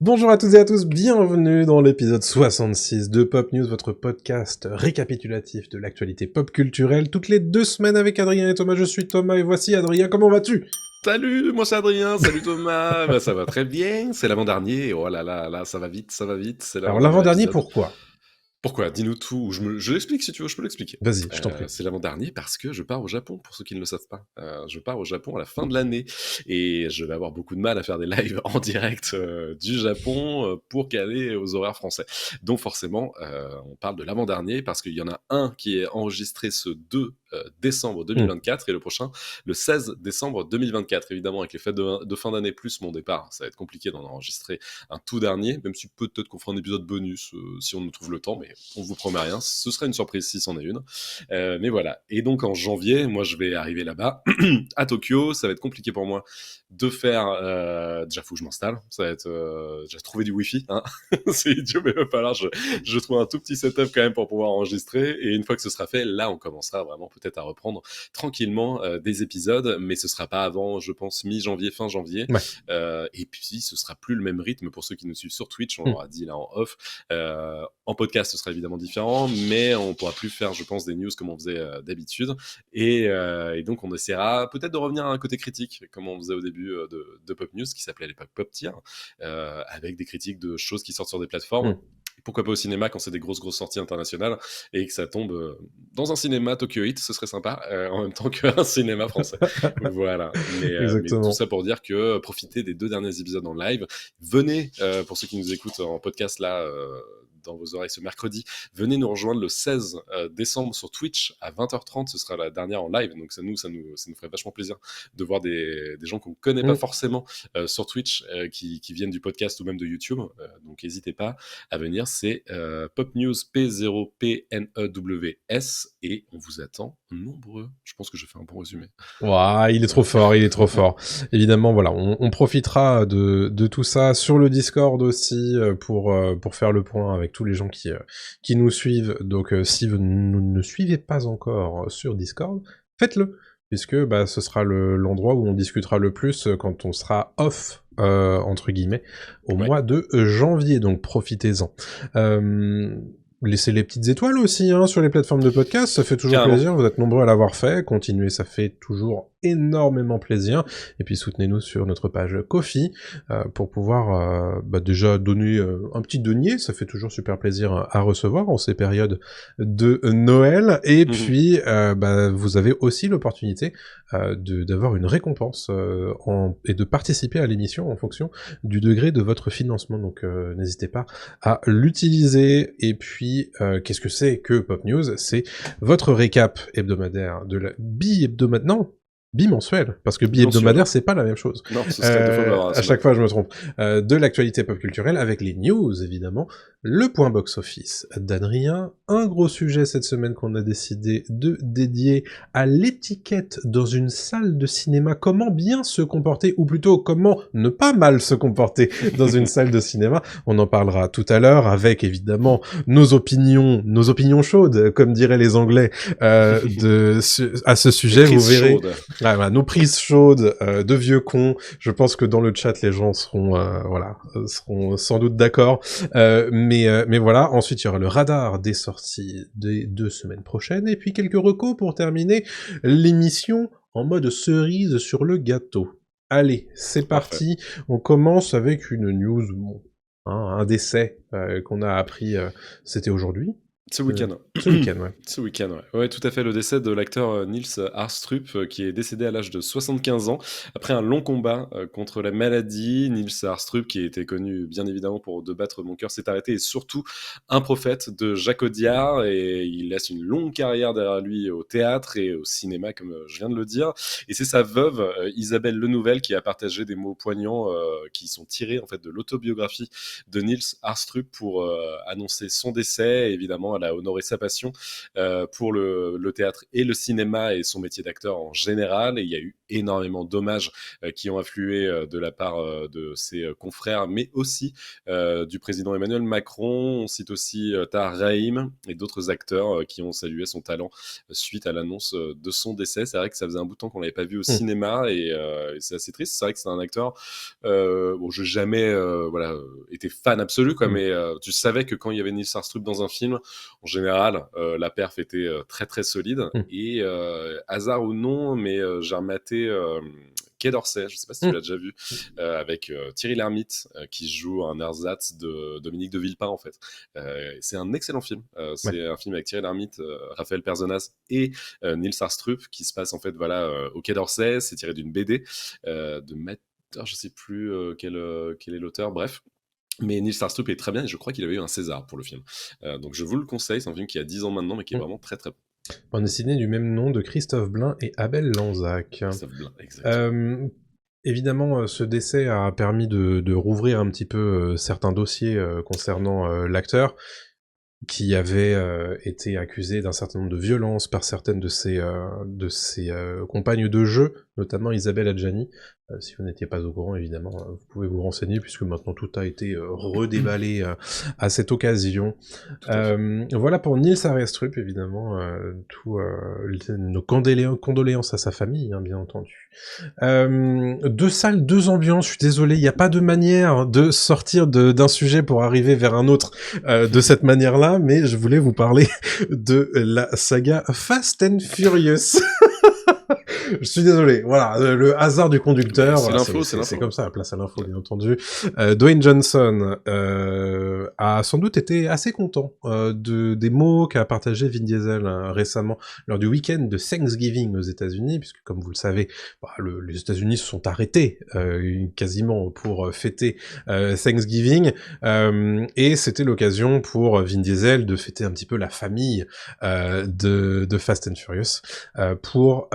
Bonjour à toutes et à tous, bienvenue dans l'épisode 66 de Pop News, votre podcast récapitulatif de l'actualité pop culturelle, toutes les 2 semaines avec Adrien et Thomas. Je suis Thomas et voici Adrien, comment vas-tu? Salut, moi c'est Adrien, salut Thomas, ça va très bien, c'est l'avant-dernier, oh là là, là ça va vite, c'est Alors l'avant-dernier l'avant-dernier, épisode. pourquoi? Pourquoi? Dis-nous tout, je l'explique si tu veux, je peux l'expliquer. Vas-y, je t'en prie. C'est l'avant-dernier parce que je pars au Japon, pour ceux qui ne le savent pas. Je pars au Japon à la fin de l'année et je vais avoir beaucoup de mal à faire des lives en direct du Japon pour caler aux horaires français. Donc forcément, on parle de l'avant-dernier parce qu'il y en a un qui est enregistré ce 2 décembre Hmm. 2024 et le prochain le 16 décembre 2024. Évidemment, avec les fêtes de fin d'année plus mon départ, ça va être compliqué d'en enregistrer un tout dernier, même si peut-être qu'on fera un épisode bonus si on nous trouve le temps, mais on vous promet rien. Ce serait une surprise si c'en est une. Mais voilà. Et donc en janvier, moi je vais arriver là-bas à Tokyo. Ça va être compliqué pour moi de faire. Déjà, faut que je m'installe. Ça va être. J'ai trouvé du Wi-Fi. Hein. C'est idiot, mais il va falloir. Je trouve un tout petit setup quand même pour pouvoir enregistrer. Et une fois que ce sera fait, là, on commencera vraiment peut-être à reprendre tranquillement des épisodes, mais ce sera pas avant, je pense, mi-janvier, fin janvier. Ouais. Et puis, ce sera plus le même rythme pour ceux qui nous suivent sur Twitch. On Hmm. leur a dit là en off. En podcast, ce sera évidemment différent, mais on pourra plus faire, je pense, des news comme on faisait d'habitude. Et donc, on essaiera peut-être de revenir à un côté critique, comme on faisait au début de Pop News, qui s'appelait à l'époque Pop Tier, avec des critiques de choses qui sortent sur des plateformes. Hmm. Pourquoi pas au cinéma quand c'est des grosses sorties internationales et que ça tombe dans un cinéma Tokyo Heat, ce serait sympa, en même temps qu'un cinéma français. Voilà. Mais tout Exactement. ça pour dire que profitez des 2 derniers épisodes en live. Venez, pour ceux qui nous écoutent en podcast là, dans vos oreilles ce mercredi, venez nous rejoindre le 16 décembre sur Twitch à 20h30. Ce sera la dernière en live. Donc ça nous ferait vachement plaisir de voir des gens qu'on ne connaît pas Hmm. forcément sur Twitch qui viennent du podcast ou même de YouTube. Donc n'hésitez pas à venir. C'est Pop News P0PNEWS et on vous attend nombreux. Je pense que je fais un bon résumé. Ouah, il est trop fort, il est trop fort. Évidemment, voilà, on profitera de tout ça sur le Discord aussi pour faire le point avec tous les gens qui nous suivent. Donc, si vous ne suivez pas encore sur Discord, faites-le, puisque bah, ce sera l'endroit où on discutera le plus quand on sera off, entre guillemets, au Ouais. mois de janvier. Donc, profitez-en. Euh, Laissez les petites étoiles aussi hein, sur les plateformes de podcast, ça fait toujours Carrément. plaisir, vous êtes nombreux à l'avoir fait, continuez, ça fait toujours énormément plaisir, et puis soutenez-nous sur notre page Ko-fi pour pouvoir bah déjà donner un petit denier, ça fait toujours super plaisir à recevoir en ces périodes de Noël, et puis bah, vous avez aussi l'opportunité d'avoir une récompense et de participer à l'émission en fonction du degré de votre financement, donc n'hésitez pas à l'utiliser. Et puis, qu'est-ce que c'est que Pop News? C'est votre récap hebdomadaire de la bi-hebdomadaire, non, bimensuel, parce que Bimensuel. bi-hebdomadaire, c'est pas la même chose. Non, ce serait 2 fois plus À rationnel. chaque fois, je me trompe. De l'actualité pop culturelle, avec les news, évidemment, le point box-office d'Adrien, un gros sujet cette semaine qu'on a décidé de dédier à l'étiquette dans une salle de cinéma, comment bien se comporter, ou plutôt comment ne pas mal se comporter dans une salle de cinéma. On en parlera tout à l'heure avec évidemment nos opinions chaudes, comme diraient les Anglais, à ce Les sujet. Vous prises verrez, chaudes. voilà, nos prises chaudes de vieux cons. Je pense que dans le chat, les gens seront, seront sans doute d'accord. Mais voilà. Ensuite, il y aura le radar des sorties des 2 semaines prochaines, et puis quelques recos pour terminer l'émission en mode cerise sur le gâteau. Allez, c'est Parfait. parti. On commence avec une news, bon, hein, un décès qu'on a appris, c'était aujourd'hui, Ce week-end. ce week-end, ouais. Ce week-end, ouais. Ouais, tout à fait. Le décès de l'acteur Niels Aarstrup, qui est décédé à l'âge de 75 ans, après un long combat contre la maladie. Niels Aarstrup, qui était connu bien évidemment pour De battre mon cœur s'est arrêté, et surtout un prophète de Jacques Audiard, et il laisse une longue carrière derrière lui au théâtre et au cinéma, comme je viens de le dire. Et c'est sa veuve, Isabelle Lenouvelle, qui a partagé des mots poignants qui sont tirés en fait de l'autobiographie de Niels Aarstrup pour annoncer son décès. Évidemment, elle a honoré sa passion pour le théâtre et le cinéma et son métier d'acteur en général. Et il y a eu énormément d'hommages qui ont afflué de la part de ses confrères, mais aussi du président Emmanuel Macron. On cite aussi Tahar Rahim et d'autres acteurs qui ont salué son talent suite à l'annonce de son décès. C'est vrai que ça faisait un bout de temps qu'on l'avait pas vu au cinéma et c'est assez triste. C'est vrai que c'est un acteur bon, je n'ai jamais été fan absolu, quoi, mais tu savais que quand il y avait Nils Astrup dans un film, en général, la perf était très très solide. Et hasard ou non, mais j'ai rematé Quai d'Orsay, je ne sais pas si tu l'as déjà vu, avec Thierry Lhermitte qui joue un ersatz de Dominique de Villepin en fait. C'est un excellent film. C'est un film avec Thierry Lhermitte, Raphaël Perzonas et Nils Astrup qui se passe en fait au Quai d'Orsay. C'est tiré d'une BD de Matt. Je sais plus quel est l'auteur, bref. Mais Nils Astrup est très bien et je crois qu'il avait eu un César pour le film. Donc je vous le conseille, c'est un film qui a 10 ans maintenant mais qui est vraiment très très bon. Bande dessinée du même nom de Christophe Blain et Abel Lanzac. Christophe Blain, exactement. Évidemment, ce décès a permis de rouvrir un petit peu certains dossiers concernant l'acteur, qui avait été accusé d'un certain nombre de violences par certaines de ses compagnes de jeu, notamment Isabelle Adjani. Si vous n'étiez pas au courant, évidemment, vous pouvez vous renseigner, puisque maintenant tout a été redéballé à cette occasion. Voilà pour Nils Astrup, évidemment, nos condoléances à sa famille, hein, bien entendu. 2 salles, 2 ambiances, je suis désolé, il n'y a pas de manière de sortir d'un sujet pour arriver vers un autre de cette manière-là, mais je voulais vous parler de la saga Fast and Furious. Je suis désolé, voilà, le hasard du conducteur, c'est voilà, l'info, c'est comme ça, place à l'info, bien entendu. Dwayne Johnson a sans doute été assez content des mots qu'a partagé Vin Diesel récemment lors du week-end de Thanksgiving aux États-Unis, puisque comme vous le savez, les États-Unis se sont arrêtés quasiment pour fêter Thanksgiving, et c'était l'occasion pour Vin Diesel de fêter un petit peu la famille de Fast and Furious pour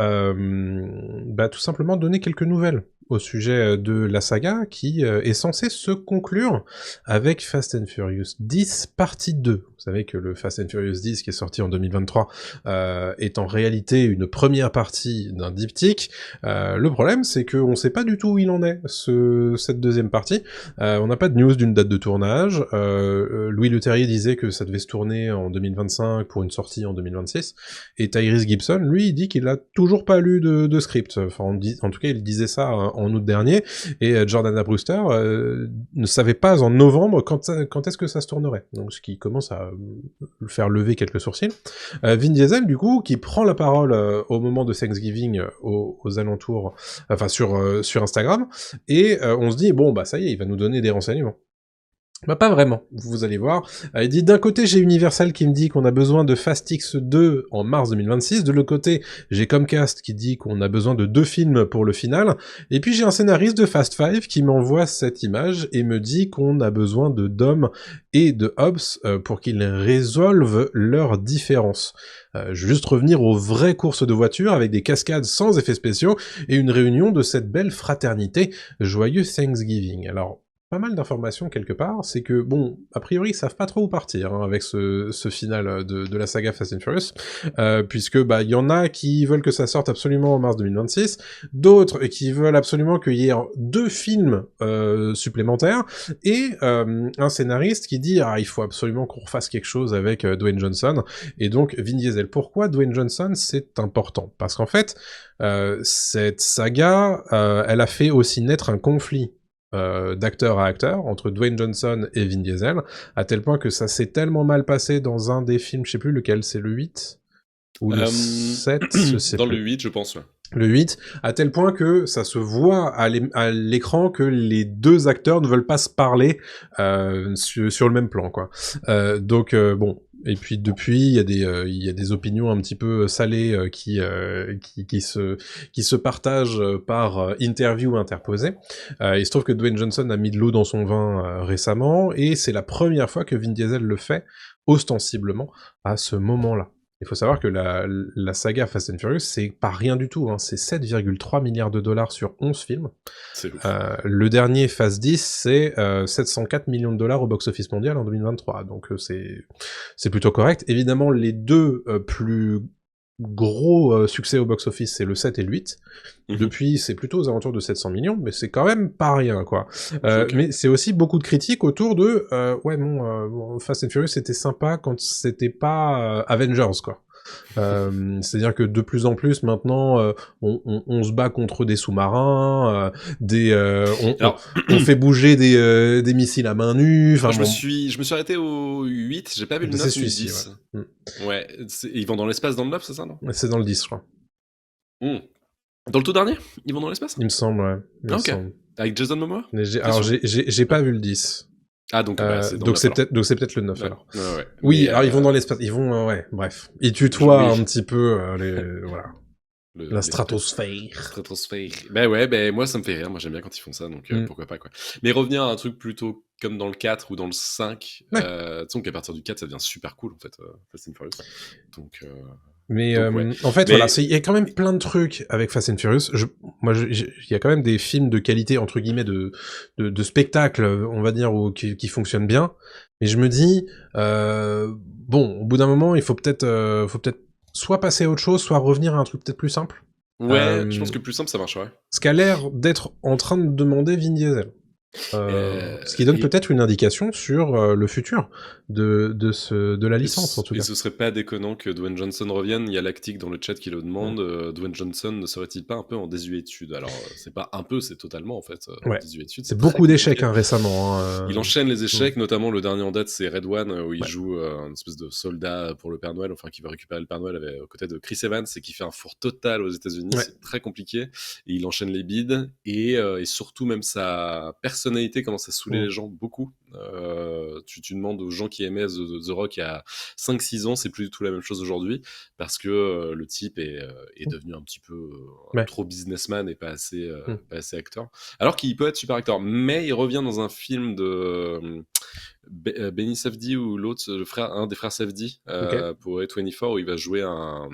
tout simplement donner quelques nouvelles au sujet de la saga qui est censée se conclure avec Fast and Furious 10 partie 2. Vous savez que le Fast and Furious 10 qui est sorti en 2023 est en réalité une première partie d'un diptyque. Le problème, c'est qu'on ne sait pas du tout où il en est, cette deuxième partie. On n'a pas de news d'une date de tournage. Louis Leterrier disait que ça devait se tourner en 2025 pour une sortie en 2026. Et Tyrese Gibson, lui, il dit qu'il a toujours pas lu de script. Enfin, en tout cas, il disait ça en août dernier. Et Jordana Brewster ne savait pas en novembre quand est-ce que ça se tournerait. Donc, ce qui commence à faire lever quelques sourcils. Vin Diesel, du coup, qui prend la parole au moment de Thanksgiving aux alentours, enfin sur Instagram, et on se dit, bon, ça y est, il va nous donner des renseignements. Pas vraiment, vous allez voir. Il dit, d'un côté, j'ai Universal qui me dit qu'on a besoin de Fast X 2 en mars 2026, de l'autre côté, j'ai Comcast qui dit qu'on a besoin de 2 films pour le final, et puis j'ai un scénariste de Fast 5 qui m'envoie cette image et me dit qu'on a besoin de Dom et de Hobbs pour qu'ils résolvent leurs différences. Je veux juste revenir aux vraies courses de voitures avec des cascades sans effets spéciaux et une réunion de cette belle fraternité. Joyeux Thanksgiving. Alors, pas mal d'informations quelque part, c'est que, bon, a priori, ils savent pas trop où partir avec ce final de la saga Fast and Furious, puisque, il y en a qui veulent que ça sorte absolument en mars 2026, d'autres qui veulent absolument qu'il y ait 2 films supplémentaires, et un scénariste qui dit, il faut absolument qu'on refasse quelque chose avec Dwayne Johnson, et donc Vin Diesel. Pourquoi Dwayne Johnson, c'est important? Parce qu'en fait, cette saga, elle a fait aussi naître un conflit d'acteur à acteur entre Dwayne Johnson et Vin Diesel, à tel point que ça s'est tellement mal passé dans un des films, je sais plus lequel, c'est le 8 ou le 7, je sais dans plus. le 8, je pense, ouais. Le 8, à tel point que ça se voit à l'écran que les 2 acteurs ne veulent pas se parler sur le même plan, quoi. Donc bon, et puis depuis il y a des opinions un petit peu salées qui se partagent par interview interposée. Il se trouve que Dwayne Johnson a mis de l'eau dans son vin récemment, et c'est la première fois que Vin Diesel le fait ostensiblement à ce moment-là. Il faut savoir que la saga Fast and Furious, c'est pas rien du tout, hein. C'est 7,3 milliards de dollars sur 11 films. C'est ouf. Le dernier Fast 10, c'est 704 millions de dollars au box-office mondial en 2023, donc c'est plutôt correct. Évidemment, les 2 plus gros succès au box-office, c'est le 7 et le 8. Mhm. Depuis, c'est plutôt aux alentours de 700 millions, mais c'est quand même pas rien, quoi. Ok. Mais c'est aussi beaucoup de critiques autour de ouais, bon, Fast and Furious, c'était sympa quand c'était pas Avengers, quoi. C'est-à-dire que de plus en plus maintenant, on se bat contre des sous-marins, Alors, on fait bouger des missiles à main nue. Enfin moi, bon, je me suis arrêté au 8, j'ai pas vu le c'est 9 ni le celui-ci, ouais. 10. Ouais, ils vont dans l'espace dans le 9, c'est ça, non? C'est dans le 10, je crois. Hmm. Dans le tout dernier? Ils vont dans l'espace? Il me semble, ouais. Il me Ah, ok. semble. Avec Jason Momoa? Mais T'es sûr? j'ai pas vu le 10. Ah, donc bah, c'est dans le 9 alors. Donc c'est peut-être le 9 Ouais, alors. ouais, ouais. Oui, Mais alors ils vont dans l'espace, ils vont, ouais, bref. Ils tutoient oui, un petit peu voilà, la l'espace. stratosphère. Stratosphère. Ben ouais, ben moi ça me fait rire, moi j'aime bien quand ils font ça, donc pourquoi pas quoi. Mais revenir à un truc plutôt comme dans le 4 ou dans le 5, Ouais. tu sais qu'à partir du 4 ça devient super cool en fait, Fast and Furious. Donc, Mais ouais. en fait, Mais voilà, il y a quand même plein de trucs avec Fast and Furious. Il y a quand même des films de qualité entre guillemets de spectacle, on va dire, qui fonctionnent bien. Mais je me dis, bon, au bout d'un moment, il faut peut-être soit passer à autre chose, soit revenir à un truc peut-être plus simple. ouais, je pense que plus simple ça marcherait. Ce qu'a l'air d'être en train de demander Vin Diesel. Ce qui donne Et peut-être une indication sur le futur de la licence, en tout Et cas. ce serait pas déconnant que Dwayne Johnson revienne. Il y a Lactic dans le chat qui le Mm. demande. Dwayne Johnson ne serait-il pas un peu en désuétude? Alors, c'est pas un peu, c'est totalement en fait. En Ouais. désuétude, C'est c'est très beaucoup d'échecs compliqué. récemment. Il enchaîne les échecs, notamment le dernier en date, c'est Red One, où il Ouais. joue une espèce de soldat pour le Père Noël, enfin qui va récupérer le Père Noël aux côtés de Chris Evans et qui fait un four total aux États-Unis. Ouais. C'est très compliqué. Et il enchaîne les bides et surtout même sa personnalité commence à saouler les gens beaucoup. Tu demandes aux gens qui aimaient The Rock il y a 5-6 ans, c'est plus du tout la même chose aujourd'hui parce que le type est devenu un petit peu Ouais. trop businessman et pas assez acteur. Alors qu'il peut être super acteur, mais il revient dans un film de Benny Safdie ou l'autre, un des frères Safdie pour A24 où il va jouer un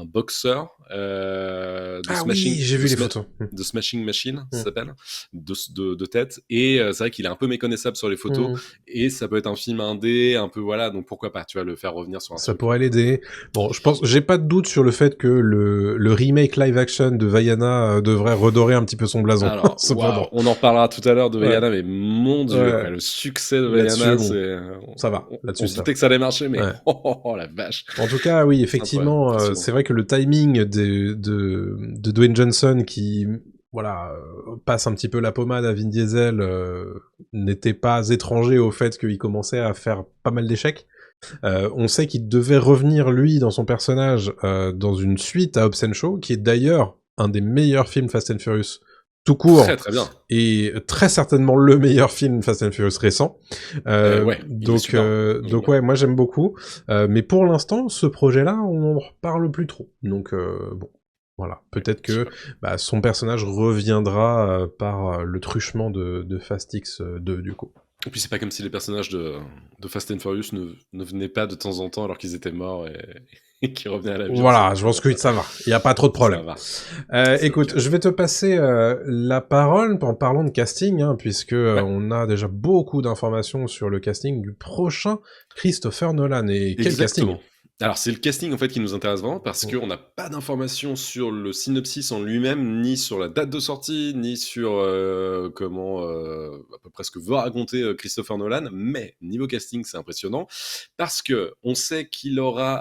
boxeur Ah oui, j'ai vu les photos. de Smashing Machine, ça s'appelle, de tête. Et c'est vrai qu'il est un peu méconnaissable sur les photos. Et ça peut être un film indé, un peu voilà. Donc pourquoi pas, tu vas le faire revenir sur un Ça truc. pourrait l'aider. Bon, j'ai pas de doute sur le fait que le remake live action de Vaiana devrait redorer un petit peu son blason. Alors, Cependant. on en parlera tout à l'heure de Vaiana, mais mon dieu, Ouais. quoi, le succès de Là-dessus, Vaiana, bon, c'est. ça va. Là-dessus, On se ça doutait va. que ça allait marcher, mais Ouais. oh la vache. En tout cas, oui, C'est incroyable, effectivement, impressionnant. c'est vrai que le timing de Dwayne Johnson qui, voilà, passe un petit peu la pommade à Vin Diesel n'était pas étranger au fait qu'il commençait à faire pas mal d'échecs. On sait qu'il devait revenir, lui, dans son personnage, dans une suite à Hobbs & Shaw, qui est d'ailleurs un des meilleurs films Fast and Furious tout court, Très très bien. et très certainement le meilleur film Fast and Furious récent. Ouais, donc ouais, moi j'aime beaucoup. Mais pour l'instant, ce projet-là, on n'en reparle plus trop. Donc bon, voilà. Peut-être que son personnage reviendra par le truchement de Fast X 2 du coup. Et puis c'est pas comme si les personnages de Fast and Furious ne venaient pas de temps en temps alors qu'ils étaient morts et qui revenaient à la vie. Voilà, je pense que ça va. Il n'y a pas trop de problème. Ça va. Écoute, je vais te passer la parole en parlant de casting, hein, puisque on a déjà beaucoup d'informations sur le casting du prochain Christopher Nolan. Et quel casting! Alors c'est le casting en fait qui nous intéresse vraiment parce qu'on n'a pas d'informations sur le synopsis en lui-même, ni sur la date de sortie, ni sur comment à peu près ce que veut raconter Christopher Nolan. Mais niveau casting, c'est impressionnant parce que on sait qu'il aura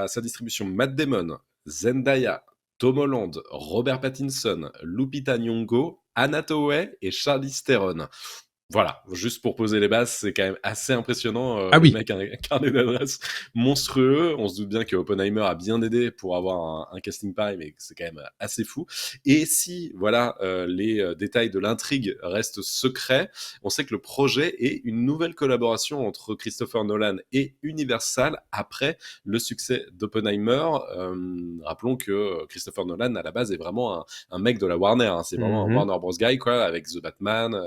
à sa distribution Matt Damon, Zendaya, Tom Holland, Robert Pattinson, Lupita Nyong'o, Anna Thaoué et Charlize Theron. Voilà, juste pour poser les bases, c'est quand même assez impressionnant. Le mec a un carnet d'adresses monstrueux. On se doute bien que Oppenheimer a bien aidé pour avoir un casting pareil, mais c'est quand même assez fou. Et si, voilà, les détails de l'intrigue restent secrets, on sait que le projet est une nouvelle collaboration entre Christopher Nolan et Universal après le succès d'Oppenheimer. Rappelons que Christopher Nolan, à la base, est vraiment un mec de la Warner. Hein. C'est vraiment un Warner Bros. Guy, quoi, avec The Batman,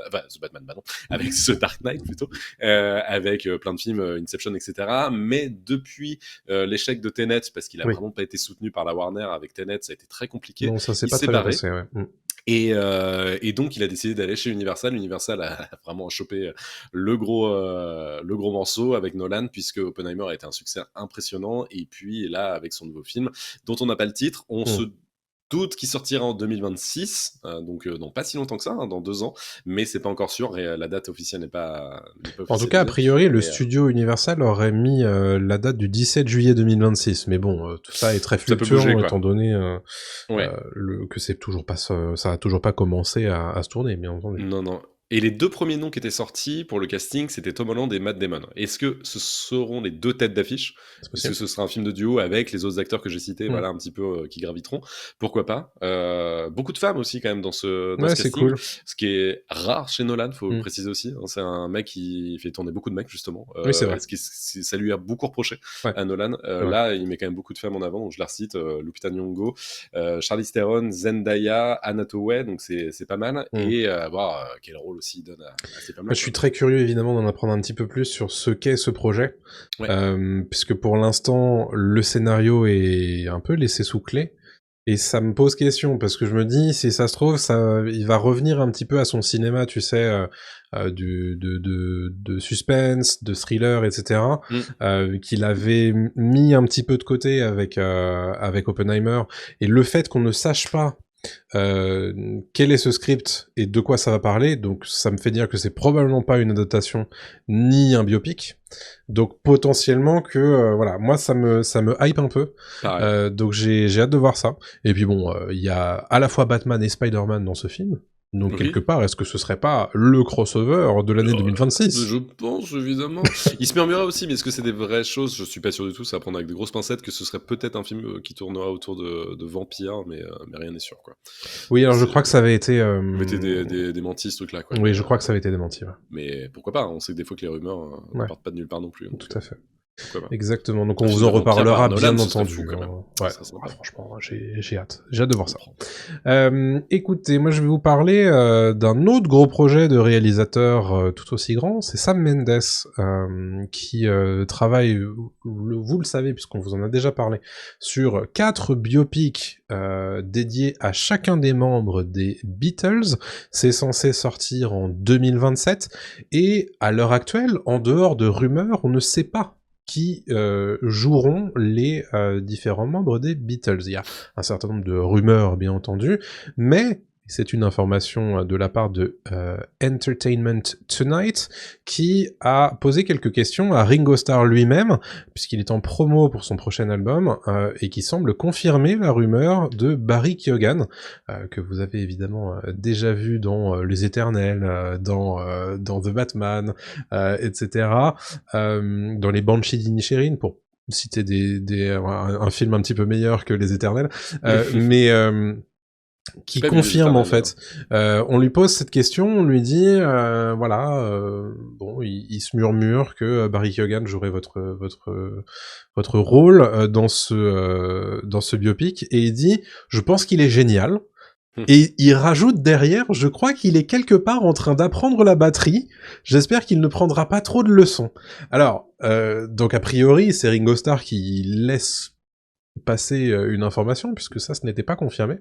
avec The Dark Knight plutôt, avec plein de films, Inception, etc. Mais depuis l'échec de Tenet, parce qu'il a vraiment pas été soutenu par la Warner avec Tenet, ça a été très compliqué. Non, ça s'est il pas s'est très bien barré. passé, ouais. Et donc, il a décidé d'aller chez Universal. Universal a vraiment chopé le gros morceau avec Nolan, puisque Oppenheimer a été un succès impressionnant. Et puis là, avec son nouveau film, dont on n'a pas le titre, on se doute qu'il sortira en 2026, donc dans pas si longtemps que ça, hein, dans 2 ans, mais c'est pas encore sûr, et la date officielle n'est pas En tout cas, a officialisée. priori, le Mais, studio Universal aurait mis la date du 17 juillet 2026. Mais bon, tout ça est très ça peut fluctuant, bouger, quoi. étant donné Ouais. que c'est toujours pas ça a toujours pas commencé à se tourner, bien entendu. Non, non. Et les 2 premiers noms qui étaient sortis pour le casting, c'était Tom Holland et Matt Damon. Est-ce que ce seront les 2 têtes d'affiche? C'est Est-ce que possible. ce sera un film de duo avec les autres acteurs que j'ai cités, voilà, un petit peu, qui graviteront? Pourquoi pas? Beaucoup de femmes aussi quand même dans ce Ouais, c'est casting, cool. ce qui est rare chez Nolan, faut le préciser aussi, hein. C'est un mec qui fait tourner beaucoup de mecs justement, Oui, c'est vrai. ça lui a beaucoup reproché Ouais, à Nolan. c'est vrai. Là, il met quand même beaucoup de femmes en avant, donc je la recite, Lupita Nyong'o, Charlize Theron, Zendaya, Anna Hathaway, donc c'est pas mal. Et voir quel rôle aussi il donne à ces femmes-là. Je suis très curieux évidemment d'en apprendre un petit peu plus sur ce qu'est ce projet, Ouais. puisque pour l'instant le scénario est un peu laissé sous clé, et ça me pose question parce que je me dis si ça se trouve il va revenir un petit peu à son cinéma, tu sais, de suspense, de thriller, etc. Qu'il avait mis un petit peu de côté avec Oppenheimer, et le fait qu'on ne sache pas quel est ce script et de quoi ça va parler, donc ça me fait dire que c'est probablement pas une adaptation ni un biopic, donc potentiellement que voilà, moi ça me hype un peu, donc j'ai hâte de voir ça. Et puis bon, il y a à la fois Batman et Spider-Man dans ce film, donc quelque part, est-ce que ce serait pas le crossover de l'année 2026? Je pense, évidemment. Il se murmurait aussi, mais est-ce que c'est des vraies choses? Je suis pas sûr du tout, ça va prendre avec des grosses pincettes, que ce serait peut-être un film qui tournera autour de vampires, mais rien n'est sûr, quoi. Oui, alors je crois que ça avait été... démenti, ce truc-là, quoi. Oui, je crois que ça avait été démenti, ouais. Mais pourquoi pas? On sait que des fois que les rumeurs ne partent pas de nulle part non plus. Donc, tout à fait. Pourquoi pas? Exactement, donc on vous en reparlera bien entendu. Fou, quand même. Ouais, Ça franchement, j'ai hâte. J'ai hâte de voir ça. Écoutez, moi je vais vous parler d'un autre gros projet de réalisateur tout aussi grand, c'est Sam Mendes, qui travaille, vous le savez puisqu'on vous en a déjà parlé, sur 4 biopics dédiés à chacun des membres des Beatles. C'est censé sortir en 2027, et à l'heure actuelle, en dehors de rumeurs, on ne sait pas qui joueront les différents membres des Beatles. Il y a un certain nombre de rumeurs, bien entendu, mais c'est une information de la part de Entertainment Tonight, qui a posé quelques questions à Ringo Starr lui-même, puisqu'il est en promo pour son prochain album, et qui semble confirmer la rumeur de Barry Keoghan, que vous avez évidemment déjà vu dans Les Éternels, dans The Batman, etc., dans les Banshees d'Inisherin, pour citer un film un petit peu meilleur que Les Éternels, mais qui confirme en fait. On lui pose cette question, on lui dit bon, il se murmure que Barry Keoghan jouerait votre rôle dans ce biopic, et il dit je pense qu'il est génial. Et il rajoute derrière, je crois qu'il est quelque part en train d'apprendre la batterie, j'espère qu'il ne prendra pas trop de leçons. Alors, donc a priori, c'est Ringo Starr qui laisse passer une information, puisque ça, ce n'était pas confirmé.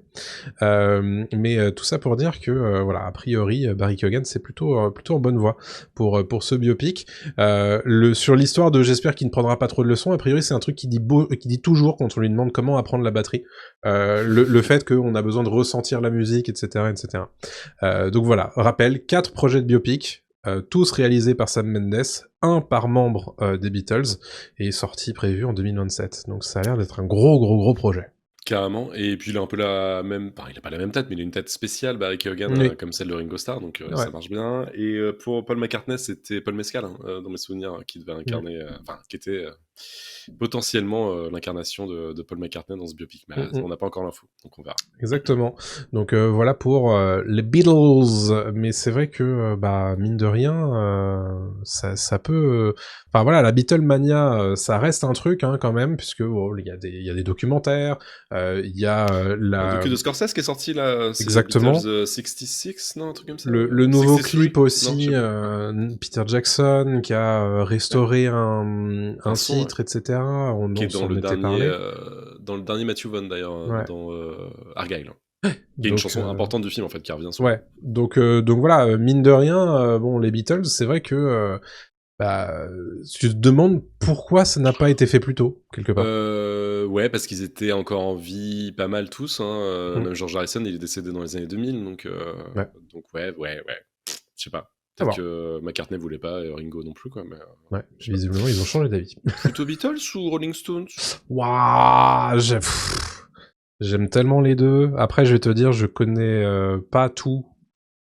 Mais tout ça pour dire que, voilà, a priori, Barry Keoghan, c'est plutôt en bonne voie pour ce biopic. Sur l'histoire de j'espère qu'il ne prendra pas trop de leçons, a priori, c'est un truc qu'il dit toujours quand on lui demande comment apprendre la batterie. Le fait qu'on a besoin de ressentir la musique, etc., etc. Donc voilà, rappel, 4 projets de biopic, tous réalisés par Sam Mendes, un par membre des Beatles, et sorti prévu en 2027. Donc ça a l'air d'être un gros projet. Carrément, et puis il a un peu la même... Enfin, il a pas la même tête, mais il a une tête spéciale, Barry Keoghan, comme celle de Ringo Starr, donc ça marche bien. Et pour Paul McCartney, c'était Paul Mescal, dans mes souvenirs, qui devait incarner... qui était potentiellement l'incarnation de Paul McCartney dans ce biopic, mais on n'a pas encore l'info, donc on verra. Exactement. Donc voilà pour les Beatles, mais c'est vrai que mine de rien, ça peut... Enfin voilà, la Beatlemania, ça reste un truc quand même, puisque il y a des documentaires, il y a Le docu de Scorsese qui est sorti là, c'est exactement. Beatles 66, non, un truc comme ça. Le nouveau 63? clip aussi, Peter Jackson qui a restauré un titre, etc. Qui est dans le dernier Matthew Vaughn d'ailleurs, dans Argyle. Il y a une chanson importante du film, en fait, qui revient souvent. Ouais, donc voilà, mine de rien, bon, les Beatles, c'est vrai que bah, tu te demandes pourquoi ça n'a pas été fait plus tôt, quelque part. Ouais, parce qu'ils étaient encore en vie pas mal tous, hein, Mm. même George Harrison, il est décédé dans les années 2000, donc Ouais. ouais. Je sais pas. À Peut-être voir. que McCartney voulait pas et Ringo non plus, quoi, mais Ouais, je sais pas. visiblement, ils ont changé d'avis. Plutôt Beatles ou Rolling Stones? Waouh, j'aime tellement les deux. Après, je vais te dire, je connais pas tout,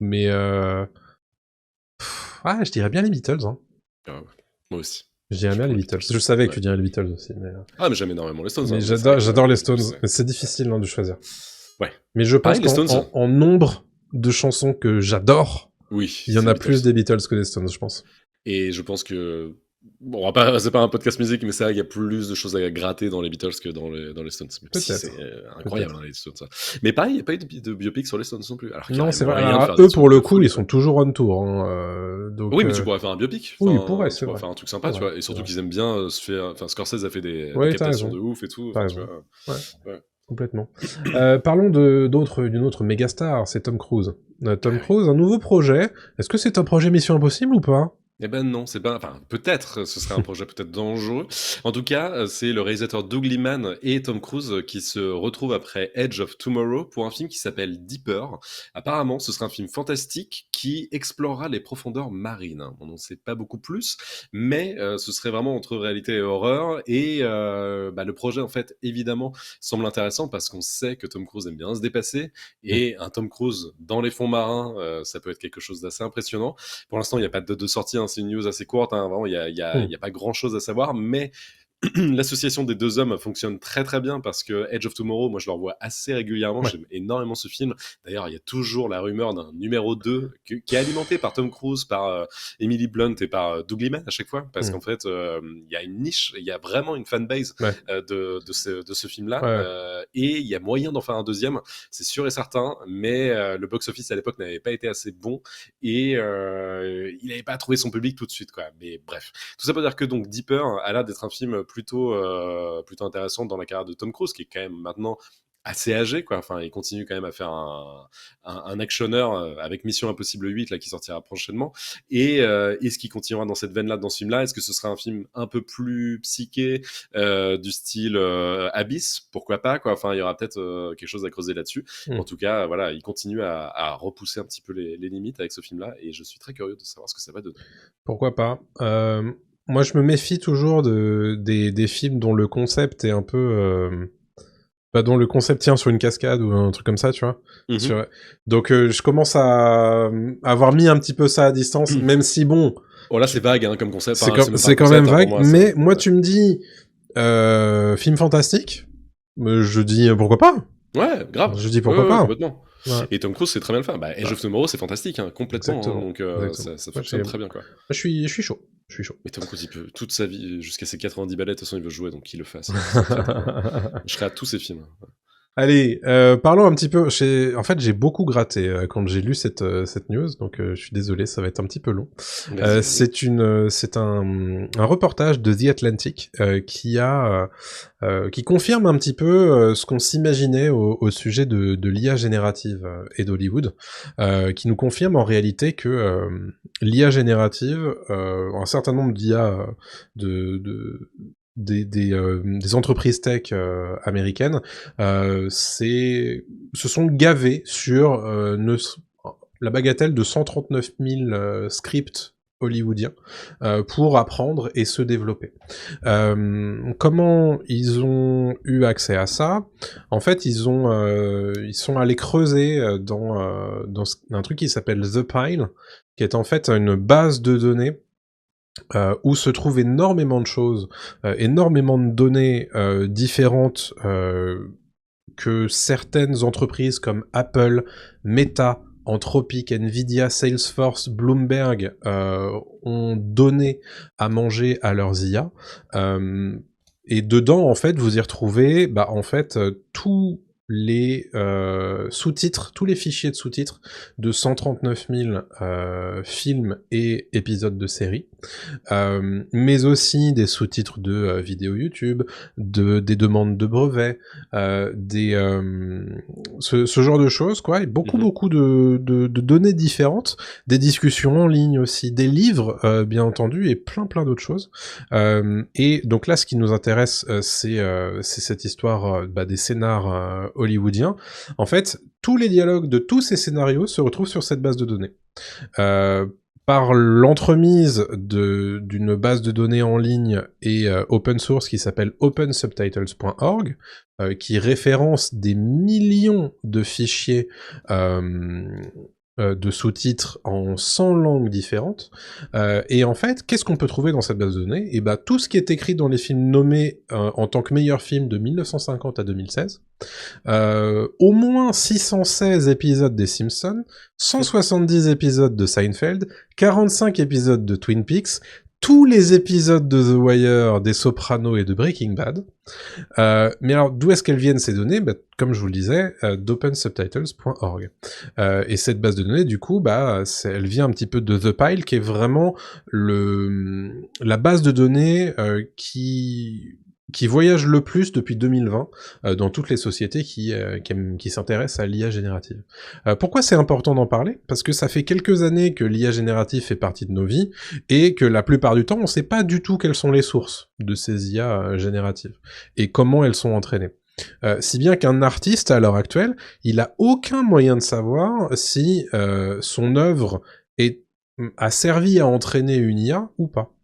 mais ouais, je dirais bien les Beatles. Hein. Ouais. Moi aussi. Je dirais Je bien les prends les Beatles. Beatles. Je savais que Ouais. tu dirais les Beatles aussi, mais Ah, mais j'aime énormément les Stones, hein, mais mais c'est vrai j'adore les que Stones. c'est... Mais c'est difficile hein, de choisir. Ouais. Mais je pense Pareil, les Stones. en nombre de chansons que j'adore, Oui, il y en c'est a les Beatles. plus des Beatles que des Stones, je pense. Et je pense que... Bon, c'est pas un podcast musique, mais c'est vrai qu'il y a plus de choses à gratter dans les Beatles que dans les Stones. Même si c'est incroyable, hein, les Stones. Ça. Mais pareil, il n'y a pas eu de biopic sur les Stones non plus. Alors qu'il y Non, aurait c'est vrai. moyen de Alors, faire des eux, pour trucs le de coup, folie, ils quoi. sont toujours on tour. Donc, Oui, mais tu pourrais faire un biopic. oui, Enfin, c'est tu pourrais vrai. faire un truc sympa, tu vois. Et surtout qu'ils aiment bien se faire... Enfin, Scorsese a fait des Ouais, t'as captations raison. de ouf et tout. T'as Enfin, tu raison. vois. Ouais, Ouais. complètement. Parlons d'une autre méga star, c'est Tom Cruise. Tom Ah oui. Cruise, un nouveau projet. Est-ce que c'est un projet Mission Impossible ou pas? Eh ben non, c'est pas. Enfin, peut-être, ce serait un projet peut-être dangereux. En tout cas, c'est le réalisateur Doug Liman et Tom Cruise qui se retrouvent après Edge of Tomorrow pour un film qui s'appelle Deeper. Apparemment, ce sera un film fantastique qui explorera les profondeurs marines. On n'en sait pas beaucoup plus, mais ce serait vraiment entre réalité et horreur. Et le projet, en fait, évidemment, semble intéressant parce qu'on sait que Tom Cruise aime bien se dépasser. Et un Tom Cruise dans les fonds marins, ça peut être quelque chose d'assez impressionnant. Pour l'instant, il n'y a pas de date de sortie, hein, c'est une news assez courte, hein, vraiment, il n'y a pas grand-chose à savoir, mais l'association des deux hommes fonctionne très très bien parce que Edge of Tomorrow, moi je le revois assez régulièrement, Ouais. j'aime énormément ce film. D'ailleurs, il y a toujours la rumeur d'un numéro 2 qui est alimenté par Tom Cruise, par Emily Blunt et par Doug Liman à chaque fois, parce qu'en fait, il y a une niche, il y a vraiment une fanbase Ouais. de ce film-là, Ouais. et il y a moyen d'en faire un deuxième, c'est sûr et certain, mais le box-office à l'époque n'avait pas été assez bon, et il n'avait pas trouvé son public tout de suite, quoi. Mais bref, tout ça pour dire que donc Deeper a l'air d'être un film plutôt intéressant dans la carrière de Tom Cruise, qui est quand même maintenant assez âgé, quoi. Enfin, il continue quand même à faire un actionneur avec Mission Impossible 8 là, qui sortira prochainement. Et est-ce qu'il continuera dans cette veine-là, dans ce film-là? Est-ce que ce sera un film un peu plus psyché, du style Abyss? Pourquoi pas, quoi. Enfin, il y aura peut-être quelque chose à creuser là-dessus. En tout cas, voilà, il continue à repousser un petit peu les limites avec ce film-là, et je suis très curieux de savoir ce que ça va donner. Pourquoi pas. Moi, je me méfie toujours des films dont le concept est un peu... dont le concept tient sur une cascade ou un truc comme ça, tu vois. Donc, je commence à avoir mis un petit peu ça à distance, même si, bon... Oh là, c'est vague, hein, comme concept. C'est quand même vague, mais moi, tu me dis... film fantastique, je dis pourquoi pas. Ouais, grave. Je dis pourquoi pas. Complètement. Ouais. Et Tom Cruise, c'est très bien le faire. Edge of Tomorrow, c'est fantastique, hein, complètement. Hein, donc ça fonctionne très bien, quoi. Je suis chaud. Mais Tom Cruise, il peut toute sa vie, jusqu'à ses 90 balais, de toute façon, il veut jouer, donc qu'il le fasse. Je serai à tous ses films. Allez, parlons un petit peu. En fait, j'ai beaucoup gratté quand j'ai lu cette news, donc je suis désolé, ça va être un petit peu long. C'est un reportage de The Atlantic qui confirme un petit peu ce qu'on s'imaginait au sujet de l'IA générative et d'Hollywood, qui nous confirme en réalité que l'IA générative, un certain nombre d'IA des entreprises tech américaines se sont gavées sur la bagatelle de 139 000 scripts hollywoodiens pour apprendre et se développer. Comment ils ont eu accès à ça? En fait, ils sont allés creuser dans un truc qui s'appelle The Pile, qui est en fait une base de données où se trouvent énormément de choses, énormément de données différentes que certaines entreprises comme Apple, Meta, Anthropic, Nvidia, Salesforce, Bloomberg ont donné à manger à leurs IA. Et dedans, en fait, vous y retrouvez tous les sous-titres, tous les fichiers de sous-titres de 139 000 films et épisodes de séries. mais aussi des sous-titres de vidéos YouTube, des demandes de brevets, ce genre de choses, quoi, et beaucoup de données différentes, des discussions en ligne aussi, des livres, bien entendu, et plein d'autres choses. Et donc là, ce qui nous intéresse, c'est cette histoire des scénars hollywoodiens. En fait, tous les dialogues de tous ces scénarios se retrouvent sur cette base de données. Par l'entremise d'une base de données en ligne et open source qui s'appelle opensubtitles.org, qui référence des millions de fichiers de sous-titres en 100 langues différentes. Et en fait, qu'est-ce qu'on peut trouver dans cette base de données ? Et tout ce qui est écrit dans les films nommés en tant que meilleurs films de 1950 à 2016, au moins 616 épisodes des Simpsons, 170 épisodes de Seinfeld, 45 épisodes de Twin Peaks, tous les épisodes de The Wire, des Sopranos et de Breaking Bad. Mais alors, d'où est-ce qu'elles viennent ces données ? Comme je vous le disais, d'opensubtitles.org. Et cette base de données, du coup, elle vient un petit peu de The Pile, qui est vraiment la base de données qui voyage le plus depuis 2020 dans toutes les sociétés qui s'intéressent à l'IA générative. Pourquoi c'est important d'en parler ? Parce que ça fait quelques années que l'IA générative fait partie de nos vies et que la plupart du temps, on ne sait pas du tout quelles sont les sources de ces IA génératives et comment elles sont entraînées. Si bien qu'un artiste, à l'heure actuelle, il a aucun moyen de savoir si son œuvre a servi à entraîner une IA ou pas.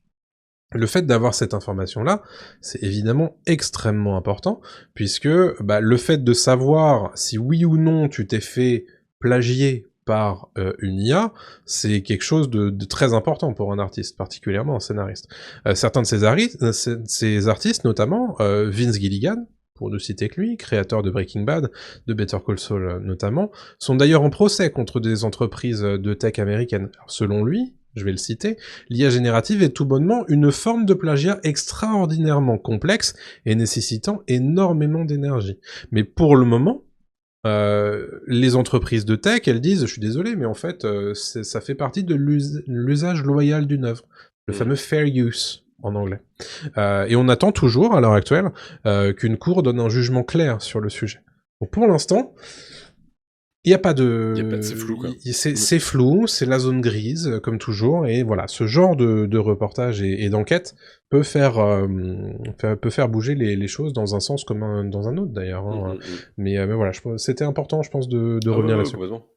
Le fait d'avoir cette information-là, c'est évidemment extrêmement important, puisque le fait de savoir si oui ou non tu t'es fait plagier par une IA, c'est quelque chose de très important pour un artiste, particulièrement un scénariste. Certains de ces artistes, notamment Vince Gilligan, pour ne citer que lui, créateur de Breaking Bad, de Better Call Saul notamment, sont d'ailleurs en procès contre des entreprises de tech américaines. Alors, selon lui, je vais le citer, l'IA générative est tout bonnement une forme de plagiat extraordinairement complexe et nécessitant énormément d'énergie. Mais pour le moment, les entreprises de tech, elles disent, je suis désolé, mais en fait, ça fait partie de l'usage loyal d'une œuvre, le fameux fair use en anglais. Et on attend toujours, à l'heure actuelle, qu'une cour donne un jugement clair sur le sujet. Donc pour l'instant, il n'y a pas de... C'est flou, quoi. C'est flou, c'est la zone grise, comme toujours, et voilà, ce genre de reportage et d'enquête peut faire bouger les choses dans un sens comme dans un autre, d'ailleurs. Hein. Mais voilà, c'était important, je pense, de revenir là-dessus. Complètement.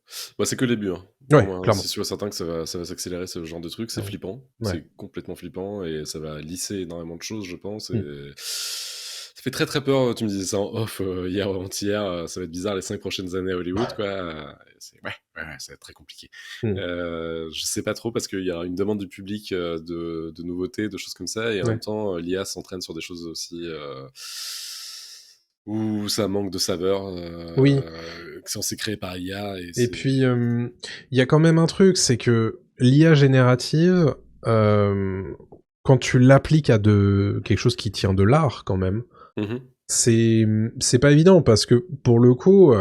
C'est que le début. Hein. Ouais, Moi, clairement. c'est sûr et certain que ça va s'accélérer, ce genre de truc. C'est flippant. Ouais. C'est complètement flippant, et ça va lisser énormément de choses, je pense. Et... ça fait très très peur. Tu me disais ça en off hier ou avant-hier. Ça va être bizarre les 5 prochaines années à Hollywood, quoi. Ça va être très compliqué. Je sais pas trop, parce qu'il y a une demande du public de nouveautés, de choses comme ça, et en même temps, l'IA s'entraîne sur des choses aussi où ça manque de saveur. Que c'est créé par IA. Et puis, il y a quand même un truc, c'est que l'IA générative, quand tu l'appliques à quelque chose qui tient de l'art, quand même, c'est pas évident, parce que pour le coup,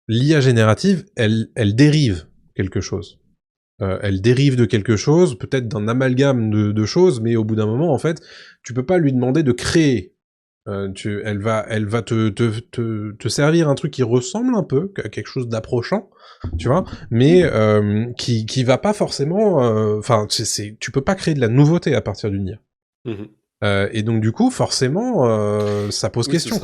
l'IA générative, elle dérive quelque chose. Elle dérive de quelque chose, peut-être d'un amalgame de choses, mais au bout d'un moment, en fait, tu peux pas lui demander de créer. Elle va te servir un truc qui ressemble un peu à quelque chose d'approchant, tu vois, mais qui va pas forcément... Enfin, tu peux pas créer de la nouveauté à partir d'une IA. Et donc du coup, forcément, ça pose question.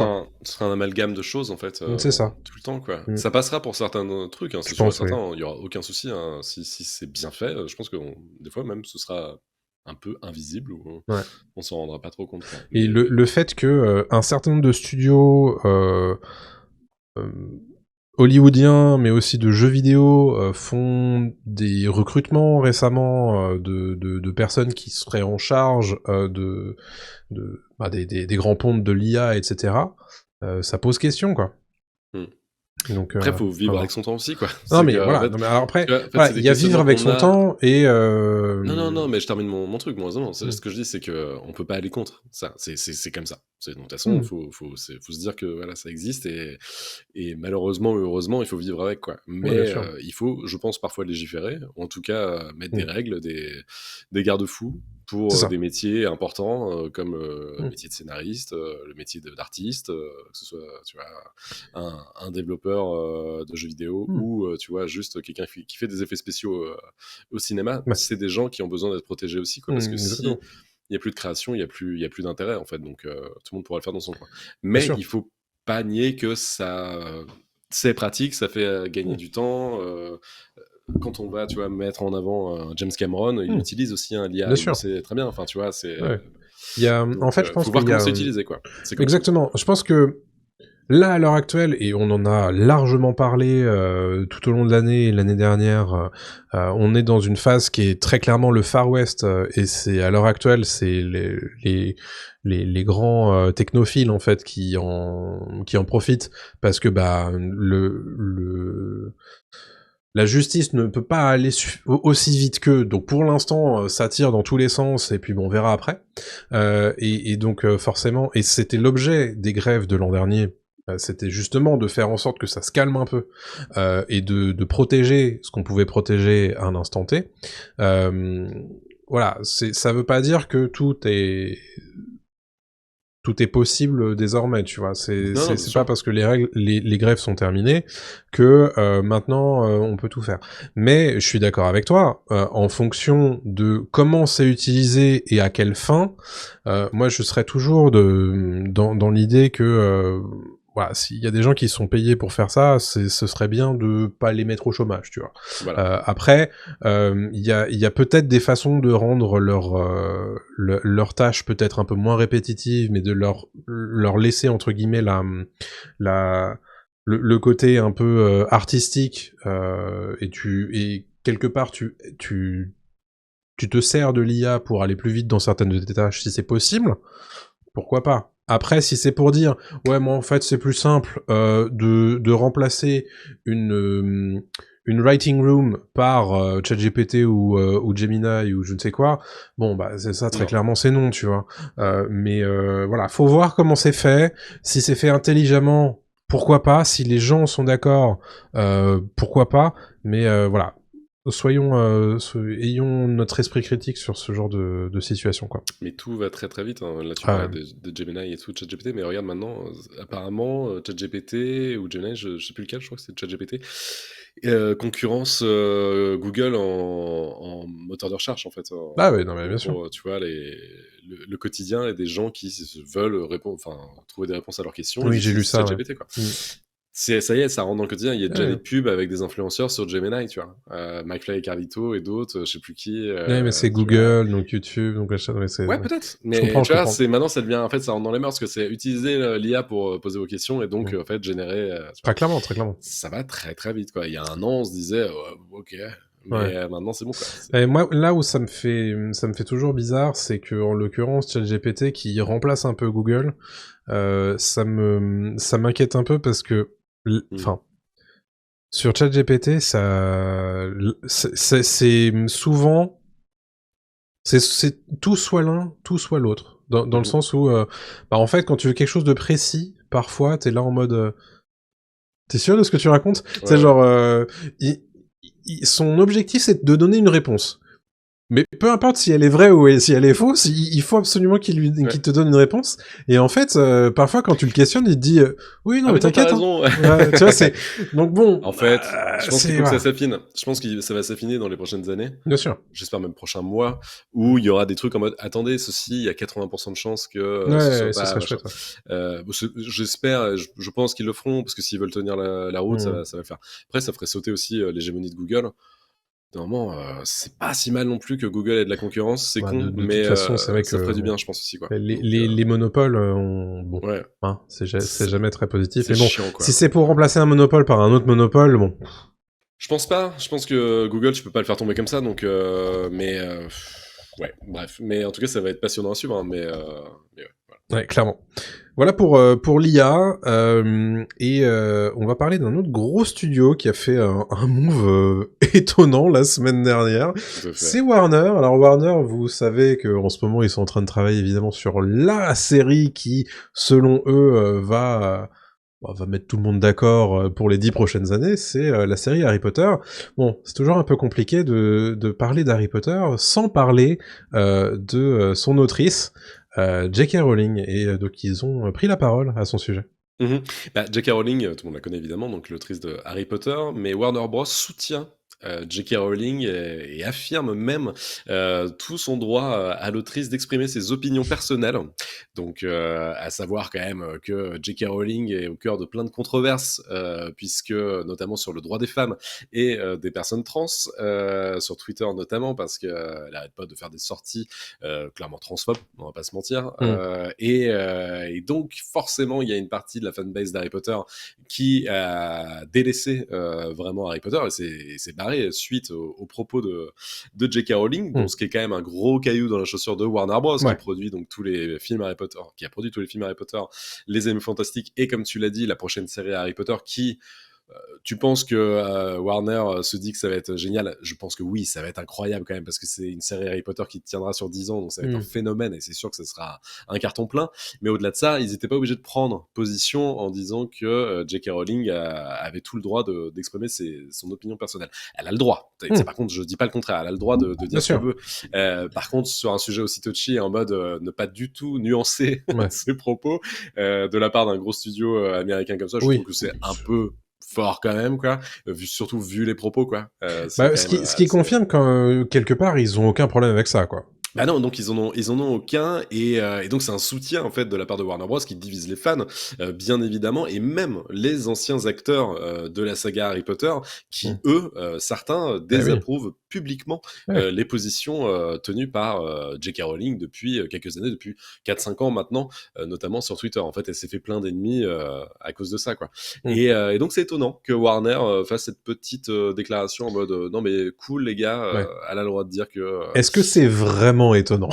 Ce sera un amalgame de choses, en fait. C'est ça. Tout le temps, quoi. Ça passera pour certains trucs, hein, c'est sûr et certain. Il y aura aucun souci, hein, si c'est bien fait. Je pense que des fois même, ce sera un peu invisible, ou on s'en rendra pas trop compte. Quoi. Et le fait que un certain nombre de studios hollywoodiens, mais aussi de jeux vidéo, font des recrutements récemment de personnes qui seraient en charge des grands pontes de l'IA, etc. Ça pose question, quoi. Donc, après, faut vivre avec son temps aussi, quoi. Non, mais voilà. En fait, non, mais alors après, il y a vivre avec son temps et. Non, mais je termine mon truc, moi. Ce que je dis, c'est que on peut pas aller contre ça. C'est comme ça. De toute façon, faut se dire que voilà, ça existe, et malheureusement ou heureusement, il faut vivre avec, quoi. Mais il faut, je pense, parfois légiférer, ou en tout cas mettre des règles, des garde-fous C'est pour ça. des métiers importants comme le Mm. métier de scénariste, le métier d'artiste, que ce soit tu vois un développeur de jeux vidéo Mm. ou tu vois juste quelqu'un qui fait des effets spéciaux au cinéma. Ouais. C'est des gens qui ont besoin d'être protégés aussi, quoi, parce que si Exactement. il n'y a plus de création, il y a plus d'intérêt en fait, donc tout le monde pourra le faire dans son coin. Bien Mais sûr. il faut pas nier que ça c'est pratique, ça fait gagner Mm. du temps. Quand on va, tu vois, mettre en avant James Cameron, il Mm. utilise aussi un l'IA, Bien il le sûr. sait très bien. Enfin, tu vois, c'est Ouais. Il y a, en donc fait, je pense faut voir qu'il y comment a c'est utilisé, quoi. C'est comme tout. exactement. Je pense que là, à l'heure actuelle, et on en a largement parlé tout au long de l'année et l'année dernière, on est dans une phase qui est très clairement le Far West, et c'est à l'heure actuelle, c'est les grands technophiles en fait qui en profitent parce que bah la justice ne peut pas aller aussi vite qu'eux, donc pour l'instant ça tire dans tous les sens et puis bon on verra après. Et donc forcément, et c'était l'objet des grèves de l'an dernier, c'était justement de faire en sorte que ça se calme un peu et de protéger ce qu'on pouvait protéger à un instant T. Voilà, ça veut pas dire que tout est possible désormais, tu vois. Non, non, bien C'est pas sûr. parce que les grèves sont terminées que maintenant on peut tout faire. Mais je suis d'accord avec toi. En fonction de comment c'est utilisé et à quelle fin, moi je serais toujours dans l'idée que voilà, s'il y a des gens qui sont payés pour faire ça, ce serait bien de pas les mettre au chômage, tu vois. Voilà. Après, il y a peut-être des façons de rendre leur tâche peut-être un peu moins répétitive, mais de leur laisser entre guillemets le côté un peu artistique et quelque part tu te sers de l'IA pour aller plus vite dans certaines de tes tâches si c'est possible, pourquoi pas. Après, si c'est pour dire, ouais, moi en fait c'est plus simple de remplacer une writing room par ChatGPT ou Gemini ou je ne sais quoi, bon bah c'est ça, très Non. clairement c'est non, tu vois. Mais voilà, faut voir comment c'est fait. Si c'est fait intelligemment, pourquoi pas. Si les gens sont d'accord, pourquoi pas. Mais voilà, ayons notre esprit critique sur ce genre de situation, quoi. Mais tout va très très vite, hein. Là, tu Ah parlais ouais. de Gemini et tout, ChatGPT, mais regarde maintenant, apparemment, ChatGPT ou Gemini, je sais plus lequel, je crois que c'est ChatGPT, concurrence Google en moteur de recherche, en fait, Ah ouais, non mais bien sûr. pour tu vois, le quotidien et des gens qui veulent répondre, enfin, trouver des réponses à leurs questions, ils Oui, j'ai lu utilisent ça, ouais. ChatGPT, quoi. Mm. Ça y est, ça rentre dans le quotidien. Il y a déjà Ouais. des pubs avec des influenceurs sur Gemini, tu vois. McFly et Carlito et d'autres, je sais plus qui, Ouais, mais c'est tu vois. Google, donc YouTube, donc machin, ouais, Ouais, peut-être. je Mais comprends, je tu vois, comprends. maintenant, ça devient, en fait, ça rentre dans les mœurs, parce que c'est utiliser l'IA pour poser vos questions et donc, Mm. en fait, générer, tu vois. Très clairement, très clairement. Ça va très, très vite, quoi. Il y a un an, on se disait, ok, Ouais. mais maintenant, c'est bon, quoi. Et moi, là où ça me fait toujours bizarre, c'est que, en l'occurrence, ChatGPT qui remplace un peu Google, ça m'inquiète un peu parce que, Mm. enfin, sur ChatGPT, c'est souvent, c'est tout soit l'un, tout soit l'autre. Dans le Mhm. sens où, bah, en fait, quand tu veux quelque chose de précis, parfois, t'es là en mode, t'es sûr de ce que tu racontes? C'est Ouais, ouais. genre, son objectif, c'est de donner une réponse. Mais peu importe si elle est vraie ou si elle est fausse, il faut absolument qu'il Ouais. te donne une réponse. Et en fait, parfois quand tu le questionnes, il te dit oui non Ah, mais mais non, t'as t'inquiète. Hein. raison. Ouais, tu vois c'est donc bon, En fait, je pense qu'il c'est faut que ça voilà, s'affine. Je pense que ça va s'affiner dans les prochaines années. bien sûr. J'espère même prochains mois, où il y aura des trucs en mode attendez, ceci, il y a 80% de chances que ce soit Ouais, ce pas serait machin. chouette. Ouais. J'espère, je pense qu'ils le feront, parce que s'ils veulent tenir la route, Hmm. ça va le faire. Après, ça ferait sauter aussi l'hégémonie de Google. Normalement, c'est pas si mal non plus que Google ait de la concurrence, c'est Bah, con, de mais toute façon, c'est vrai ça que ferait du bon, bien, je pense aussi, quoi. les, Donc, les, les monopoles, bon, ouais, hein, c'est c'est jamais très positif. c'est Mais bon, chiant, si quoi. c'est pour remplacer un monopole par un autre monopole, bon, Je pense pas. Je pense que Google, tu peux pas le faire tomber comme ça. Donc, ouais, bref. Mais en tout cas, ça va être passionnant à suivre, hein, mais ouais, voilà. ouais, clairement. Voilà pour l'IA, et on va parler d'un autre gros studio qui a fait un move étonnant la semaine dernière. Tout à fait. C'est Warner. Alors Warner, vous savez qu'en ce moment ils sont en train de travailler évidemment sur la série qui, selon eux, va on va mettre tout le monde d'accord pour les 10 prochaines années, c'est la série Harry Potter. Bon, c'est toujours un peu compliqué de parler d'Harry Potter sans parler de son autrice, J.K. Rowling, et donc ils ont pris la parole à son sujet. J.K. Rowling, tout le monde la connaît évidemment, donc l'autrice de Harry Potter, mais Warner Bros. Soutient J.K. Rowling et affirme même tout son droit à l'autrice d'exprimer ses opinions personnelles. Donc, à savoir quand même que J.K. Rowling est au cœur de plein de controverses, puisque notamment sur le droit des femmes et des personnes trans, sur Twitter notamment, parce qu'elle n'arrête pas de faire des sorties clairement transphobes, on va pas se mentir. Et donc, forcément, il y a une partie de la fanbase d'Harry Potter qui a délaissé vraiment Harry Potter et c'est barré suite aux propos de J.K. Rowling, donc ce qui est quand même un gros caillou dans la chaussure de Warner Bros, qui produit donc tous les films Harry Potter, qui a produit tous les films Harry Potter, les Animaux Fantastiques, et comme tu l'as dit, la prochaine série Harry Potter qui... tu penses que Warner se dit que ça va être génial? Je pense que oui, ça va être incroyable quand même, parce que c'est une série Harry Potter qui tiendra sur 10 ans, donc ça va être un phénomène, et c'est sûr que ce sera un carton plein. Mais au-delà de ça, ils n'étaient pas obligés de prendre position en disant que J.K. Rowling avait tout le droit d'exprimer son opinion personnelle. Elle a le droit. Par contre, je dis pas le contraire, elle a le droit de dire ce qu'elle veut. Par contre, sur un sujet aussi touchy, en mode ne pas du tout nuancer ses propos de la part d'un gros studio américain comme ça, je trouve que c'est un peu fort quand même, quoi, surtout vu les propos, quoi. Ce qui confirme quand quelque part ils ont aucun problème avec ça, quoi. Bah non, donc ils en ont aucun, et donc c'est un soutien en fait de la part de Warner Bros qui divise les fans, bien évidemment, et même les anciens acteurs de la saga Harry Potter qui eux, certains désapprouvent publiquement les positions tenues par J.K. Rowling depuis quelques années, depuis 4-5 ans maintenant, notamment sur Twitter. En fait, elle s'est fait plein d'ennemis à cause de ça, quoi. Et donc c'est étonnant que Warner fasse cette petite déclaration en mode non mais cool les gars, elle a le droit de dire que... Est-ce que c'est vraiment étonnant?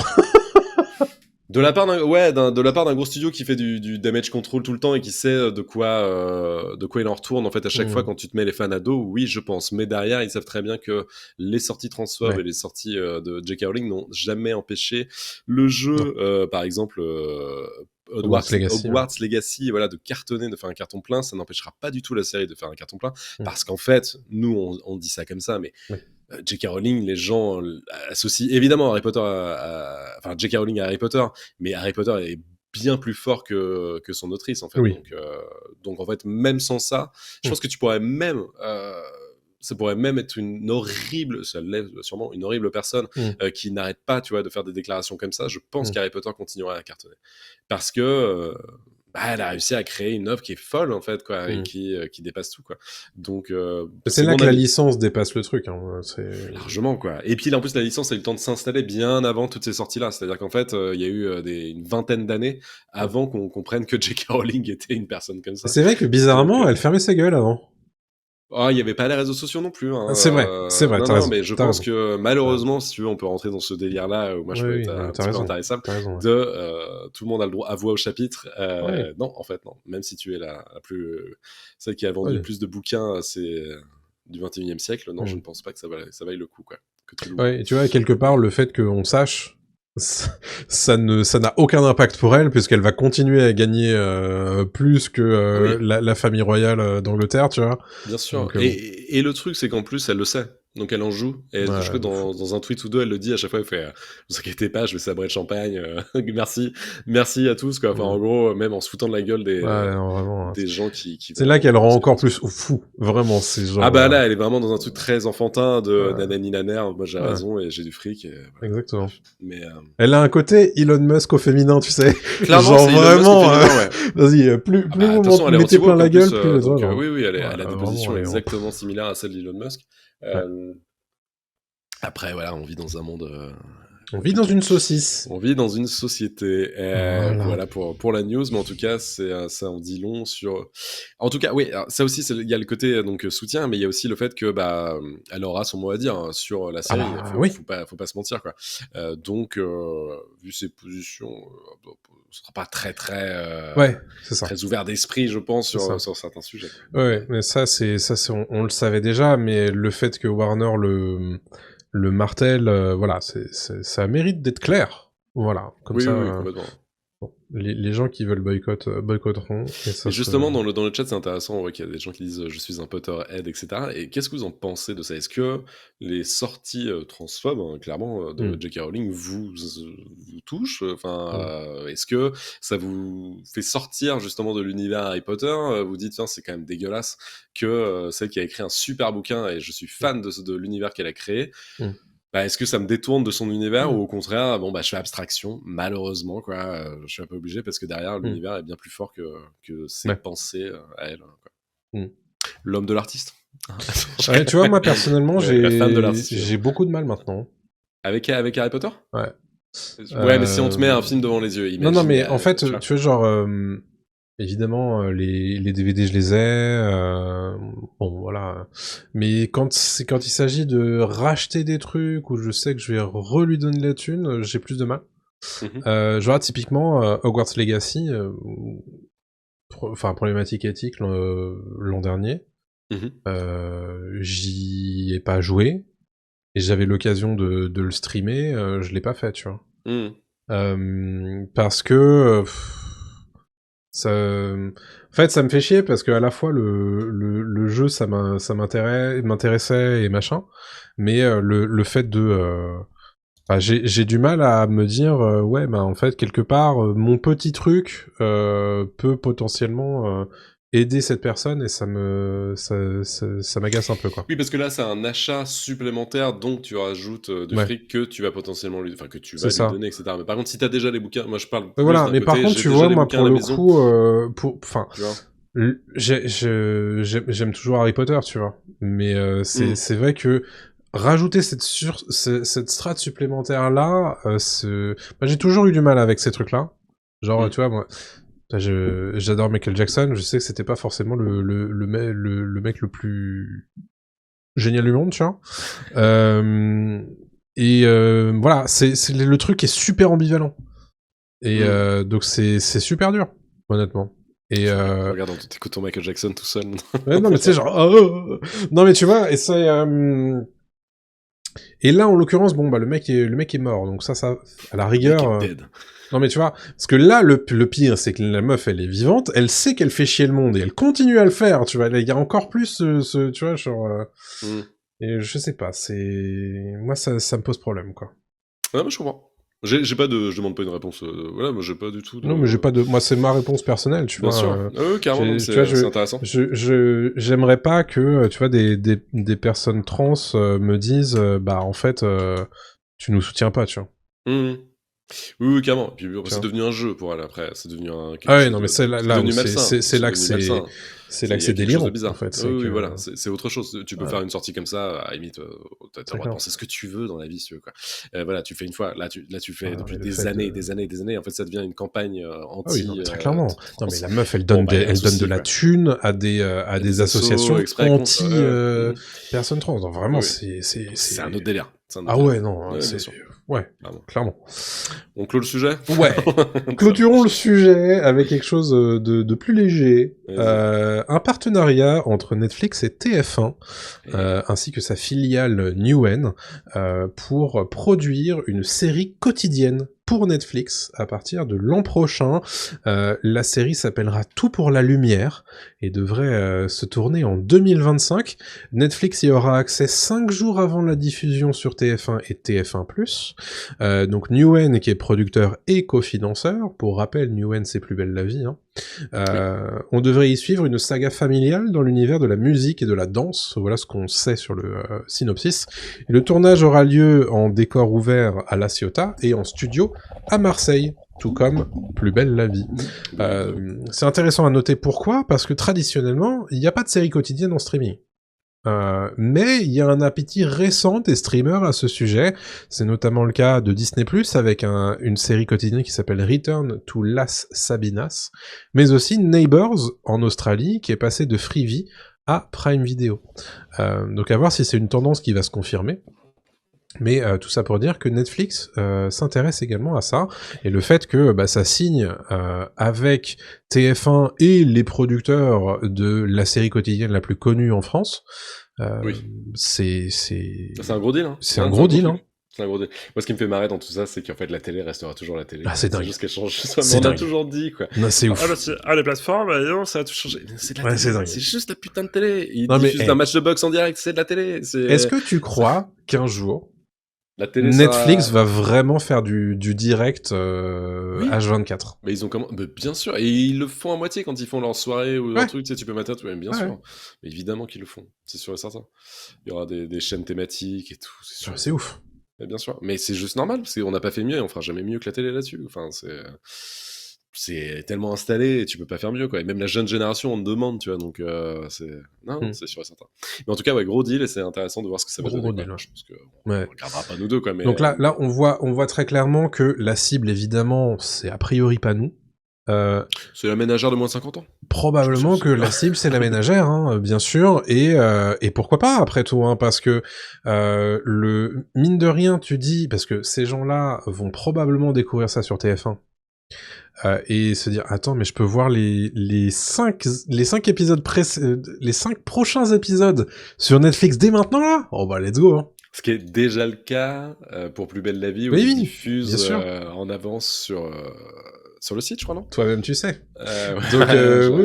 De la part d'un gros studio qui fait du damage control tout le temps et qui sait de quoi il en retourne en fait à chaque fois quand tu te mets les fans à dos, oui je pense. Mais derrière ils savent très bien que les sorties transphobes et les sorties de J.K. Rowling n'ont jamais empêché le jeu, par exemple Hogwarts Legacy, voilà, de cartonner, de faire un carton plein. Ça n'empêchera pas du tout la série de faire un carton plein, parce qu'en fait nous on dit ça comme ça, mais J.K. Rowling, les gens associent évidemment Harry Potter enfin J.K. Rowling à Harry Potter, mais Harry Potter est bien plus fort que son autrice en fait. Donc en fait, même sans ça, je pense que tu pourrais même ça pourrait même être une horrible, ça l'est sûrement, une horrible personne qui n'arrête pas, tu vois, de faire des déclarations comme ça. Je pense qu'Harry Potter continuera à cartonner, parce que elle a réussi à créer une œuvre qui est folle en fait, quoi, et qui dépasse tout, quoi. Donc c'est là que la licence dépasse le truc, hein. Largement, quoi. Et puis en plus la licence a eu le temps de s'installer bien avant toutes ces sorties là, c'est-à-dire qu'en fait il y a eu une vingtaine d'années avant qu'on comprenne que J.K. Rowling était une personne comme ça. C'est vrai que bizarrement elle fermait sa gueule avant. Il y avait pas les réseaux sociaux non plus, hein. C'est vrai, t'as raison. Mais je pense que malheureusement, si tu veux, on peut rentrer dans ce délire-là, où moi je peux être un petit peu intéressable, tout le monde a le droit à voix au chapitre. Non, en fait, non. Même si tu es la plus... celle qui a vendu le plus de bouquins, c'est du 21e siècle, non, je ne pense pas que ça vaille le coup, quoi. Et tu vois, quelque part, le fait qu'on sache, ça n'a aucun impact pour elle, puisqu'elle va continuer à gagner plus que la famille royale d'Angleterre, tu vois. Bien sûr. Donc, et le truc, c'est qu'en plus, elle le sait. Donc elle en joue, et je crois que dans un tweet ou deux, elle le dit à chaque fois, elle fait vous inquiétez pas, je vais sabrer de champagne, merci à tous, quoi. Enfin, en gros, même en se foutant de la gueule des gens qui c'est là qu'elle rend encore plus fou, vraiment, ces gens. Ah bah là, elle est vraiment dans un truc très enfantin de nanani naner, moi j'ai raison et j'ai du fric. Exactement. Mais elle a un côté Elon Musk au féminin, tu sais. Clairement, genre vraiment, vas-y, plus vous mettez plein la gueule, plus les autres. Oui, elle a des positions exactement similaires à celles d'Elon Musk. Après, voilà, on vit dans un monde... on vit dans une saucisse. On vit dans une société. Voilà pour la news, mais en tout cas, ça en dit long sur... En tout cas, oui, ça aussi, il y a le côté donc, soutien, mais il y a aussi le fait que elle aura son mot à dire sur la série. Faut pas se mentir, quoi. Donc, vu ses positions... ce sera pas très très ouvert d'esprit, je pense, sur certains sujets. Ouais, mais ça on le savait déjà, mais le fait que Warner le martèle, voilà, ça mérite d'être clair. Voilà, comme ça. Oui, complètement. Les gens qui veulent boycotteront. Et ça, Mais justement, dans le chat, c'est intéressant, on voit qu'il y a des gens qui disent je suis un Potterhead, etc. Et qu'est-ce que vous en pensez de ça? Est-ce que les sorties transphobes, hein, clairement, de J.K. Rowling vous touchent? Enfin, est-ce que ça vous fait sortir justement de l'univers Harry Potter? Vous dites, tiens, c'est quand même dégueulasse que celle qui a écrit un super bouquin, et je suis fan de l'univers qu'elle a créé. Bah, est-ce que ça me détourne de son univers ou au contraire, bon, bah, je fais abstraction, malheureusement, quoi. Je suis un peu obligé parce que derrière, l'univers est bien plus fort que ses pensées à elle, quoi. L'homme de l'artiste. Ouais, tu vois, moi, personnellement, j'ai beaucoup de mal maintenant. Avec Harry Potter? Ouais. Ouais, mais si on te met un film devant les yeux, imagine. Non, mais en fait, tu vois, genre... évidemment, les DVD, je les ai. Bon, voilà. Mais quand il s'agit de racheter des trucs où je sais que je vais lui donner la thune, j'ai plus de mal. Genre, typiquement, Hogwarts Legacy, problématique éthique l'an dernier, j'y ai pas joué, et j'avais l'occasion de le streamer, je l'ai pas fait, tu vois. Parce que... ça, en fait, ça me fait chier parce que à la fois le jeu ça m'intéressait et machin, mais le fait de j'ai du mal à me dire ouais bah en fait quelque part mon petit truc peut potentiellement aider cette personne, et ça m'agace un peu, quoi. Oui, parce que là, c'est un achat supplémentaire, donc tu rajoutes du fric que tu vas potentiellement lui donner, etc. Mais par contre, si t'as déjà les bouquins, moi je parle plus voilà, d'un mais côté, par contre, tu vois, moi pour le coup, j'aime toujours Harry Potter, tu vois. Mais c'est vrai que rajouter cette strate supplémentaire là, moi j'ai toujours eu du mal avec ces trucs là. Genre, tu vois, moi, j'adore Michael Jackson, je sais que c'était pas forcément le mec le plus génial du monde, tu vois. Voilà, c'est le truc est super ambivalent. Et donc c'est super dur, honnêtement. Et regarde, t'écoutes ton Michael Jackson tout seul. ouais, non mais tu sais genre non mais tu vois, et c'est et là en l'occurrence, bon bah le mec est mort, donc ça à la rigueur. Non mais tu vois, parce que là le pire c'est que la meuf elle est vivante, elle sait qu'elle fait chier le monde et elle continue à le faire, tu vois. Il y a encore plus tu vois, genre et je sais pas, moi ça me pose problème, quoi. Ouais, mais je comprends. Je demande pas une réponse. Voilà, moi j'ai pas du tout. Non, mais j'ai pas de. Moi, c'est ma réponse personnelle, tu vois. Bien sûr. Carrément, c'est intéressant. J'aimerais pas que, tu vois, des personnes trans me disent, bah en fait, tu nous soutiens pas, tu vois. Oui, carrément. Puis c'est devenu un jeu pour elle après. C'est devenu non, mais c'est là que c'est délirant, en fait. Oui, voilà, c'est autre chose. Tu peux faire une sortie comme ça, à la limite, t'as le droit de penser ce que tu veux dans la vie, si tu veux, quoi. Voilà, tu fais une fois, là tu fais depuis des années, en fait, ça devient une campagne anti... oui, non, très clairement. Non, mais la meuf, elle donne de la thune à des associations anti personnes trans. Donc, vraiment, c'est un autre délire. Ah ouais, non, c'est... Ouais, clairement. On clôt le sujet? Ouais. Clôturons le sujet avec quelque chose de plus léger. Un partenariat entre Netflix et TF1, ainsi que sa filiale Newen, pour produire une série quotidienne pour Netflix à partir de l'an prochain. La série s'appellera Tout pour la lumière et devrait se tourner en 2025. Netflix y aura accès 5 jours avant la diffusion sur TF1 et TF1+. Donc Newen, qui est producteur et cofinanceur, pour rappel, Newen c'est Plus belle la vie, hein. On devrait y suivre une saga familiale dans l'univers de la musique et de la danse, voilà ce qu'on sait sur le synopsis. Et le tournage aura lieu en décor ouvert à La Ciotat et en studio à Marseille, tout comme Plus belle la vie. C'est intéressant à noter, pourquoi ? Parce que traditionnellement, il n'y a pas de série quotidienne en streaming. Mais il y a un appétit récent des streamers à ce sujet. C'est notamment le cas de Disney+, avec une série quotidienne qui s'appelle Return to Las Sabinas, mais aussi Neighbours en Australie, qui est passé de Freevee à Prime Video. Donc à voir si c'est une tendance qui va se confirmer. Mais tout ça pour dire que Netflix s'intéresse également à ça, et le fait que ça signe avec TF1 et les producteurs de la série quotidienne la plus connue en France, c'est un gros deal. Hein. C'est un gros deal. Hein. C'est un gros deal. Moi, ce qui me fait marrer dans tout ça, c'est qu'en fait, la télé restera toujours la télé. Ah, c'est dingue. juste qu'elle change. C'est On a dingue. toujours dit, quoi. Non, c'est Ah, ouf. les plateformes, non, ça a tout changé. C'est de la Ouais, c'est télé. dingue. C'est juste la putain de télé. Ils Non, mais, diffusent un match de boxe en direct, c'est de la télé. Est-ce que tu crois qu'un jour, la télé Netflix sera... va vraiment faire du direct Oui. H24? Mais ils ont comment mais bien sûr, et ils le font à moitié quand ils font leur soirée ou leur Ouais. truc, tu sais, tu peux mater, tu bien Ouais. sûr. Mais évidemment qu'ils le font, c'est sûr et certain. Il y aura des chaînes thématiques et tout, c'est sûr. C'est ouf. Mais bien sûr. Mais c'est juste normal, parce qu'on n'a pas fait mieux et on fera jamais mieux que la télé là-dessus. Enfin, c'est tellement installé et tu peux pas faire mieux, quoi. Et même la jeune génération, on te demande, tu vois, donc c'est... Non, c'est sûr et certain. Mais en tout cas, ouais, gros deal, et c'est intéressant de voir ce que ça va donner. Gros deal, ouais. Je pense qu'on regardera pas nous deux, quoi, mais... Donc là, on voit très clairement que la cible, évidemment, c'est a priori pas nous. C'est la ménagère de moins de 50 ans. Probablement que la cible c'est la ménagère, hein, bien sûr, et pourquoi pas après tout, hein, parce que le mine de rien, tu dis, parce que ces gens-là vont probablement découvrir ça sur TF1 et se dire attends, mais je peux voir les 5 épisodes les 5 prochains épisodes sur Netflix dès maintenant là. Oh bah let's go, hein. Ce qui est déjà le cas pour Plus belle la vie, où Oui, ils bien diffusent sûr. En avance sur le site, je crois, non? Toi-même, tu sais. Ouais. Donc,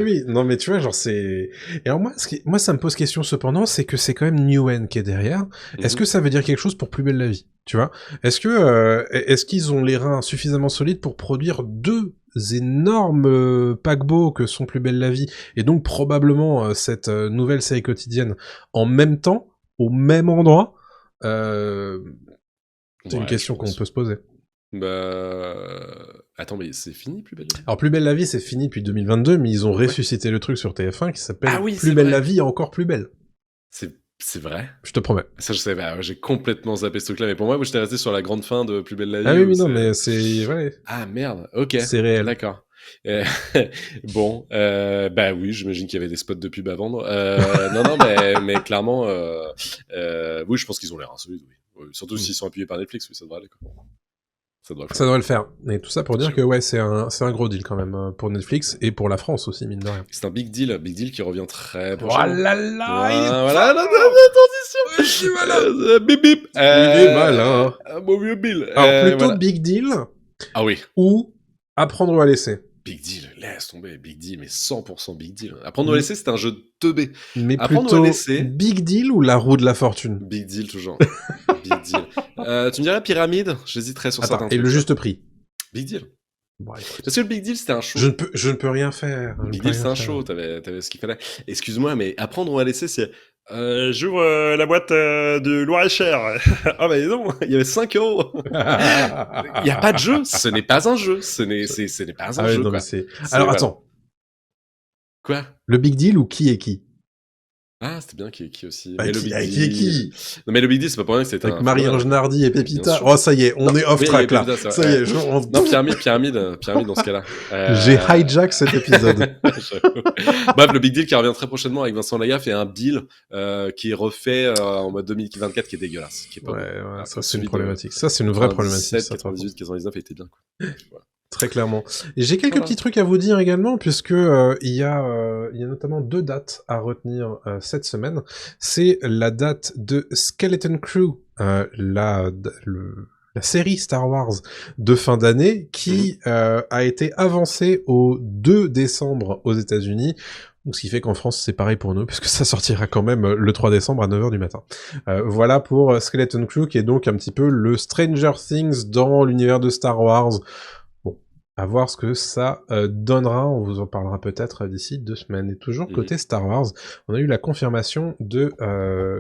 oui. Non, mais tu vois, genre, c'est... Et alors, moi, ça me pose question, cependant, c'est que c'est quand même Newen qui est derrière. Est-ce que ça veut dire quelque chose pour Plus belle la vie? Tu vois? Est-ce qu'ils ont les reins suffisamment solides pour produire 2 énormes paquebots que sont Plus belle la vie, et donc probablement cette nouvelle série quotidienne en même temps, au même endroit? C'est une question qu'on peut se poser. Attends, mais c'est fini, Plus belle la vie? Alors, Plus belle la vie, c'est fini depuis 2022, mais ils ont ressuscité le truc sur TF1 qui s'appelle Plus belle la vie, encore plus belle. C'est vrai? Je te promets. Ça, je sais pas, j'ai complètement zappé ce truc-là, mais pour moi, j'étais resté sur la grande fin de Plus belle la vie. Ah oui, non, mais c'est... Ouais. Ah, merde, ok. C'est réel. D'accord. Bon, bah oui, j'imagine qu'il y avait des spots de pub à vendre. Non, mais clairement, oui, je pense qu'ils ont l'air insolites, oui. Surtout s'ils sont appuyés par Netflix, oui, ça devrait aller, quoi. Ça devrait le faire. Et tout ça pour dire que ouais, c'est un gros deal quand même pour Netflix et pour la France aussi, mine de rien. C'est un big deal qui revient très prochainement. Oh là là, il est voilà, attention. Je suis malin. Bip bip. Il est malin. Mon vieux Bill. Alors plutôt big deal. Ah oui. Ou apprendre ou à laisser. Big deal, laisse tomber, big deal, mais 100% big deal. Apprendre ou à laisser, c'est un jeu de teubé. Mais apprendre plutôt ou à laisser, big deal ou la roue de la fortune? Big deal toujours. Big deal. Tu me dirais pyramide? J'hésiterais sur certains trucs. Et le juste prix? Big deal. Bon, parce que le big deal, c'était un show. Je ne peux rien faire. Big deal, c'est un show, t'avais ce qu'il fallait. Excuse-moi, mais apprendre ou à laisser, c'est... j'ouvre la boîte de Loir-et-Cher. Ah bah non, il y avait 5 €. Il n'y a pas de jeu, ce n'est pas un jeu. Ce n'est pas un jeu, non, quoi. Alors attends. Quoi? Le big deal ou qui est qui? Ah, c'était bien qui est qui aussi. Bah, mais qui est qui? Non, mais le Big Deal, c'est pas pour rien que c'était avec Marie-Ange Nardi et Pépita. Oh, ça y est, on est off track là. Pépita, ça y est, Non, pyramide dans ce cas-là. J'ai hijack cet épisode. Bref, le Big Deal qui revient très prochainement avec Vincent Lagaffe et un deal qui est refait en mode 2024 qui est dégueulasse. Qui est pas bon. Ça c'est une problématique. Ça c'est une vraie problématique. 98, 99 était bien, quoi. Voilà. Très clairement. Et j'ai quelques petits trucs à vous dire également, puisque il y a notamment 2 dates à retenir cette semaine. C'est la date de Skeleton Crew, la série Star Wars de fin d'année, qui a été avancée au 2 décembre aux États-Unis. Ce qui fait qu'en France, c'est pareil pour nous, puisque ça sortira quand même le 3 décembre à 9h du matin. Voilà pour Skeleton Crew, qui est donc un petit peu le Stranger Things dans l'univers de Star Wars. À voir ce que ça donnera, on vous en parlera peut-être d'ici 2 semaines. Et toujours côté Star Wars, on a eu la confirmation de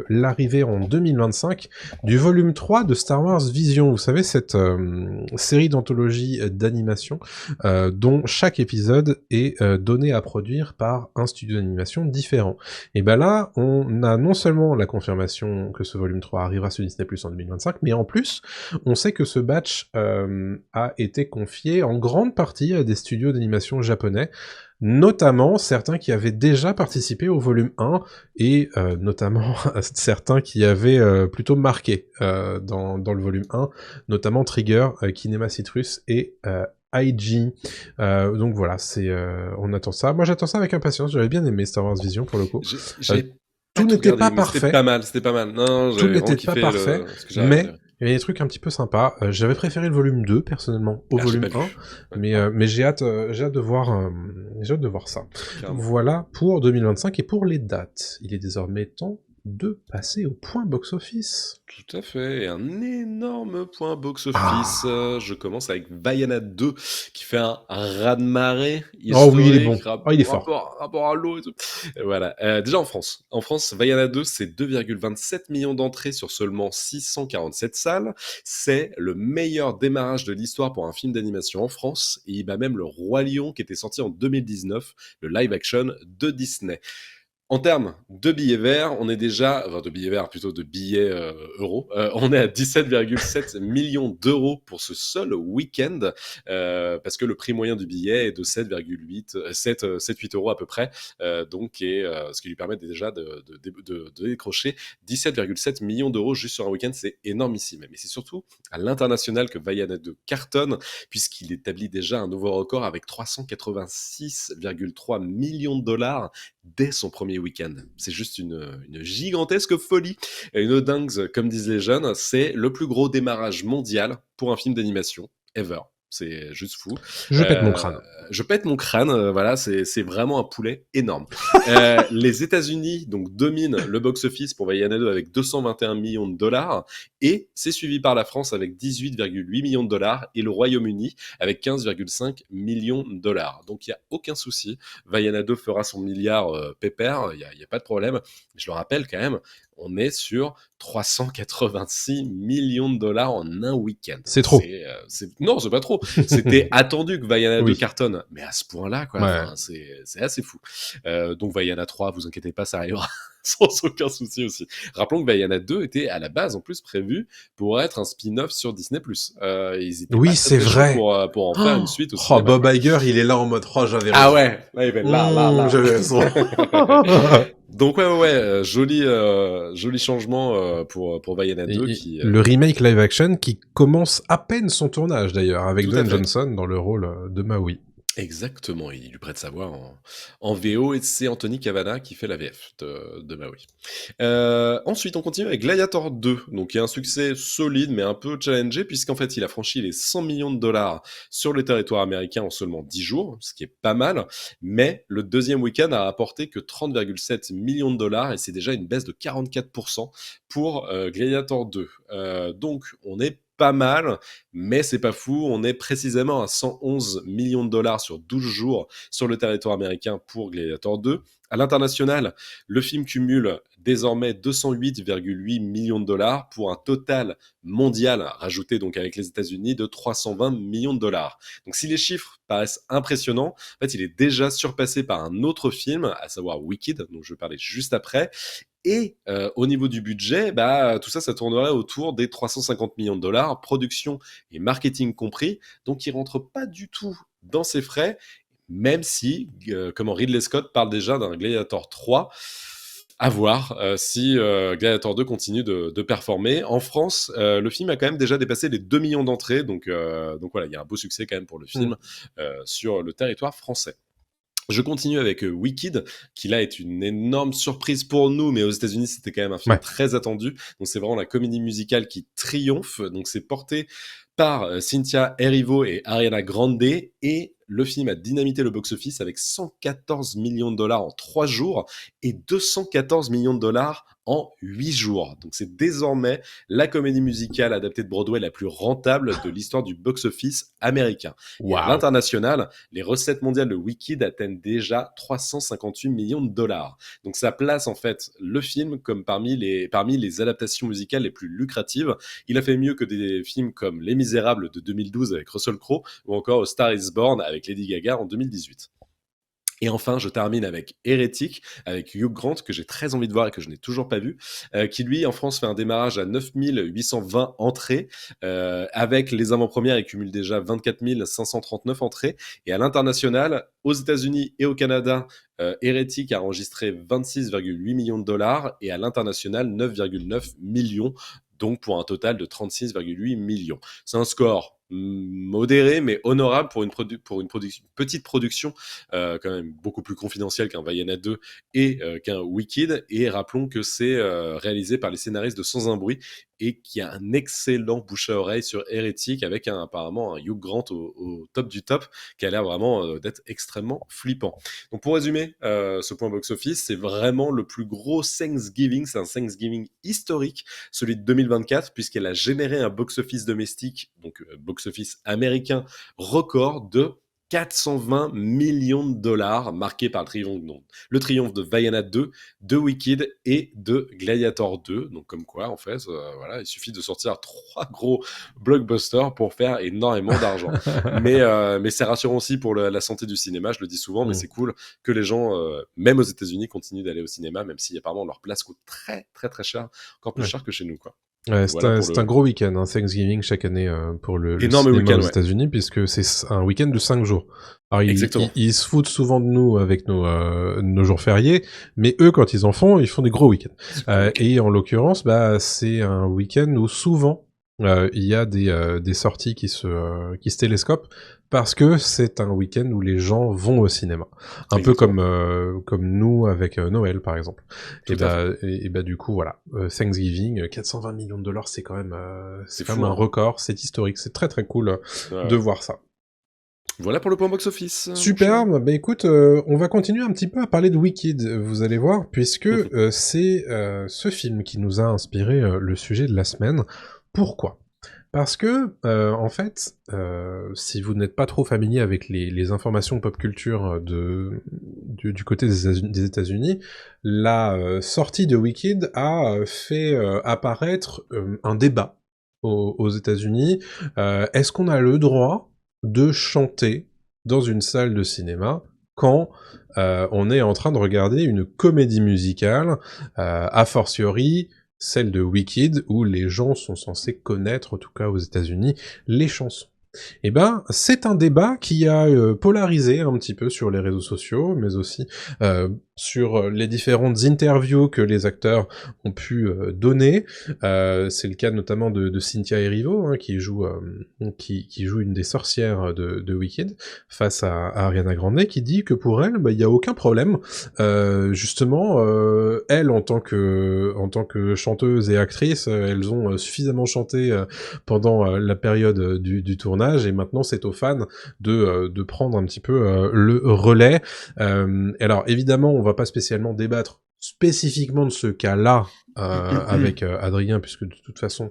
l'arrivée en 2025 du volume 3 de Star Wars Vision. Vous savez, cette série d'anthologie d'animation dont chaque épisode est donné à produire par un studio d'animation différent. Et ben là, on a non seulement la confirmation que ce volume 3 arrivera sur Disney+ en 2025, mais en plus, on sait que ce batch a été confié en grande partie à des studios d'animation japonais, notamment certains qui avaient déjà participé au volume 1 et notamment certains qui avaient plutôt marqué dans le volume 1, notamment Trigger, Kinema Citrus et IG. Donc voilà, on attend ça. Moi j'attends ça avec impatience, j'avais bien aimé Star Wars Vision pour le coup. Tout n'était pas parfait. C'était pas mal. Non, tout n'était pas parfait, mais Il y a des trucs un petit peu sympas. J'avais préféré le volume 2, personnellement, au Ah, j'ai volume pas 1, lu. Ouais, mais j'ai hâte de voir, j'ai hâte de voir ça. carrément. Voilà pour 2025 et pour les dates. Il est désormais temps de passer au point box-office. Tout à fait, et un énorme point box-office. Ah. Je commence avec Vaiana 2, qui fait un raz-de-marée Oh oui, il est historique, bon. Oh, il est fort. rapport à l'eau et tout. Et voilà. Déjà en France. En France, Vaiana 2, c'est 2,27 millions d'entrées sur seulement 647 salles. C'est le meilleur démarrage de l'histoire pour un film d'animation en France, et il bat même le Roi Lion, qui était sorti en 2019, le live-action de Disney. En termes de billets verts, on est déjà, enfin de billets verts plutôt de billets euros, on est à 17,7 millions d'euros pour ce seul week-end, parce que le prix moyen du billet est de 7,8 euros à peu près, donc ce qui lui permet déjà de décrocher 17,7 millions d'euros juste sur un week-end, c'est énormissime. Mais c'est surtout à l'international que Vaiana 2 cartonne, puisqu'il établit déjà un nouveau record avec 386,3 millions de dollars dès son premier week-end. C'est juste une gigantesque folie, et une dingue, comme disent les jeunes. C'est le plus gros démarrage mondial pour un film d'animation ever. C'est juste fou. Je pète mon crâne. Je pète mon crâne, voilà, c'est vraiment un poulet énorme. Les États-Unis donc dominent le box-office pour Vaiana 2 avec 221 millions de dollars, et c'est suivi par la France avec 18,8 millions de dollars, et le Royaume-Uni avec 15,5 millions de dollars. Donc il n'y a aucun souci. Vaiana 2 fera son milliard pépère, il y a pas de problème. Je le rappelle quand même, on est sur 386 millions de dollars en un week-end. C'est trop. Non, c'est pas trop. C'était attendu que Vaiana 2 Oui. cartonne, mais à ce point-là, quoi. Ouais. Enfin, c'est assez fou. Donc Vaiana 3, vous inquiétez pas, ça arrivera sans aucun souci aussi. Rappelons que Vaiana 2 était à la base en plus prévu pour être un spin-off sur Disney+. Ils étaient Oui, pas très c'est très chauds vrai. pour en faire une suite au Oh, cinéma, Bob quoi. Iger, il est là en mode, oh, j'avais Ah raison. ouais, là, il va être là. J'avais raison. Donc joli changement pour Vaiana 2 qui Le remake live action qui commence à peine son tournage d'ailleurs, avec tout à Dwayne fait. Johnson dans le rôle de Maui. Exactement, il lui prête sa voix en VO, et c'est Anthony Cavana qui fait la VF de Maui. Ensuite, on continue avec Gladiator 2, donc il y a un succès solide mais un peu challengé, puisqu'en fait il a franchi les 100 millions de dollars sur le territoire américain en seulement 10 jours, ce qui est pas mal, mais le deuxième week-end a rapporté que 30,7 millions de dollars, et c'est déjà une baisse de 44% pour Gladiator 2. Donc on est pas mal, mais c'est pas fou. On est précisément à 111 millions de dollars sur 12 jours sur le territoire américain pour Gladiator 2. À l'international, le film cumule désormais 208,8 millions de dollars pour un total mondial, rajouté donc avec les États-Unis, de 320 millions de dollars. Donc si les chiffres paraissent impressionnants, en fait, il est déjà surpassé par un autre film, à savoir Wicked, dont je vais parler juste après. Et au niveau du budget, tout ça tournerait autour des 350 millions de dollars, production et marketing compris. Donc, il rentre pas du tout dans ses frais, même si, Ridley Scott parle déjà d'un Gladiator 3. À voir si Gladiator 2 continue de performer. En France, le film a quand même déjà dépassé les 2 millions d'entrées, donc voilà, il y a un beau succès quand même pour le film sur le territoire français. Je continue avec Wicked, qui là est une énorme surprise pour nous, mais aux États-Unis c'était quand même un film Ouais. très attendu. Donc c'est vraiment la comédie musicale qui triomphe. Donc c'est porté par Cynthia Erivo et Ariana Grande, et le film a dynamité le box-office avec 114 millions de dollars en 3 jours et 214 millions de dollars en 8 jours. Donc c'est désormais la comédie musicale adaptée de Broadway la plus rentable de l'histoire du box-office américain. Et à Waouh. l'international, les recettes mondiales de Wicked atteignent déjà 358 millions de dollars. Donc ça place en fait le film comme parmi les adaptations musicales les plus lucratives. Il a fait mieux que des films comme Les Misérables de 2012 avec Russell Crowe, ou encore A Star is Born avec Lady Gaga en 2018. Et enfin, je termine avec Hérétique, avec Hugh Grant, que j'ai très envie de voir et que je n'ai toujours pas vu, qui lui, en France, fait un démarrage à 9 820 entrées. Avec les avant-premières, il cumule déjà 24 539 entrées. Et à l'international, aux États-Unis et au Canada, Hérétique a enregistré 26,8 millions de dollars, et à l'international, 9,9 millions, donc pour un total de 36,8 millions. C'est un score modéré mais honorable pour une petite production quand même beaucoup plus confidentielle qu'un Vaiana 2 et qu'un Wicked. Et rappelons que c'est réalisé par les scénaristes de Sans un bruit, et qui a un excellent bouche à oreille sur Hérétique avec apparemment un Hugh Grant au top du top qui a l'air vraiment d'être extrêmement flippant. Donc pour résumer, ce point box-office, c'est vraiment le plus gros Thanksgiving, c'est un Thanksgiving historique, celui de 2024, puisqu'elle a généré un box-office domestique, donc box-office américain record de 420 millions de dollars, marqué par le triomphe de Vaiana 2, de Wicked et de Gladiator 2. Donc comme quoi, en fait, voilà, il suffit de sortir 3 gros blockbusters pour faire énormément d'argent. Mais c'est rassurant aussi pour la santé du cinéma, je le dis souvent, mais c'est cool que les gens, même aux États-Unis, continuent d'aller au cinéma, même si apparemment leur place coûte très très très cher, encore plus cher que chez nous, quoi. Ouais, Voilà c'est un gros week-end, hein, Thanksgiving chaque année pour le énorme cinéma week-end, aux ouais. États-Unis, puisque c'est un week-end de 5 jours. Alors Exactement. ils se foutent souvent de nous avec nos jours fériés, mais eux quand ils en font, ils font des gros week-ends. Et en l'occurrence, bah c'est un week-end où souvent il y a des sorties qui se télescopent parce que c'est un week-end où les gens vont au cinéma. Un peu comme nous avec Noël par exemple. Tout à fait. Et bah du coup voilà, Thanksgiving, 420 millions de dollars, c'est quand même C'est quand même fou, un hein. record, c'est historique, c'est très très cool de Ouais. voir ça. Voilà pour le point box-office, mon cher. Superbe, bah écoute, on va continuer un petit peu à parler de Wicked, vous allez voir, puisque c'est ce film qui nous a inspiré le sujet de la semaine. Pourquoi ? Parce que, en fait, si vous n'êtes pas trop familier avec les informations pop culture du côté des États-Unis, la sortie de Wicked a fait apparaître un débat aux États-Unis. Est-ce qu'on a le droit de chanter dans une salle de cinéma quand on est en train de regarder une comédie musicale, a fortiori celle de Wicked, où les gens sont censés connaître, en tout cas aux États-Unis, les chansons. Eh ben, c'est un débat qui a polarisé un petit peu sur les réseaux sociaux, mais aussi sur les différentes interviews que les acteurs ont pu donner. C'est le cas notamment de Cynthia Erivo, hein, qui joue une des sorcières de Wicked, face à Ariana Grande, qui dit que pour elle, bah, il y a aucun problème. Justement, elle, en tant que chanteuse et actrice, elles ont suffisamment chanté pendant la période du tournage, et maintenant c'est aux fans de prendre un petit peu le relais. Alors évidemment, on va pas spécialement débattre spécifiquement de ce cas-là avec Adrien, puisque de toute façon,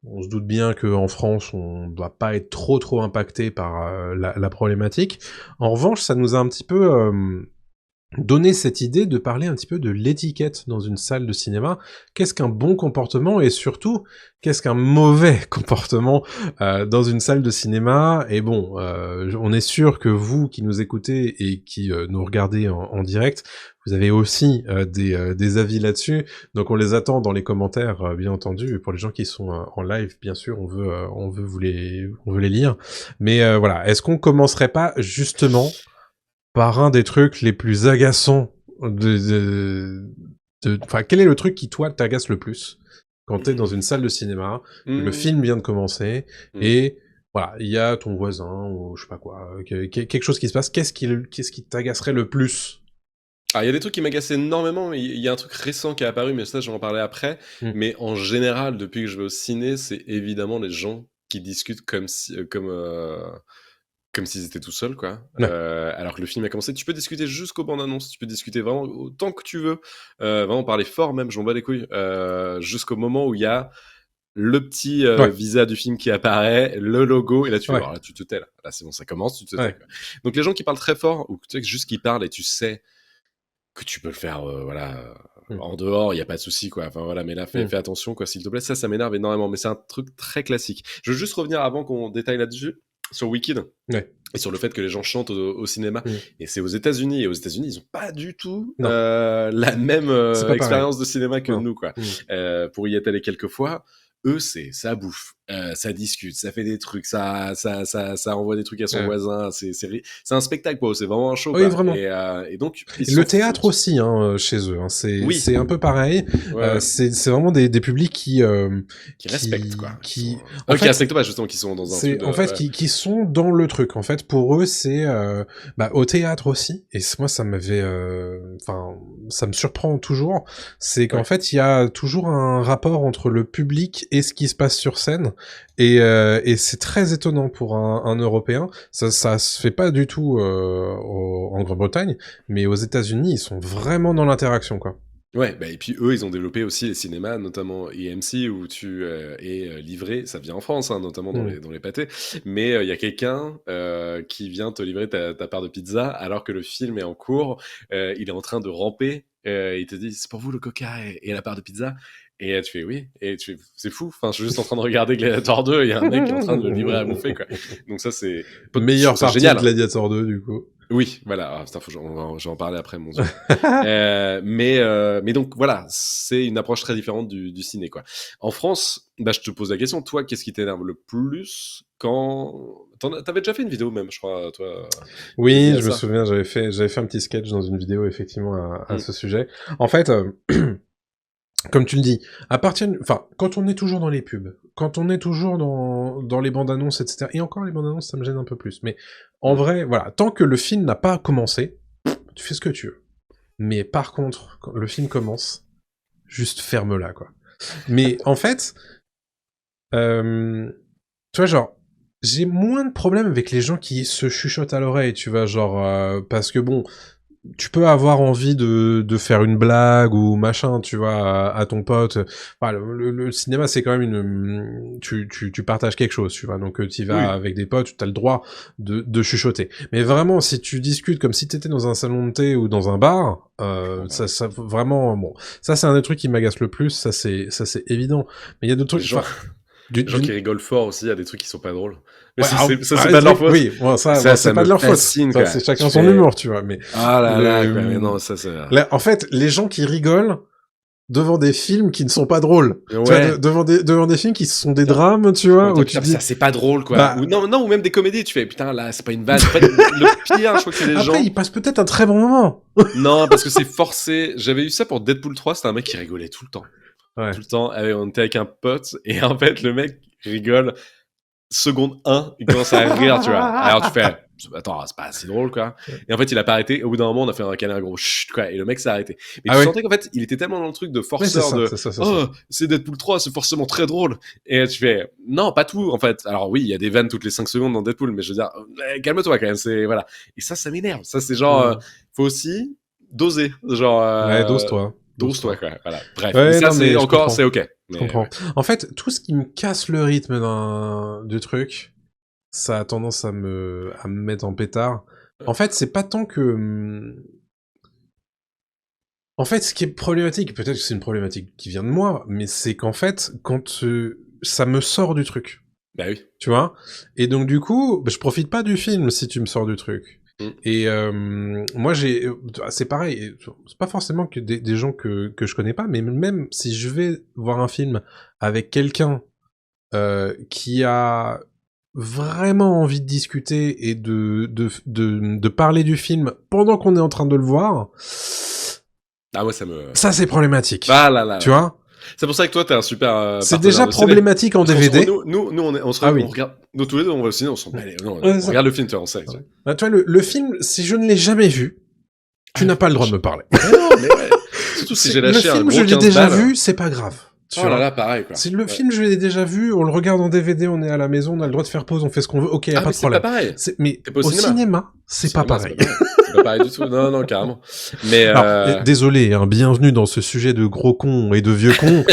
on se doute bien qu'en France, on doit pas être trop impacté par la problématique. En revanche, ça nous a un petit peu donné cette idée de parler un petit peu de l'étiquette dans une salle de cinéma. Qu'est-ce qu'un bon comportement, et surtout, qu'est-ce qu'un mauvais comportement dans une salle de cinéma? Et bon, on est sûr que vous qui nous écoutez et qui nous regardez en direct, vous avez aussi des avis là-dessus, donc on les attend dans les commentaires, bien entendu. Et pour les gens qui sont en live, bien sûr, on veut vous on veut les lire. Mais voilà, est-ce qu'on commencerait pas justement par un des trucs les plus agaçants enfin, quel est le truc qui, toi, t'agace le plus quand t'es dans une salle de cinéma, le film vient de commencer, et voilà, il y a ton voisin, ou je sais pas quoi, quelque chose qui se passe, qu'est-ce qui t'agacerait le plus? Alors, il y a des trucs qui m'agacent énormément, mais il y a un truc récent qui est apparu, mais ça, je vais en parler après. Mais en général, depuis que je vais au ciné, c'est évidemment les gens qui discutent comme s'ils étaient tout seuls, quoi. Ouais. Alors que le film a commencé. Tu peux discuter jusqu'aux bandes annonces, tu peux discuter vraiment autant que tu veux, vraiment parler fort même, je m'en bats les couilles, jusqu'au moment où il y a le petit Ouais. visa du film qui apparaît, le logo, et là tu, Ouais. alors là, tu te tais, là c'est bon, ça commence, tu te tais, Ouais. quoi. Donc les gens qui parlent très fort, ou tu sais, juste qui parlent et tu sais que tu peux le faire, voilà, en dehors, il y a pas de souci, quoi. Enfin voilà, mais là, fais attention, quoi, s'il te plaît. Ça m'énerve énormément, mais c'est un truc très classique. Je veux juste revenir avant qu'on détaille là-dessus sur Wicked. Ouais. Et sur le fait que les gens chantent au cinéma. Et c'est aux États-Unis. Et aux États-Unis, ils ont pas du tout Non. la même C'est pas pareil. expérience de cinéma que Non. nous, quoi. Pour y être allé quelques fois, eux, ça bouffe ça discute, ça fait des trucs, ça envoie des trucs à son voisin. C'est un spectacle, quoi. C'est vraiment un show. Oui, quoi. vraiment. Et donc le théâtre aussi, hein, chez eux. Hein, c'est un peu pareil. Ouais. C'est vraiment des publics qui respectent, quoi. Qui respectent pas, justement, qui sont dans un truc. En fait, qui sont dans le truc. En fait, pour eux, c'est au théâtre aussi. Et moi, ça m'avait, ça me surprend toujours. C'est qu'en fait, il y a toujours un rapport entre le public et ce qui se passe sur scène. Et c'est très étonnant pour un Européen. Ça se fait pas du tout en Grande-Bretagne, mais aux États-Unis, ils sont vraiment dans l'interaction, quoi. Ouais, et puis eux, ils ont développé aussi les cinémas, notamment EMC, où tu es livré, ça vient en France, hein, notamment dans les pâtés, mais il y a quelqu'un qui vient te livrer ta part de pizza, alors que le film est en cours, il est en train de ramper, il te dit « c'est pour vous le coca et la part de pizza ?» Et tu fais oui, et tu fais c'est fou. Enfin, je suis juste en train de regarder Gladiator 2, il y a un mec qui est en train de le livrer à bouffer, quoi. Donc ça, c'est meilleure partie de Gladiator 2, du coup. Oui, voilà. Ah, putain, j'en parler après, mon Dieu. Mais donc voilà, c'est une approche très différente du ciné, quoi. En France, je te pose la question. Toi, qu'est-ce qui t'énerve le plus quand t'avais déjà fait une vidéo même, je crois, toi. Oui, je me souviens, j'avais fait un petit sketch dans une vidéo effectivement à ce sujet. En fait. Comme tu le dis, quand on est toujours dans les pubs, quand on est toujours dans les bandes annonces, etc. Et encore les bandes annonces, ça me gêne un peu plus. Mais en vrai, voilà, tant que le film n'a pas commencé, tu fais ce que tu veux. Mais par contre, quand le film commence, juste ferme-la, quoi. Mais en fait, tu vois, genre, j'ai moins de problèmes avec les gens qui se chuchotent à l'oreille, tu vois, genre, parce que bon, tu peux avoir envie de faire une blague ou machin, tu vois, à ton pote. Enfin, le cinéma, c'est quand même tu partages quelque chose, tu vois. Donc, tu vas avec des potes, tu as le droit de chuchoter. Mais vraiment, si tu discutes comme si t'étais dans un salon de thé ou dans un bar, ça vraiment, bon. Ça, c'est un des trucs qui m'agace le plus, ça, c'est évident. Mais il y a d'autres trucs. Les gens qui rigolent fort aussi, il y a des trucs qui sont pas drôles. Mais ouais, c'est pas de leur faute. Oui, bon, ça c'est pas de leur faute. C'est chacun son humour, tu vois. Mais ah là là, quoi, mais non, ça c'est. En fait, les gens qui rigolent devant des films qui ne sont pas drôles, ouais. Tu vois, devant des films qui sont des drames, tu vois, où tu dis ça c'est pas drôle, quoi. Ou non, ou même des comédies, tu fais putain là, c'est pas une vanne. En fait, le pire, je crois que c'est les gens. Après, ils passent peut-être un très bon moment. Non, parce que c'est forcé. J'avais eu ça pour Deadpool 3, c'était un mec qui rigolait tout le temps. Ouais. Tout le temps, on était avec un pote et en fait le mec rigole seconde 1, il commence à rire, tu vois. Alors tu fais attends, c'est pas assez drôle, quoi. Et en fait il a pas arrêté, au bout d'un moment on a fait un câlin gros chut, quoi, et le mec s'est arrêté. Mais tu sentais qu'en fait il était tellement dans le truc de forceur c'est Deadpool 3, c'est forcément très drôle. Et tu fais non, pas tout en fait. Alors oui, il y a des vannes toutes les 5 secondes dans Deadpool, mais je veux dire calme-toi quand même, c'est voilà. Et ça m'énerve. Ça c'est genre faut aussi doser, genre ouais, dose-toi. Dose-toi, quoi. Voilà. Bref. Ouais, mais ça, c'est encore, c'est ok. Je comprends. Ouais. En fait, tout ce qui me casse le rythme du truc, ça a tendance à me mettre en pétard. En fait, c'est pas tant que... En fait, ce qui est problématique, peut-être que c'est une problématique qui vient de moi, mais c'est qu'en fait, quand ça me sort du truc. Bah oui. Tu vois ? Et donc, du coup, je profite pas du film si tu me sors du truc. Et moi c'est pareil, c'est pas forcément que des gens que je connais pas, mais même si je vais voir un film avec quelqu'un qui a vraiment envie de discuter et de parler du film pendant qu'on est en train de le voir, ah ouais, ça c'est problématique. Ah là là. Tu vois ? C'est pour ça que toi, t'es un super. C'est déjà problématique en DVD. Nous, on regarde. Nous, tous les deux, on va au ciné, on s'en bat. On regarde le film, tu vois, on sait. Bah, tu vois, le film, si je ne l'ai jamais vu, tu n'as pas le droit de me parler. Non, mais ouais. Surtout si j'ai lâché un gros 15 balles. Le film, je l'ai déjà vu, c'est pas grave. Oh là là, pareil, quoi. Si le film, je l'ai déjà vu, on le regarde en DVD, on est à la maison, on a le droit de faire pause, on fait ce qu'on veut, ok, pas de problème. C'est pas pareil. Mais au cinéma, c'est pas pareil. C'est pas pareil du tout. Non, carrément. Mais alors, désolé, hein, bienvenue dans ce sujet de gros cons et de vieux cons,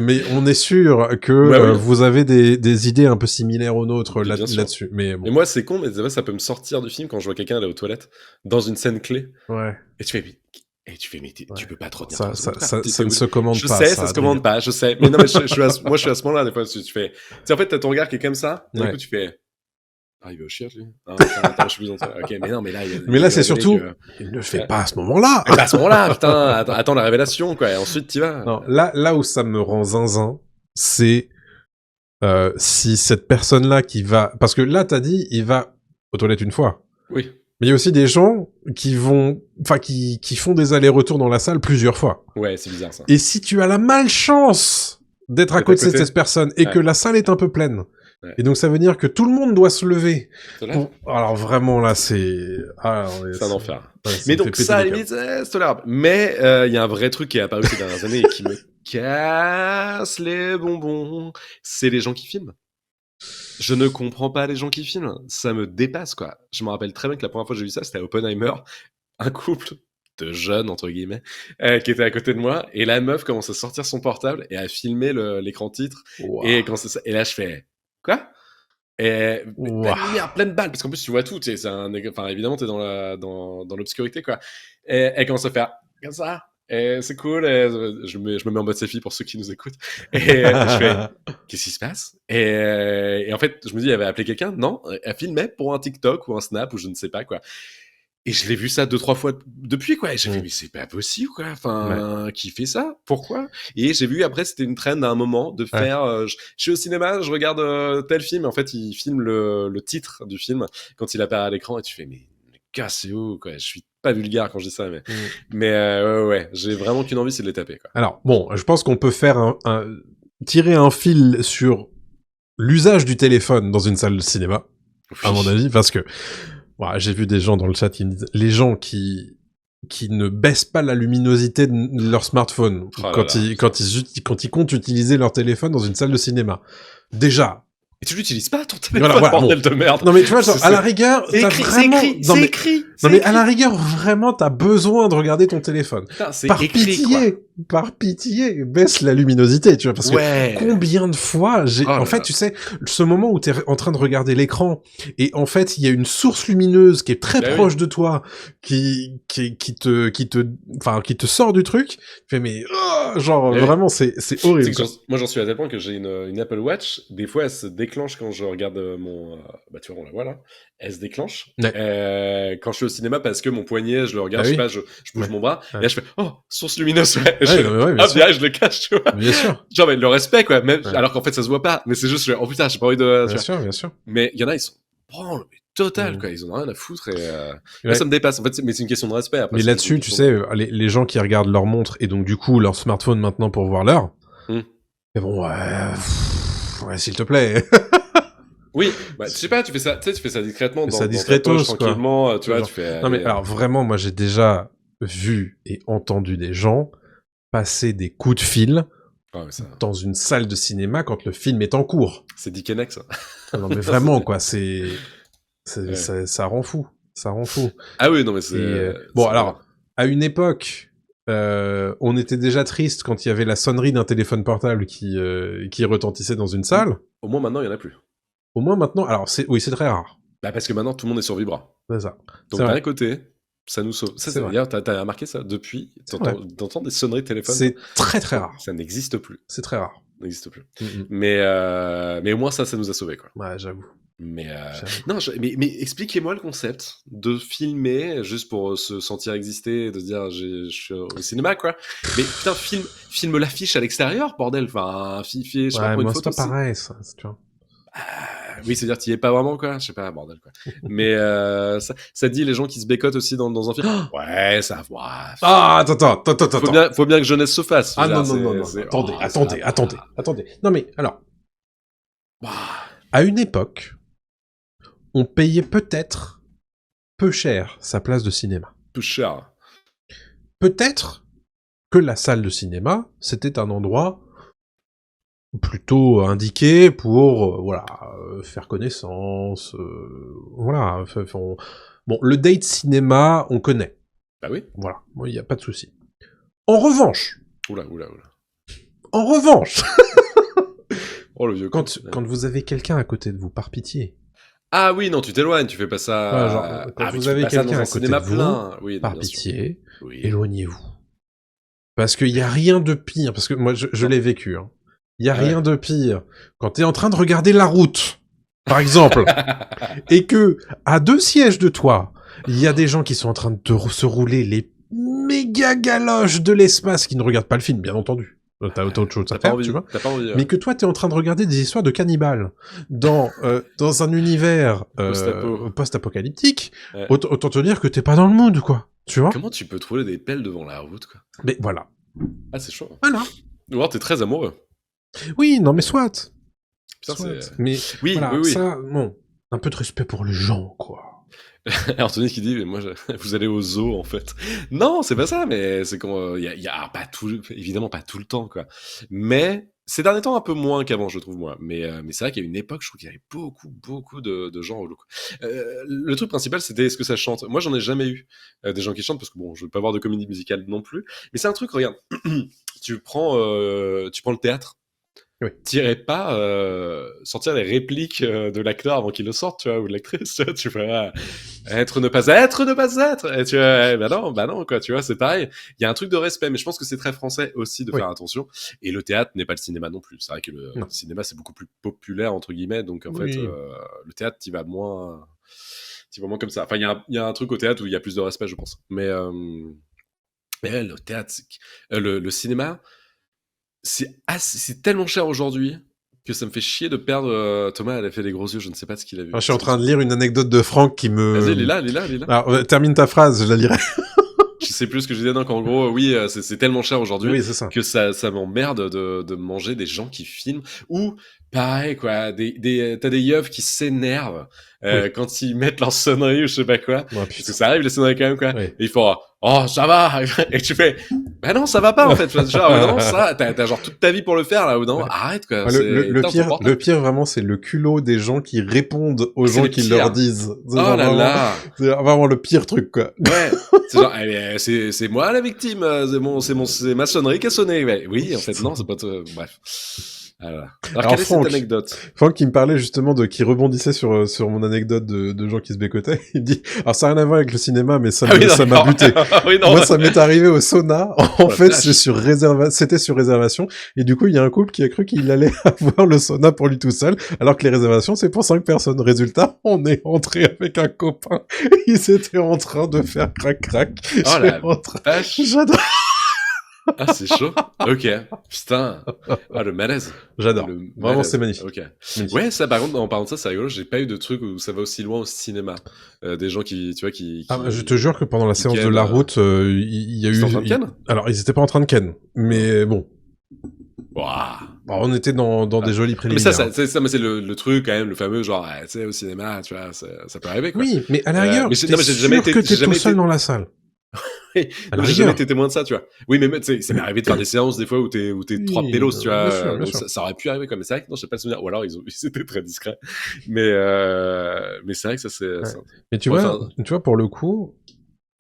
mais on est sûr que vous avez des idées un peu similaires aux nôtres là-dessus. Mais bon. Et moi, c'est con, mais ça peut me sortir du film quand je vois quelqu'un aller aux toilettes dans une scène clé. Ouais. Et tu fais mais tu peux pas trop dire ça ne se commande je pas. Je sais, ça se commande pas, je sais. Mais non, mais je suis à ce moment-là, des fois, tu fais, tu sais, en fait, t'as ton regard qui est comme ça, et du coup, tu fais, il va au chier, lui. Attends, je suis plus ok, mais non, mais là, mais là, c'est surtout, il ne le fait pas à ce moment-là. À ce moment-là, putain, attends la révélation, quoi, et ensuite, tu vas. Non, là où ça me rend zinzin, c'est si cette personne-là qui va... Parce que là, t'as dit, il va aux toilettes une fois. Oui. Mais il y a aussi des gens qui vont... Enfin, qui font des allers-retours dans la salle plusieurs fois. Ouais, c'est bizarre, ça. Et si tu as la malchance d'être à côté de cette personne et que la salle est un peu pleine, et donc ça veut dire que tout le monde doit se lever. Alors vraiment, là, c'est... c'est un enfer. Ouais, mais donc ça, à la limite, c'est tolérable. Mais il y a un vrai truc qui est apparu ces dernières années et qui me casse les bonbons. C'est les gens qui filment. Je ne comprends pas les gens qui filment. Ça me dépasse, quoi. Je me rappelle très bien que la première fois que j'ai vu ça, c'était à Oppenheimer. Un couple de jeunes, entre guillemets, qui était à côté de moi. Et la meuf commence à sortir son portable et à filmer l'écran titre. Wow. Et là, je fais... Quoi? Et pleine lumière, pleine balle, parce qu'en plus tu vois tout, tu sais, enfin évidemment t'es dans l'obscurité, quoi. Et elle commence à faire comme ça, et c'est cool, et je me mets en mode selfie pour ceux qui nous écoutent, et je fais qu'est-ce qui se passe, et en fait je me dis elle avait appelé quelqu'un, non, elle filmait pour un TikTok ou un Snap ou je ne sais pas quoi. Et je l'ai vu ça 2-3 fois depuis, quoi. Et j'ai fait, mais c'est pas possible, quoi. Enfin, qui fait ça? Pourquoi? Et j'ai vu, après, c'était une trend à un moment de faire, je suis au cinéma, je regarde tel film. En fait, il filme le titre du film quand il apparaît à l'écran et tu fais, mais cassez-vous, quoi. Je suis pas vulgaire quand je dis ça, mais ouais, j'ai vraiment qu'une envie, c'est de les taper, quoi. Alors, bon, je pense qu'on peut faire tirer un fil sur l'usage du téléphone dans une salle de cinéma, à mon avis, parce que, voilà, j'ai vu des gens dans le chat qui me disent, les gens qui ne baissent pas la luminosité de leur smartphone quand ils comptent utiliser leur téléphone dans une salle de cinéma. Déjà. Et tu l'utilises pas, ton téléphone, voilà, bordel de merde. Non mais tu vois, genre, à la rigueur, c'est écrit. Non mais à la rigueur, vraiment, t'as besoin de regarder ton téléphone. Putain, Par pitié, baisse la luminosité, tu vois, parce que combien de fois en fait, tu sais, ce moment où t'es en train de regarder l'écran et en fait, il y a une source lumineuse qui est très proche de toi, qui te sort du truc, tu fais mais vraiment c'est horrible. Moi j'en suis à tel point que j'ai une Apple Watch, des fois elle se déclenche quand je regarde mon tu vois, on la voit là, elle se déclenche quand je suis au cinéma parce que mon poignet, je le regarde, je sais pas, je bouge mon bras et là je fais source lumineuse, je le cache, tu vois. Bien sûr. Genre le respect, quoi, même alors qu'en fait ça se voit pas, mais c'est juste oh putain, j'ai pas envie de bien sûr. Mais il y en a, ils sont total, quoi, ils en ont rien à foutre et là, ça me dépasse en fait, mais c'est une question de respect après. Mais là-dessus, tu sais, les gens qui regardent leur montre et donc du coup leur smartphone maintenant pour voir l'heure, mais bon, s'il te plaît. Oui, tu sais pas, tu fais ça discrètement, dans ta poche, tranquillement, tu vois, tu fais... Non mais alors vraiment, moi j'ai déjà vu et entendu des gens passer des coups de fil dans une salle de cinéma quand le film est en cours. C'est Dick Henneck, ça. Non mais vraiment, quoi, ça rend fou. Ça rend fou. Ah oui, non mais c'est... Bon, alors, à une époque... on était déjà triste quand il y avait la sonnerie d'un téléphone portable qui retentissait dans une salle. Au moins maintenant, il y en a plus. Au moins maintenant, alors c'est très rare. Bah parce que maintenant tout le monde est sur Vibra. C'est ça. Donc d'un côté, ça nous sauve. Ça, c'est dire, t'as remarqué ça depuis, t'entends des sonneries de téléphone. C'est très très rare. Ça n'existe plus. C'est très rare. Ça n'existe plus. Mais au moins ça nous a sauvés, quoi. Ouais, j'avoue. Mais mais expliquez-moi le concept de filmer juste pour se sentir exister et de se dire je suis au cinéma, quoi. Mais putain, filme l'affiche à l'extérieur, bordel. Enfin, je sais pas, pour une photo. C'est pas pareil, ça, tu vois. Oui, c'est-à-dire t'y es pas vraiment, quoi. Je sais pas, bordel, quoi. Mais ça dit les gens qui se bécotent aussi dans un film. Ouais, ça va. Attends. Faut bien que jeunesse se fasse. Non. Attendez. Non mais alors, à une époque, on payait peut-être peu cher sa place de cinéma. Peu cher. Peut-être que la salle de cinéma, c'était un endroit plutôt indiqué pour faire connaissance, voilà. Bon, le date cinéma, on connaît. Bah oui. Voilà, il y a pas de souci. En revanche. Oula. En revanche. Oh le vieux. Quand vous avez quelqu'un à côté de vous, par pitié. Ah oui, non, tu t'éloignes, tu fais pas ça. Quand vous avez quelqu'un à côté de vous, par pitié, éloignez-vous. Parce qu'il y a rien de pire, parce que moi je l'ai vécu. Hein. Il y a rien de pire quand t'es en train de regarder la route, par exemple, et que à 2 sièges de toi, il y a des gens qui sont en train de se rouler les méga galoches de l'espace qui ne regardent pas le film, bien entendu. T'as autre chose à T'as pas faire, envie, tu vois. t'as pas envie. Mais que toi, t'es en train de regarder des histoires de cannibales dans un univers post-apocalyptique, Ouais. autant te dire que t'es pas dans le mood, quoi. Tu vois. Comment tu peux trouver des pelles devant la route, quoi? Mais voilà. Ah, c'est chaud. Voilà. Ou alors t'es très amoureux. Oui, non, mais soit. Putain, Soit. c'est... Mais Oui, voilà, oui. ça, bon, un peu de respect pour les gens, quoi. Anthony qui dit, mais moi, vous allez au zoo, en fait. Non, c'est pas ça, mais c'est quand il y a pas tout, évidemment pas tout le temps, quoi. Mais ces derniers temps, un peu moins qu'avant, je trouve, moi. Mais c'est vrai qu'à une époque, je trouve qu'il y avait beaucoup de gens relous. Le truc principal, c'était est-ce que ça chante. Moi, j'en ai jamais eu des gens qui chantent, parce que bon, je veux pas voir de comédie musicale non plus. Mais c'est un truc, regarde, tu prends le théâtre. Oui. T'irais pas sortir les répliques de l'acteur avant qu'il le sorte, tu vois, ou de l'actrice, tu vois, être, ne pas être, et tu vois, bah non, quoi, tu vois, c'est pareil. Il y a un truc de respect, mais je pense que c'est très français aussi de faire attention. Et le théâtre n'est pas le cinéma non plus. C'est vrai que le cinéma, c'est beaucoup plus populaire, entre guillemets, donc en fait, le théâtre, t'y vas moins comme ça. Enfin, il y a un truc au théâtre où il y a plus de respect, je pense. Mais le théâtre, le cinéma, c'est tellement cher aujourd'hui que ça me fait chier de perdre. Thomas, elle a fait des gros yeux, je ne sais pas ce qu'il a vu. Je suis en train de lire une anecdote de Franck qui me... Vas-y, lis-la. Alors, termine ta phrase, je la lirai. Je sais plus ce que je disais, donc en gros, oui, c'est tellement cher aujourd'hui que ça m'emmerde de manger des gens qui filment. Ou, pareil, quoi, t'as des yeux qui s'énervent quand ils mettent leur sonnerie ou je sais pas quoi. Parce que ça arrive, les sonneries quand même, quoi. Et il faut, oh, ça va. Et tu fais, bah non, ça va pas, en fait. Genre, non, ça, t'as genre toute ta vie pour le faire, là, ou non, arrête, quoi. Le pire, vraiment, c'est le culot des gens qui répondent aux gens qui leur disent. Oh là là. C'est vraiment le pire truc, quoi. Ouais. C'est genre, c'est moi la victime, c'est ma sonnerie qui a sonné. Ouais. Oui, en fait, non, c'est pas bref. Alors quelle est cette anecdote? Franck qui me parlait justement qui rebondissait sur mon anecdote de gens qui se bécotaient. Il me dit, alors ça n'a rien à voir avec le cinéma, mais ça m'a buté. Moi, ça m'est arrivé au sauna. En fait, c'était sur réservation. Et du coup, il y a un couple qui a cru qu'il allait avoir le sauna pour lui tout seul, alors que les réservations, c'est pour 5 personnes. Résultat, on est entré avec un copain. Ils étaient en train de faire crac-crac. Oh la vache. J'adore. Ah, c'est chaud. Ok. Putain. Ah, le malaise. J'adore. Vraiment, c'est magnifique. Ok. Ouais, ça, par contre, en parlant de ça, c'est rigolo. J'ai pas eu de truc où ça va aussi loin au cinéma. Des gens qui, tu vois, je te jure que pendant la séance de la route, il y a eu... Ils étaient en train de ken ? Alors, ils étaient pas en train de ken. Mais bon. Waouh. On était dans des jolis préliminaires. Mais ça, c'est le truc, quand même, le fameux, genre, tu sais, au cinéma, tu vois, ça peut arriver, quoi. Oui, mais à la rigueur, t'es sûr que t'es tout seul dans la salle. Oui, j'ai jamais été témoin de ça, tu vois. Oui, mais tu sais, ça m'est arrivé de faire des séances des fois où t'es trois pélos, tu vois. Bien sûr. Ça aurait pu arriver, quoi. Mais c'est vrai que non, je sais pas le souvenir. Ou alors ils étaient très discrets. Mais c'est vrai que ça c'est. Mais tu vois, pour le coup,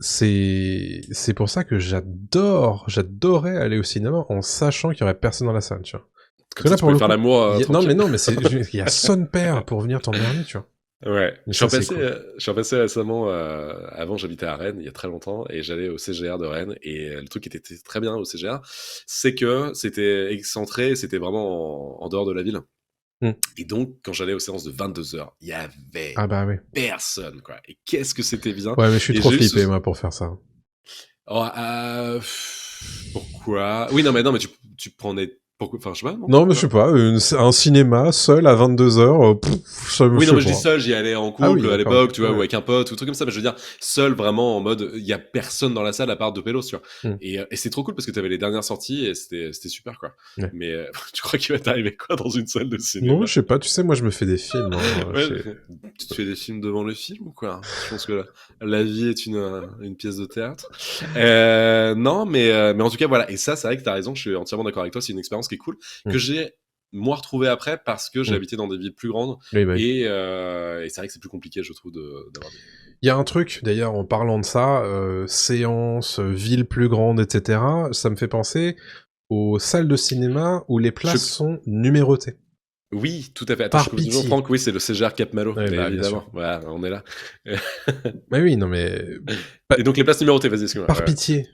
c'est pour ça que j'adorais aller au cinéma en sachant qu'il y aurait personne dans la salle, tu vois. Parce que là, pour faire l'amour. Non, mais il y a son père pour venir t'emmerder, tu vois. Ouais, je suis passé récemment, avant j'habitais à Rennes, il y a très longtemps, et j'allais au CGR de Rennes, et le truc qui était très bien au CGR, c'est que c'était excentré, c'était vraiment en dehors de la ville. Et donc, quand j'allais aux séances de 22h, il y avait personne, quoi. Et qu'est-ce que c'était bien. Ouais, mais je suis trop flippé, moi, pour faire ça. Oh, pourquoi? Oui, non, mais tu prenais... Enfin, je sais pas, non? Non, mais je sais pas, un cinéma seul à 22h, oui, non, mais je dis seul, j'y allais en couple à l'époque, tu vois, ou avec un pote, ou truc comme ça, mais je veux dire, seul vraiment en mode, il y a personne dans la salle à part de pélos, tu vois. Et c'est trop cool parce que t'avais les dernières sorties et c'était super, quoi. Ouais. Mais tu crois qu'il va t'arriver quoi dans une salle de cinéma? Non, je sais pas, tu sais, moi je me fais des films. Tu te fais des films devant le film ou quoi? Je pense que la vie est une pièce de théâtre. Non, mais en tout cas, voilà. Et ça, c'est vrai que t'as raison, je suis entièrement d'accord avec toi, c'est une expérience qui est cool, que j'ai moi retrouvé après parce que j'ai habité dans des villes plus grandes et c'est vrai que c'est plus compliqué, je trouve, d'avoir des... Il y a un truc, d'ailleurs, en parlant de ça, séances, villes plus grandes, etc., ça me fait penser aux salles de cinéma où les places sont numérotées. Oui, tout à fait. Attends, je coupe toujours, Franck, oui, c'est le CGR Cap-Malo, évidemment. Voilà, on est là. Mais oui, non mais... Et donc les places numérotées, vas-y, excuse-moi. Par pitié.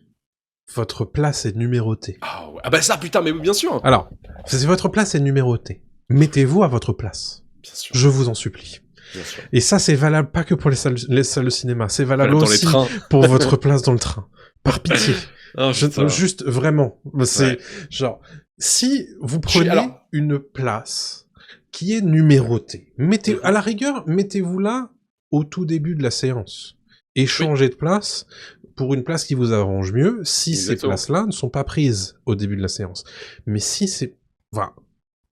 Votre place est numérotée. Ah bah ça, putain, mais bien sûr. Alors, votre place est numérotée. Mettez-vous à votre place. Bien sûr. Je vous en supplie. Bien sûr. Et ça, c'est valable pas que pour les salles de cinéma. C'est valable aussi pour votre place dans le train. Par pitié. Oh, putain. Juste vraiment. C'est Ouais. genre, si vous Je suis- prenez alors- une place qui est numérotée, à Mhm. la rigueur, mettez-vous là au tout début de la séance. Et Oui, changez de place pour une place qui vous arrange mieux si ces exactement. places-là ne sont pas prises au début de la séance. Mais si c'est... Voilà.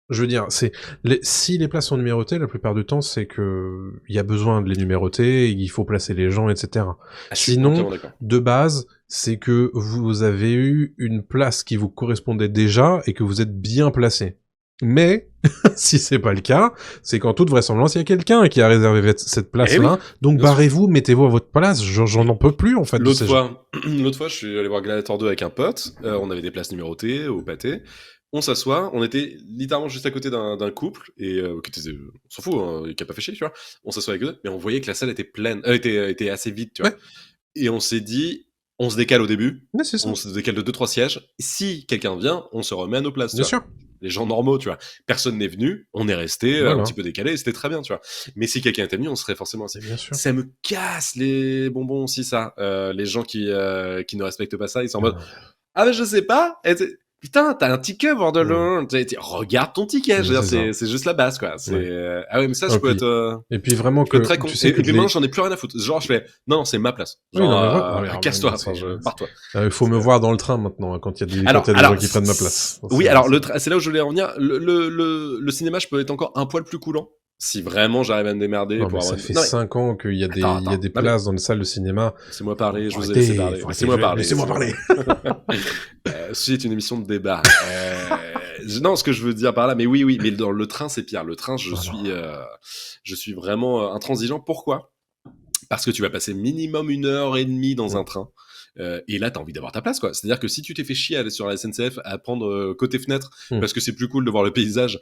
Je veux dire, si les places sont numérotées, la plupart du temps, c'est que il y a besoin de les numéroter, il faut placer les gens, etc. Ah, je suis Sinon, entièrement d'accord. de base, c'est que vous avez eu une place qui vous correspondait déjà et que vous êtes bien placé. Mais, si c'est pas le cas, c'est qu'en toute vraisemblance, il y a quelqu'un qui a réservé cette place-là, oui, donc bien sûr. barrez-vous, mettez-vous à votre place, j'en en peux plus, en fait, de ces gens. L'autre fois, je suis allé voir Gladiator 2 avec un pote. On avait des places numérotées au pâté. On s'assoit. On était littéralement juste à côté d'un couple et qui était, on s'en fout, hein, qui a pas fait chier, tu vois. On s'assoit avec eux, mais on voyait que la salle était pleine, était assez vide, tu vois. Ouais. Et on s'est dit, on se décale au début. Mais c'est ça. On se décale de 2-3 sièges. Si quelqu'un vient, on se remet à nos places. Tu Bien vois. sûr. Les gens normaux, tu vois. Personne n'est venu, on est resté un Voilà. petit peu décalé, et c'était très bien, tu vois. Mais si quelqu'un était venu, on serait forcément assis. Bien sûr. Ça me casse les bonbons aussi, ça. Les gens qui ne respectent pas ça, ils sont en mode ah, mais je sais pas. Putain, t'as un ticket, bordel. Regarde ton ticket. Je veux dire, c'est juste la base, quoi. Ouais. Ah ouais, mais ça, je peux être. Et puis vraiment Je peux que être très con. tu sais Et que puis maintenant, j'en ai plus rien à foutre. Genre, je fais non, c'est ma place. Oui, Genre, non, mais voilà. casse-toi. Mais Enfin, pars-toi. Il faut me voir dans le train maintenant hein, quand il y a des Alors, gens qui prennent ma place. Oui, alors c'est là où je voulais en venir. Le cinéma, je peux être encore un poil plus coulant. Si vraiment j'arrive à me démerder Non, pour mais avoir ça fait 5 ans qu'il y a Attends, des places dans les salles de cinéma. Laissez-moi parler, je vous ai Arrêtez, laissé parler. Laissez-moi parler. Ceci est une émission de débat. Non, ce que je veux dire par là, mais oui, mais dans le train, c'est pire. Le train, je suis vraiment intransigeant. Pourquoi ? Parce que tu vas passer minimum 1h30 dans un train. Et là, t'as envie d'avoir ta place, quoi. C'est-à-dire que si tu t'es fait chier à aller sur la SNCF à prendre côté fenêtre, parce que c'est plus cool de voir le paysage,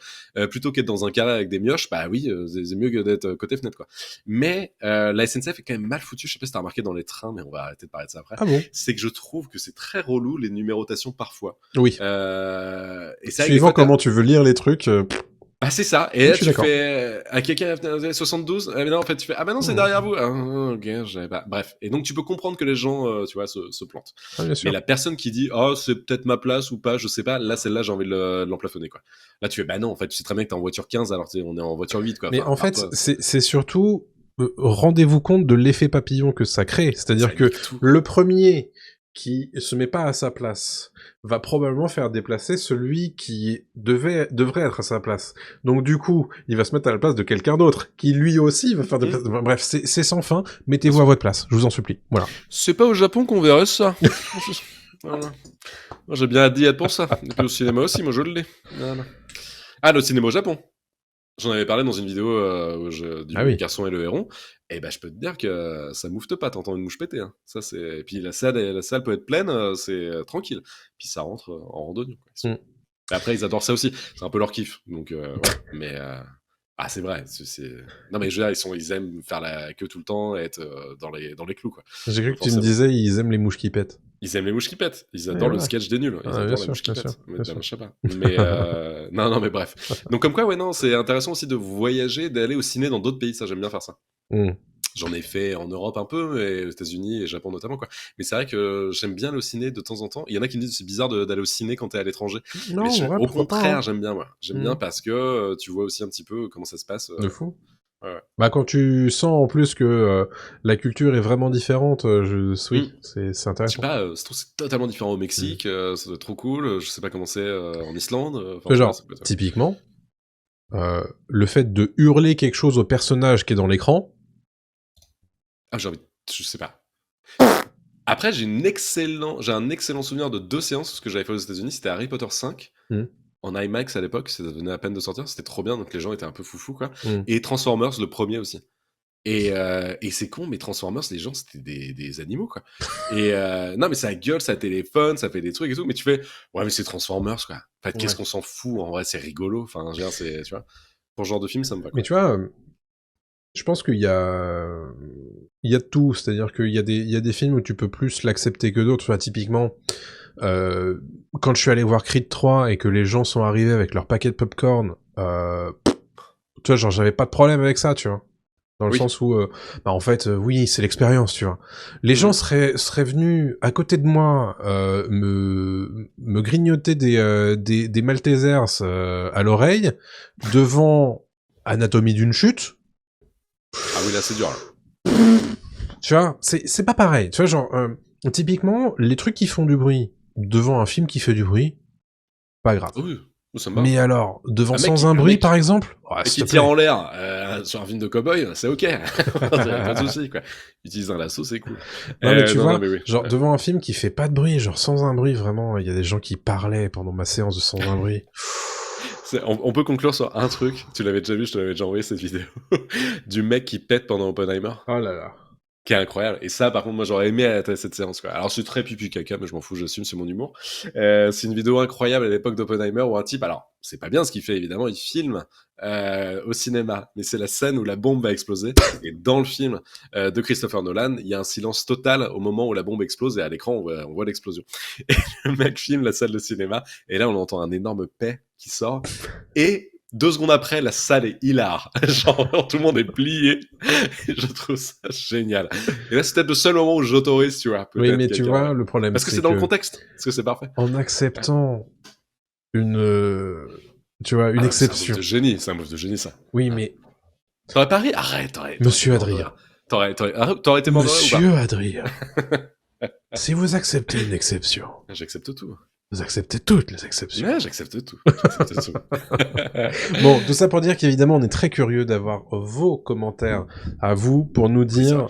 plutôt qu'être dans un carré avec des mioches, bah oui, c'est mieux que d'être côté fenêtre, quoi. Mais la SNCF est quand même mal foutue. Je sais pas si t'as remarqué dans les trains, mais on va arrêter de parler de ça après. Ah bon ? C'est que je trouve que c'est très relou les numérotations parfois. Oui. Et ça, suivant comment tu veux lire les trucs. Bah c'est ça, et oui, là tu fais à quelqu'un 72, mais non en fait tu fais ah bah non c'est derrière vous, ok j'avais pas, bref, et donc tu peux comprendre que les gens tu vois se plantent, bien sûr. mais la personne qui dit oh c'est peut-être ma place ou pas, je sais pas, là celle-là j'ai envie de l'emplafonner quoi, là tu fais bah non en fait tu sais très bien que t'es en voiture 15 alors on est en voiture 8 quoi. Mais en fait c'est surtout rendez-vous compte de l'effet papillon que ça crée, c'est-à-dire que le premier qui se met pas à sa place va probablement faire déplacer celui qui devrait être à sa place. Donc du coup, il va se mettre à la place de quelqu'un d'autre, qui lui aussi va faire déplacer. Bref, c'est sans fin, mettez-vous à votre place, je vous en supplie. Voilà. C'est pas au Japon qu'on verrait ça. Voilà. Moi, j'ai bien dit être pour ça. Et puis au cinéma aussi, moi je l'ai. Voilà. Ah, le cinéma au Japon. J'en avais parlé dans une vidéo du garçon et le héron. Et bah, je peux te dire que ça moufte pas, t'entends une mouche péter. Hein. Ça, c'est... Et puis la salle peut être pleine, c'est tranquille. Puis ça rentre en randonnée. Quoi. Après, ils adorent ça aussi. C'est un peu leur kiff. Donc, ouais. Mais c'est vrai. Non, mais je veux dire, ils aiment faire la queue tout le temps et être dans les clous. Quoi. J'ai cru que tu me disais, ils aiment les mouches qui pètent. Ils aiment les mouches qui pètent. Ils adorent le sketch des nuls. Ils adorent les mouches qui pètent. Je sais pas. Mais non, mais bref. Donc comme quoi, ouais, non, c'est intéressant aussi de voyager, d'aller au ciné dans d'autres pays. Ça, j'aime bien faire ça. J'en ai fait en Europe un peu, et aux États-Unis et Japon notamment, quoi. Mais c'est vrai que j'aime bien le ciné de temps en temps. Il y en a qui me disent que c'est bizarre d'aller au ciné quand t'es à l'étranger. Non, mais ouais, au contraire, pas, hein. j'aime bien, moi. J'aime bien parce que tu vois aussi un petit peu comment ça se passe. De fou. Ouais. Bah quand tu sens en plus que la culture est vraiment différente, oui, c'est intéressant. Je sais pas, c'est totalement différent au Mexique, ça doit être trop cool. Je sais pas comment c'est en Islande. Genre, typiquement, le fait de hurler quelque chose au personnage qui est dans l'écran. Ah, je sais pas. Après, j'ai un excellent souvenir de 2 séances, ce que j'avais fait aux États-Unis, c'était Harry Potter 5. En IMAX à l'époque, ça venait à peine de sortir, c'était trop bien, donc les gens étaient un peu foufous, quoi. Et Transformers, le premier aussi. Et c'est con, mais Transformers, les gens, c'était des animaux, quoi. Et non, mais ça gueule, ça téléphone, ça fait des trucs et tout, mais tu fais, ouais, mais c'est Transformers, quoi. Enfin, qu'est-ce qu'on s'en fout, en vrai, c'est rigolo. Enfin, je veux dire, tu vois, pour ce genre de film, ça me va, quoi. Mais tu vois, je pense qu'il y a de tout, c'est-à-dire qu'il y a des films où tu peux plus l'accepter que d'autres. Enfin, typiquement, quand je suis allé voir Creed 3 et que les gens sont arrivés avec leur paquet de popcorn, tu vois, genre, j'avais pas de problème avec ça, tu vois. Dans le Oui. sens où, en fait, oui, c'est l'expérience, tu vois. Les gens seraient venus à côté de moi me grignoter des Maltesers à l'oreille devant Anatomie d'une chute. Ah oui, là, c'est dur, là. Tu vois, c'est pas pareil. Tu vois, genre, typiquement, les trucs qui font du bruit devant un film qui fait du bruit, pas grave. Oui, ça me va. Mais alors, devant Un mec sans qui- un un bruit, mec- par exemple, Et qui tire en l'air sur un film de cowboy, c'est ok. Pas de soucis, quoi. Utilise un lasso, c'est cool. Non mais tu vois, mais oui. genre devant un film qui fait pas de bruit, genre sans un bruit, vraiment, il y a des gens qui parlaient pendant ma séance de sans un bruit. On peut conclure sur un truc. Tu l'avais déjà vu, je te l'avais déjà envoyé cette vidéo. Du mec qui pète pendant Oppenheimer. Oh là là. Qui est incroyable. Et ça, par contre, moi, j'aurais aimé être à cette séance, quoi. Alors, c'est très pipi caca, mais je m'en fous, j'assume, c'est mon humour. C'est une vidéo incroyable à l'époque d'Oppenheimer où un type, alors, c'est pas bien ce qu'il fait, évidemment, il filme au cinéma, mais c'est la scène où la bombe va exploser. Et dans le film de Christopher Nolan, il y a un silence total au moment où la bombe explose et à l'écran, on voit l'explosion. Et le mec filme la salle de cinéma, et là, on entend un énorme paix qui sort. Et 2 secondes après, la salle est hilar. Genre, tout le monde est plié. Et je trouve ça génial. Et là, c'est peut-être le seul moment où j'autorise, tu vois. Oui, mais tu vois, le problème, parce que c'est c'est dans le contexte. Parce que c'est parfait. En acceptant tu vois, une exception. C'est un move de génie, ça. Oui, mais... T'aurais pas ri? Arrête, Monsieur Adrien. T'aurais été mort de rire ou pas? Monsieur Adrien. Si vous acceptez une exception, J'accepte tout. vous acceptez toutes les exceptions. Ouais, j'accepte tout. Bon, tout ça pour dire qu'évidemment, on est très curieux d'avoir vos commentaires à vous pour nous dire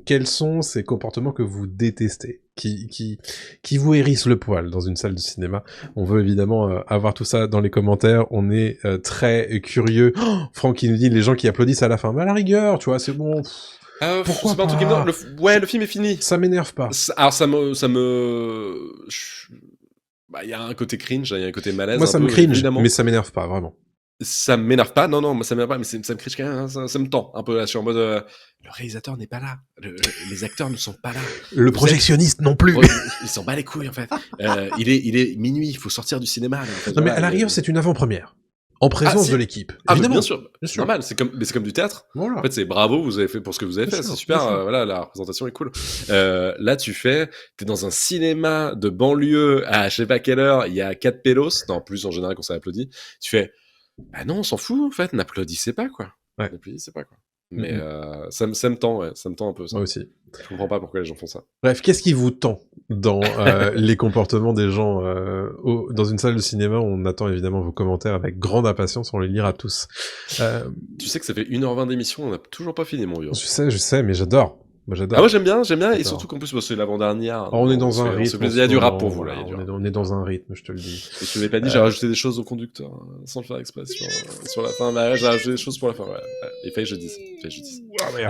quels sont ces comportements que vous détestez, qui vous hérissent le poil dans une salle de cinéma. On veut évidemment avoir tout ça dans les commentaires. On est très curieux. Oh, Franck qui nous dit les gens qui applaudissent à la fin. Bah à la rigueur, tu vois, c'est bon. Pourquoi c'est pas un truc énorme. Ouais, le film est fini. Ça m'énerve pas. Alors bah, il y a un côté cringe, il y a un côté malaise. Moi, ça me cringe, mais ça m'énerve pas, vraiment. Ça m'énerve pas, non, ça m'énerve pas, mais ça me cringe quand même, hein, ça me tend un peu là, je suis en mode, le réalisateur n'est pas là, les acteurs ne sont pas là. Le projectionniste non plus. Ils s'en bat les couilles, en fait. Il est minuit, il faut sortir du cinéma, là, en fait. Non, mais à la rigueur, c'est une avant-première. En présence de l'équipe. Évidemment. Bien sûr. C'est normal. C'est comme du théâtre. Voilà. En fait, c'est bravo, vous avez fait pour ce que vous avez fait. C'est super. Voilà, la représentation est cool. Là, t'es dans un cinéma de banlieue à je sais pas quelle heure, il y a 4 pélos. Non, plus en général quand ça applaudit. Tu fais, ah non, on s'en fout, en fait. N'applaudissez pas, quoi. Ouais. N'applaudissez pas, quoi. Mais ça me tend, ouais. Ça me tend un peu, ça. Moi aussi. Je comprends pas pourquoi les gens font ça. Bref, qu'est-ce qui vous tend dans les comportements des gens dans une salle de cinéma? On attend évidemment vos commentaires avec grande impatience, on les lira tous. Tu sais que ça fait 1h20 d'émission, on n'a toujours pas fini, mon vieux. Je sais, mais j'adore. Moi, j'adore. Ah ouais, j'aime bien, et surtout qu'en plus, c'est l'avant-dernière. On est dans un rythme. Il y a du rap pour vous, là. On est dans un rythme, je te le dis. Et tu l'avais pas dit, j'ai rajouté des choses au conducteur, sans le faire exprès, sur la fin. Bah, j'ai rajouté des choses pour la fin, ouais. Il fallait que je dise.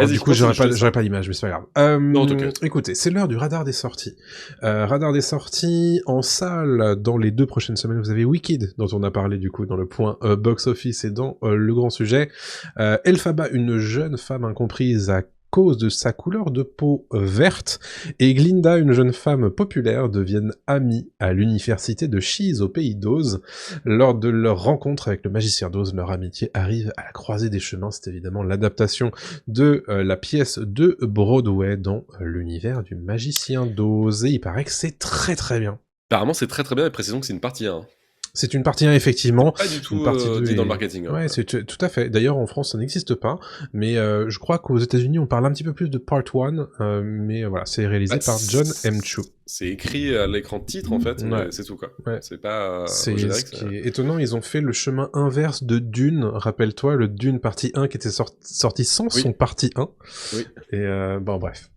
Du coup, j'aurais pas l'image, mais c'est pas grave. Non, t'inquiète. Écoutez, c'est l'heure du radar des sorties. Radar des sorties en salle dans les 2 prochaines semaines. Vous avez Wicked, dont on a parlé du coup dans le point box-office et dans le grand sujet. Elphaba, une jeune femme incomprise à cause de sa couleur de peau verte, et Glinda, une jeune femme populaire, deviennent amies à l'université de Shees au pays d'Oz. Lors de leur rencontre avec le magicien d'Oz, leur amitié arrive à la croisée des chemins. C'est évidemment l'adaptation de la pièce de Broadway dans l'univers du magicien d'Oz, et il paraît que c'est très très bien. Apparemment c'est très très bien, et précisons que c'est une partie 1. C'est une partie 1, effectivement. Pas du tout une partie 2 dit dans le marketing. Ouais, c'est tout à fait. D'ailleurs, en France, ça n'existe pas. Mais je crois qu'aux États-Unis, on parle un petit peu plus de Part 1. Mais voilà, c'est réalisé par John M. Chu. C'est écrit à l'écran de titre, en fait. Ouais. C'est tout, quoi. Ouais. C'est pas c'est ce qui est étonnant. Ils ont fait le chemin inverse de Dune. Rappelle-toi, le Dune partie 1 qui était sorti sans son partie 1. Oui. Et bon, bref.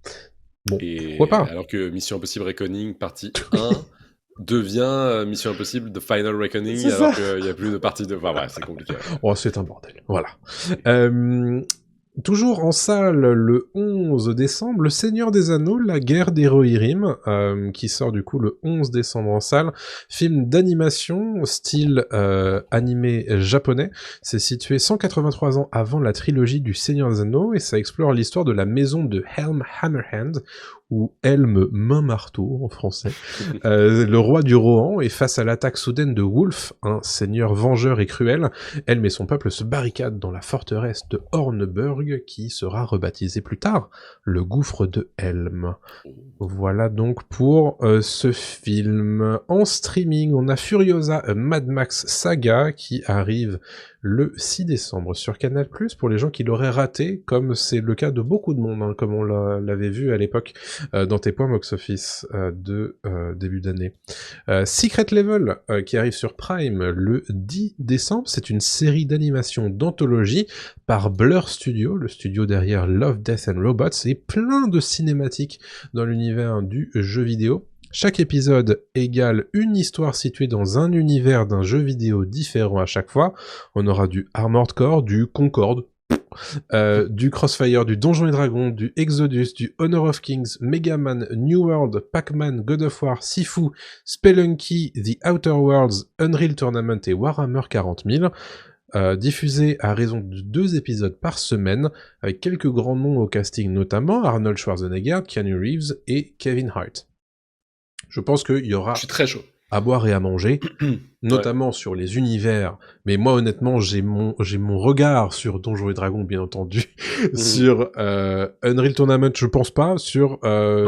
Bon, et pourquoi pas. Alors que Mission Impossible Reckoning partie 1... devient Mission Impossible The Final Reckoning, alors qu'il n'y a plus de partie 2. Enfin bref, c'est compliqué. Oh, c'est un bordel. Voilà. Toujours en salle, le 11 décembre, Le Seigneur des Anneaux, La Guerre des Rohirrim, qui sort du coup le 11 décembre en salle. Film d'animation, style animé japonais. C'est situé 183 ans avant la trilogie du Seigneur des Anneaux, et ça explore l'histoire de la maison de Helm Hammerhand, ou Helm Main-Marteau en français. Le roi du Rohan est face à l'attaque soudaine de Wulf, un seigneur vengeur et cruel. Helm et son peuple se barricadent dans la forteresse de Hornburg, qui sera rebaptisée plus tard le gouffre de Helm. Voilà donc pour ce film. En streaming, on a Furiosa A Mad Max Saga qui arrive le 6 décembre sur Canal+, pour les gens qui l'auraient raté, comme c'est le cas de beaucoup de monde, hein, comme on l'avait vu à l'époque dans tes points box-office de début d'année. Secret Level, qui arrive sur Prime le 10 décembre, c'est une série d'animation d'anthologie par Blur Studio, le studio derrière Love, Death and Robots, et plein de cinématiques dans l'univers du jeu vidéo. Chaque épisode égale une histoire située dans un univers d'un jeu vidéo différent à chaque fois. On aura du Armored Core, du Concorde, du Crossfire, du Donjons et Dragons, du Exodus, du Honor of Kings, Mega Man, New World, Pac-Man, God of War, Sifu, Spelunky, The Outer Worlds, Unreal Tournament et Warhammer 40 000. Diffusé à raison de 2 épisodes par semaine, avec quelques grands noms au casting, notamment Arnold Schwarzenegger, Keanu Reeves et Kevin Hart. Je pense qu'il y aura Je suis très chaud. à boire et à manger, notamment sur les univers, mais moi honnêtement j'ai mon regard sur Donjons et Dragons bien entendu, sur Unreal Tournament je pense pas, sur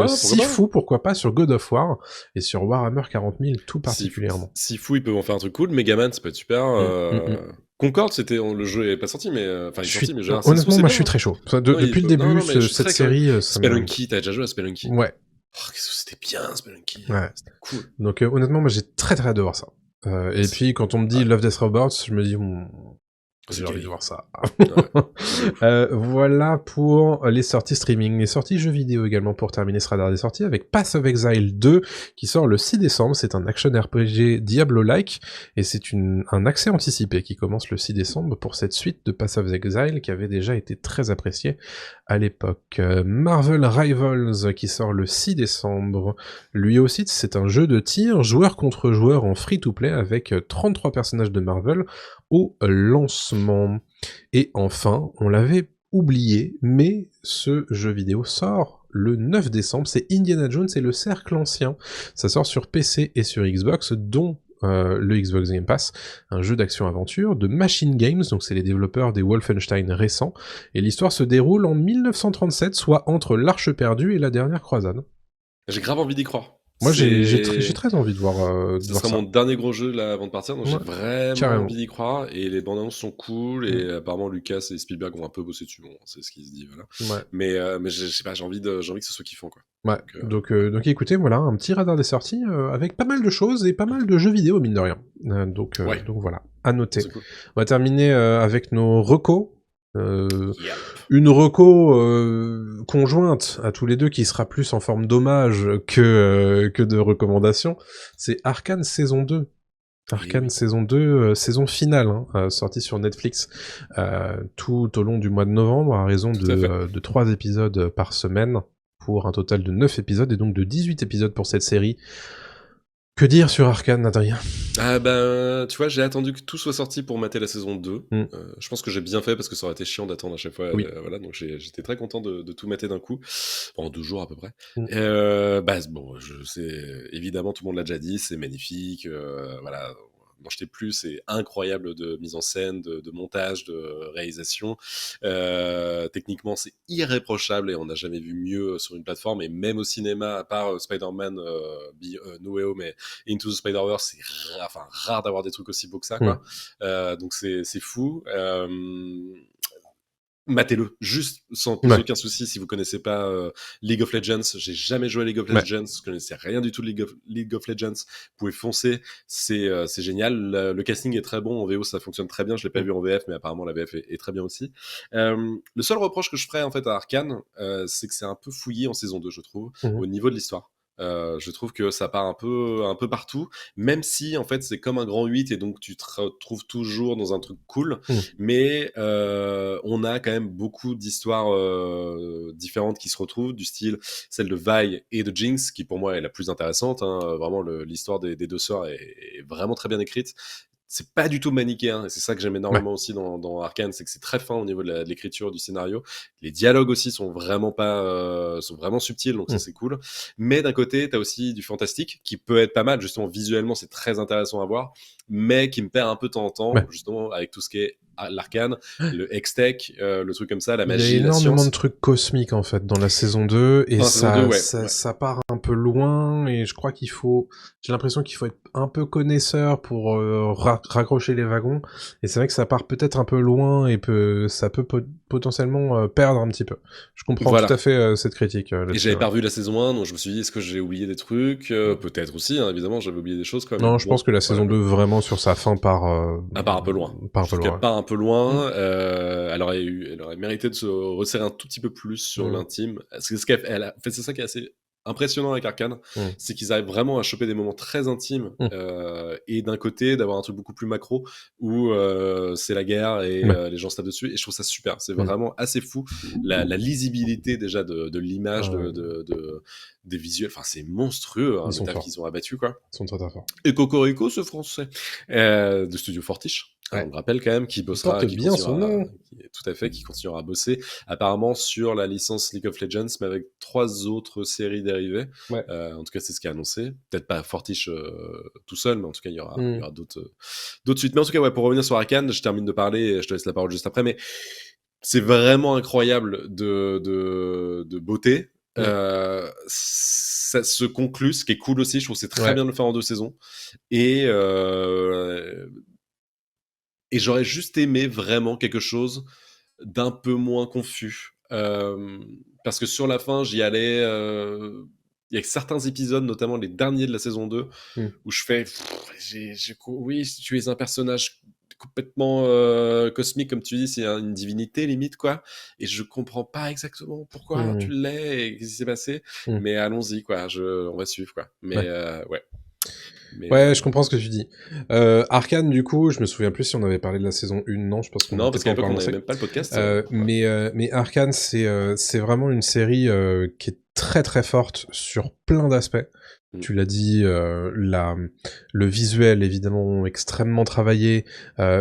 Sifu pourquoi pas, sur God of War, et sur Warhammer 40 000 tout particulièrement. Sifu ils peuvent en faire un truc cool, Megaman ça peut être super, Concorde, le jeu est pas sorti, mais enfin il est sorti, mais genre, honnêtement moi je suis très chaud. Depuis le début, cette série... Spelunky, t'as déjà joué à Spelunky? Ouais. Oh, qu'est-ce que c'était bien, Spelunky. Ouais. C'était cool. Donc honnêtement, moi j'ai très hâte de voir ça. Et puis quand on me dit Love, Death Robots, je me dis j'ai envie de voir ça. Voilà pour les sorties streaming. Les sorties jeux vidéo également pour terminer ce radar des sorties avec Path of Exile 2 qui sort le 6 décembre. C'est un action RPG Diablo-like et c'est un accès anticipé qui commence le 6 décembre pour cette suite de Path of Exile qui avait déjà été très appréciée à l'époque. Marvel Rivals qui sort le 6 décembre. Lui aussi, c'est un jeu de tir joueur contre joueur en free-to-play avec 33 personnages de Marvel au lancement. Et enfin, on l'avait oublié, mais ce jeu vidéo sort le 9 décembre, c'est Indiana Jones et le Cercle Ancien. Ça sort sur PC et sur Xbox, dont le Xbox Game Pass, un jeu d'action-aventure de Machine Games, donc c'est les développeurs des Wolfenstein récents, et l'histoire se déroule en 1937, soit entre l'Arche perdue et la dernière croisade. J'ai grave envie d'y croire. Moi, j'ai très envie de voir ça sera mon dernier gros jeu là avant de partir, donc j'ai vraiment envie d'y croire. Et les bandes annonces sont cool, et apparemment Lucas et Spielberg vont un peu bosser dessus. Bon, c'est ce qui se dit, voilà. Ouais. Mais je sais pas, j'ai envie que ce soit kiffant, quoi. Ouais. Donc écoutez, voilà, un petit radar des sorties avec pas mal de choses et pas mal de jeux vidéo mine de rien. Donc voilà, à noter. Cool. On va terminer avec nos recos. Une reco conjointe à tous les deux qui sera plus en forme d'hommage que de recommandation, c'est Arcane saison 2. Arcane saison 2, saison finale, sortie sur Netflix tout au long du mois de novembre, à raison de 3 épisodes par semaine, pour un total de 9 épisodes, et donc de 18 épisodes pour cette série. Que dire sur Arcane, Adrien? Tu vois, j'ai attendu que tout soit sorti pour mater la saison 2. Je pense que j'ai bien fait parce que ça aurait été chiant d'attendre à chaque fois. Oui. Voilà, donc j'étais très content de tout mater d'un coup, pendant 12 jours à peu près. Bon, je sais, évidemment, tout le monde l'a déjà dit, c'est magnifique, voilà. N'en jetez plus, c'est incroyable de mise en scène, de montage, de réalisation. Techniquement, c'est irréprochable et on n'a jamais vu mieux sur une plateforme. Et même au cinéma, à part Spider-Man No Way Home et Into the Spider-Verse, c'est rare d'avoir des trucs aussi beaux que ça, quoi. Donc c'est fou. Matez-le, juste sans aucun souci. Si vous connaissez pas League of Legends, j'ai jamais joué à League of Legends, je connaissais rien du tout de League of Legends. Vous pouvez foncer, c'est génial. Le casting est très bon en VO, ça fonctionne très bien. Je l'ai pas vu en VF, mais apparemment la VF est très bien aussi. Le seul reproche que je ferais en fait à Arcane, c'est que c'est un peu fouillé en saison 2, je trouve, au niveau de l'histoire. Je trouve que ça part un peu partout, même si en fait c'est comme un grand 8 et donc tu te retrouves toujours dans un truc cool, mais on a quand même beaucoup d'histoires différentes qui se retrouvent, du style celle de Vi et de Jinx, qui pour moi est la plus intéressante, vraiment l'histoire des deux sœurs est vraiment très bien écrite. c'est pas du tout manichéen, et c'est ça que j'aime énormément aussi dans Arcane, c'est que c'est très fin au niveau de l'écriture, du scénario. Les dialogues aussi sont vraiment sont vraiment subtils, donc ça c'est cool. Mais d'un côté, t'as aussi du fantastique qui peut être pas mal, justement visuellement c'est très intéressant à voir, mais qui me perd un peu de temps en temps, justement avec tout ce qui est l'arcane, le Hextech, le truc comme ça, la magie, il y a la énormément science. de trucs cosmiques en fait dans la saison 2 et saison 2, ça part un peu loin et je crois j'ai l'impression qu'il faut être un peu connaisseur pour raccrocher les wagons et c'est vrai que ça part peut-être un peu loin et ça peut potentiellement perdre un petit peu. Je comprends tout à fait cette critique et j'avais pas revu la saison 1, donc je me suis dit est-ce que j'ai oublié des trucs, peut-être aussi, hein, évidemment j'avais oublié des choses quand même. Non, je pense que la saison 2 vraiment sur sa fin part un peu loin. Part un peu loin. Elle aurait mérité de se resserrer un tout petit peu plus sur l'intime. C'est ça qui est assez impressionnant avec Arcane, c'est qu'ils arrivent vraiment à choper des moments très intimes et d'un côté d'avoir un truc beaucoup plus macro où c'est la guerre et les gens se tapent dessus, et je trouve ça super. C'est vraiment assez fou la lisibilité déjà de l'image, des visuels. Enfin, c'est monstrueux le taf qu'ils ont abattu, quoi. Ils sont très forts. Et Cocorico, ce français de Studio Fortiche. On me rappelle quand même qu'il bossera, qui bien son nom. Tout à fait, qui continuera à bosser apparemment sur la licence League of Legends, mais avec 3 autres séries dérivées. En tout cas, c'est ce qui est annoncé. Peut-être pas Fortiche tout seul, mais en tout cas, il y aura d'autres suites. Mais en tout cas, pour revenir sur Arcane, je termine de parler et je te laisse la parole juste après. Mais c'est vraiment incroyable de beauté. Ça se conclut, ce qui est cool aussi. Je trouve que c'est très bien de le faire en 2 saisons. Et j'aurais juste aimé vraiment quelque chose d'un peu moins confus. Parce que sur la fin, j'y allais... Il y a certains épisodes, notamment les derniers de la saison 2, où je fais... Oui, tu es un personnage complètement cosmique, comme tu dis, c'est une divinité limite, quoi. Et je comprends pas exactement pourquoi tu l'es et qu'est-ce qui s'est passé. Mais allons-y, quoi. On va suivre, quoi. Mais je comprends ce que tu dis. Arcane, du coup, je me souviens plus si on avait parlé de la saison 1, non, je pense qu'on non, parce qu'à l'époque, on n'avait même pas le podcast. Mais Arcane, c'est vraiment une série qui est très très forte sur plein d'aspects. Tu l'as dit, le visuel évidemment extrêmement travaillé,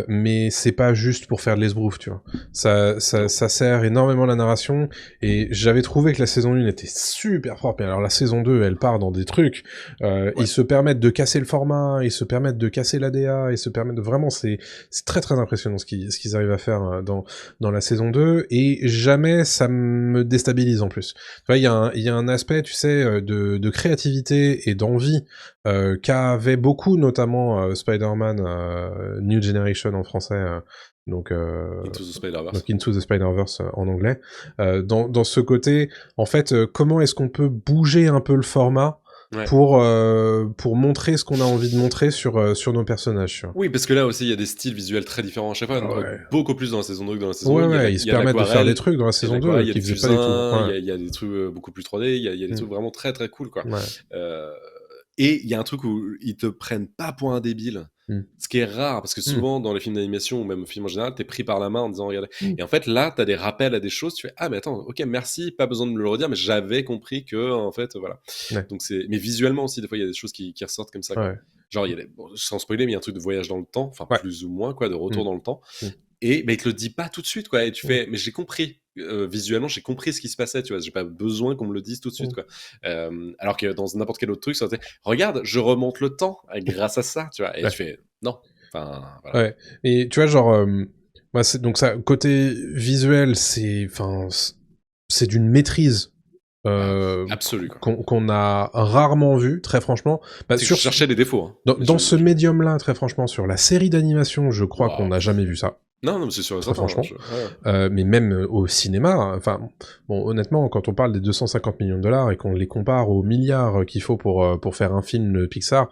mais c'est pas juste pour faire de l'esbrouf, tu vois. Ça sert énormément la narration, et j'avais trouvé que la saison 1 était super forte, mais alors la saison 2, elle part dans des trucs, ils se permettent de casser le format, ils se permettent de casser l'ADA, ils se permettent de vraiment, c'est très très impressionnant ce qu'ils arrivent à faire dans la saison 2, et jamais ça me déstabilise en plus. Tu vois, il y a un aspect, tu sais, de créativité et d'envie qu'avait beaucoup, notamment Spider-Man New Generation en français, donc Into the Spider-Verse en anglais, dans ce côté, en fait, comment est-ce qu'on peut bouger un peu le format pour montrer ce qu'on a envie de montrer sur nos personnages. Oui, parce que là aussi, il y a des styles visuels très différents à chaque fois, beaucoup plus dans la saison 2 que dans la saison 1. Ils se permettent de faire des trucs dans la saison 2 qu'ils faisaient pas du tout. Il y a des trucs beaucoup plus 3D, il y a des trucs vraiment très très cool, quoi. Et il y a un truc où ils te prennent pas pour un débile. Ce qui est rare, parce que souvent dans les films d'animation ou même au film en général, t'es pris par la main en disant regardez. Et en fait là, t'as des rappels à des choses, tu fais ah mais attends, ok merci, pas besoin de me le redire, mais j'avais compris que en fait voilà. Donc mais visuellement aussi des fois il y a des choses qui ressortent comme ça. Quoi. Genre il y a sans spoiler, mais il y a un truc de voyage dans le temps, enfin plus ou moins quoi, de retour dans le temps. Et mais il te le dit pas tout de suite quoi, et tu fais mais j'ai compris. Visuellement, j'ai compris ce qui se passait, tu vois, j'ai pas besoin qu'on me le dise tout de suite, quoi. Alors que dans n'importe quel autre truc, ça aurait été, regarde, je remonte le temps grâce à ça, tu vois, et tu fais, non, enfin, voilà. Ouais, et tu vois, genre, donc ça, côté visuel, c'est d'une maîtrise absolue, qu'on a rarement vu, très franchement. Je cherchais des défauts. Hein. Dans ce médium-là, très franchement, sur la série d'animation, je crois qu'on n'a jamais vu ça. Non, mais c'est sûr, très franchement. Mais même au cinéma, enfin, bon, honnêtement, quand on parle des 250 millions de dollars et qu'on les compare aux milliards qu'il faut pour faire un film Pixar,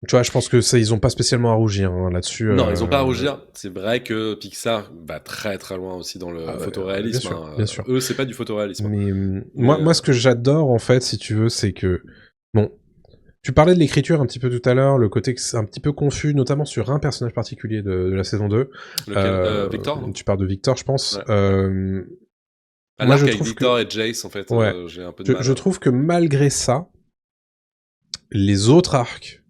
tu vois, je pense que ils ont pas spécialement à rougir là-dessus. Non, ils ont pas à rougir. C'est vrai que Pixar va très très loin aussi dans le photoréalisme. Bien sûr. Eux, c'est pas du photoréalisme. Mais moi, ce que j'adore en fait, si tu veux, c'est que bon. Tu parlais de l'écriture un petit peu tout à l'heure, le côté que c'est un petit peu confus, notamment sur un personnage particulier de la saison 2. Lequel, Victor, non ? Tu parles de Victor, je pense. Moi, je trouve Victor et Jace, en fait, j'ai un peu de mal. Je trouve que malgré ça, les autres arcs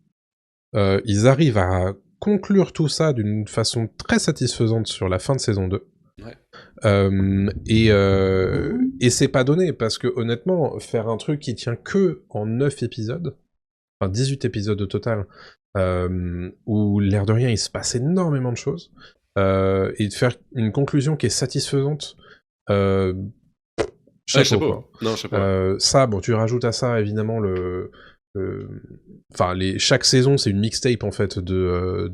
Ils arrivent à conclure tout ça d'une façon très satisfaisante sur la fin de saison 2. Ouais. Et c'est pas donné, parce que honnêtement, faire un truc qui tient que en 9 épisodes, enfin 18 épisodes au total, où l'air de rien il se passe énormément de choses, et de faire une conclusion qui est satisfaisante, Ouais, chapeau chapeau. quoi. Non, chapeau. Ça, bon, tu rajoutes à ça évidemment enfin chaque saison c'est une mixtape en fait de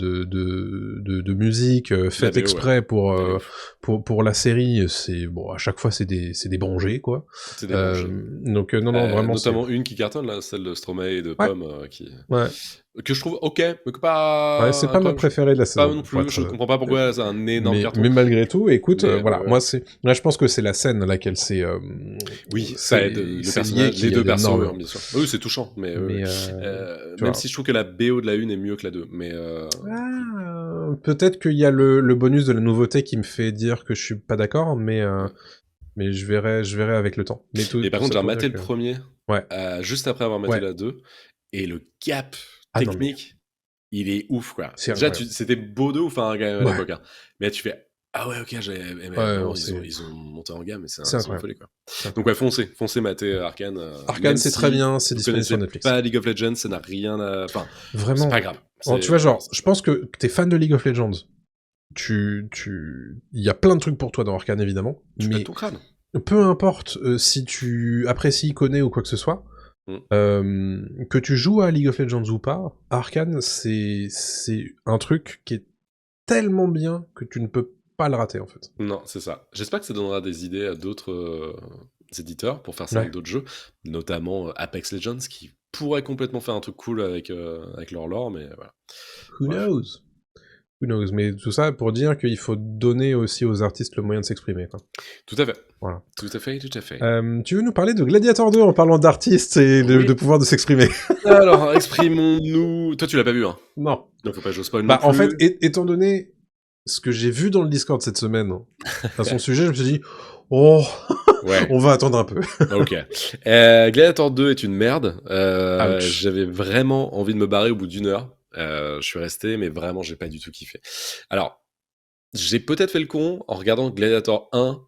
musique faite BO, exprès ouais. pour la série. C'est bon, à chaque fois c'est des bronzés quoi. C'est des branchés. Donc non vraiment c'est Notamment une qui cartonne, là, celle de Stromae et de ouais Pomme, ouais que je trouve ok, mais que ouais, c'est pas pas ma incroyable. préférée de la Pas saison non pour plus, être je comprends pas pourquoi c'est un énorme carton. mais malgré tout, écoute, Mais voilà, ouais. moi là je pense que c'est la scène à laquelle Oui, ça aide le c'est lié personnage, qu'il les y a deux persos, d'énormément. bien sûr. Oui, c'est touchant, mais Mais tu même vois. si je trouve que la BO de la une est mieux que la 2, mais Peut-être qu'il y a le bonus de la nouveauté qui me fait dire que je suis pas d'accord, mais je verrai avec le temps. Mais et par tout contre, ça j'ai pour dire rematé le que premier ouais, juste après avoir maté ouais. la 2, et le gap Ah non mais technique, il est ouf, quoi. c'est Déjà, incroyable. c'était beau de ouf, hein, quand même, à Ouais, l'époque, hein. Mais là, tu fais ah ouais, ok, mais ouais, vraiment, non, ils ont monté en gamme, et c'est c'est une incroyable. folie, quoi. C'est Donc ouais, incroyable. foncez mater Arcane, Arcane, même c'est très si bien, c'est vous disponible sur connaissez Netflix. pas League of Legends, ça n'a rien à... Enfin, c'est Vraiment. pas grave. Tu vois, genre, C'est je pas grave. pense que t'es fan de League of Legends. Il y a plein de trucs pour toi dans Arcane, évidemment, Tu pètes mais ton crâne. peu importe si tu apprécies, connais ou quoi que ce soit, Mm. que tu joues à League of Legends ou pas, Arcane, c'est un truc qui est tellement bien que tu ne peux pas le rater, en fait. Non, c'est ça. J'espère que ça donnera des idées à d'autres éditeurs pour faire ça avec Ouais. d'autres jeux, notamment Apex Legends, qui pourrait complètement faire un truc cool avec leur lore, mais voilà. Who Bref. knows? Who knows? Mais tout ça pour dire qu'il faut donner aussi aux artistes le moyen de s'exprimer, quoi. Tout à fait. Voilà. Tout à fait, tout à fait. Tu veux nous parler de Gladiator 2 en parlant d'artistes et de Oui. pouvoir de s'exprimer? Alors, exprimons-nous. Toi, tu l'as pas vu, hein? Non. Donc, faut pas que je spoil non Bah, en fait, plus. étant donné ce que j'ai vu dans le Discord cette semaine, à son sujet, je me suis dit, oh, Ouais. on va attendre un peu. Ok. Gladiator 2 est une merde. Ouch. J'avais vraiment envie de me barrer au bout d'une heure. Je suis resté, mais vraiment, j'ai pas du tout kiffé. Alors, j'ai peut-être fait le con en regardant Gladiator 1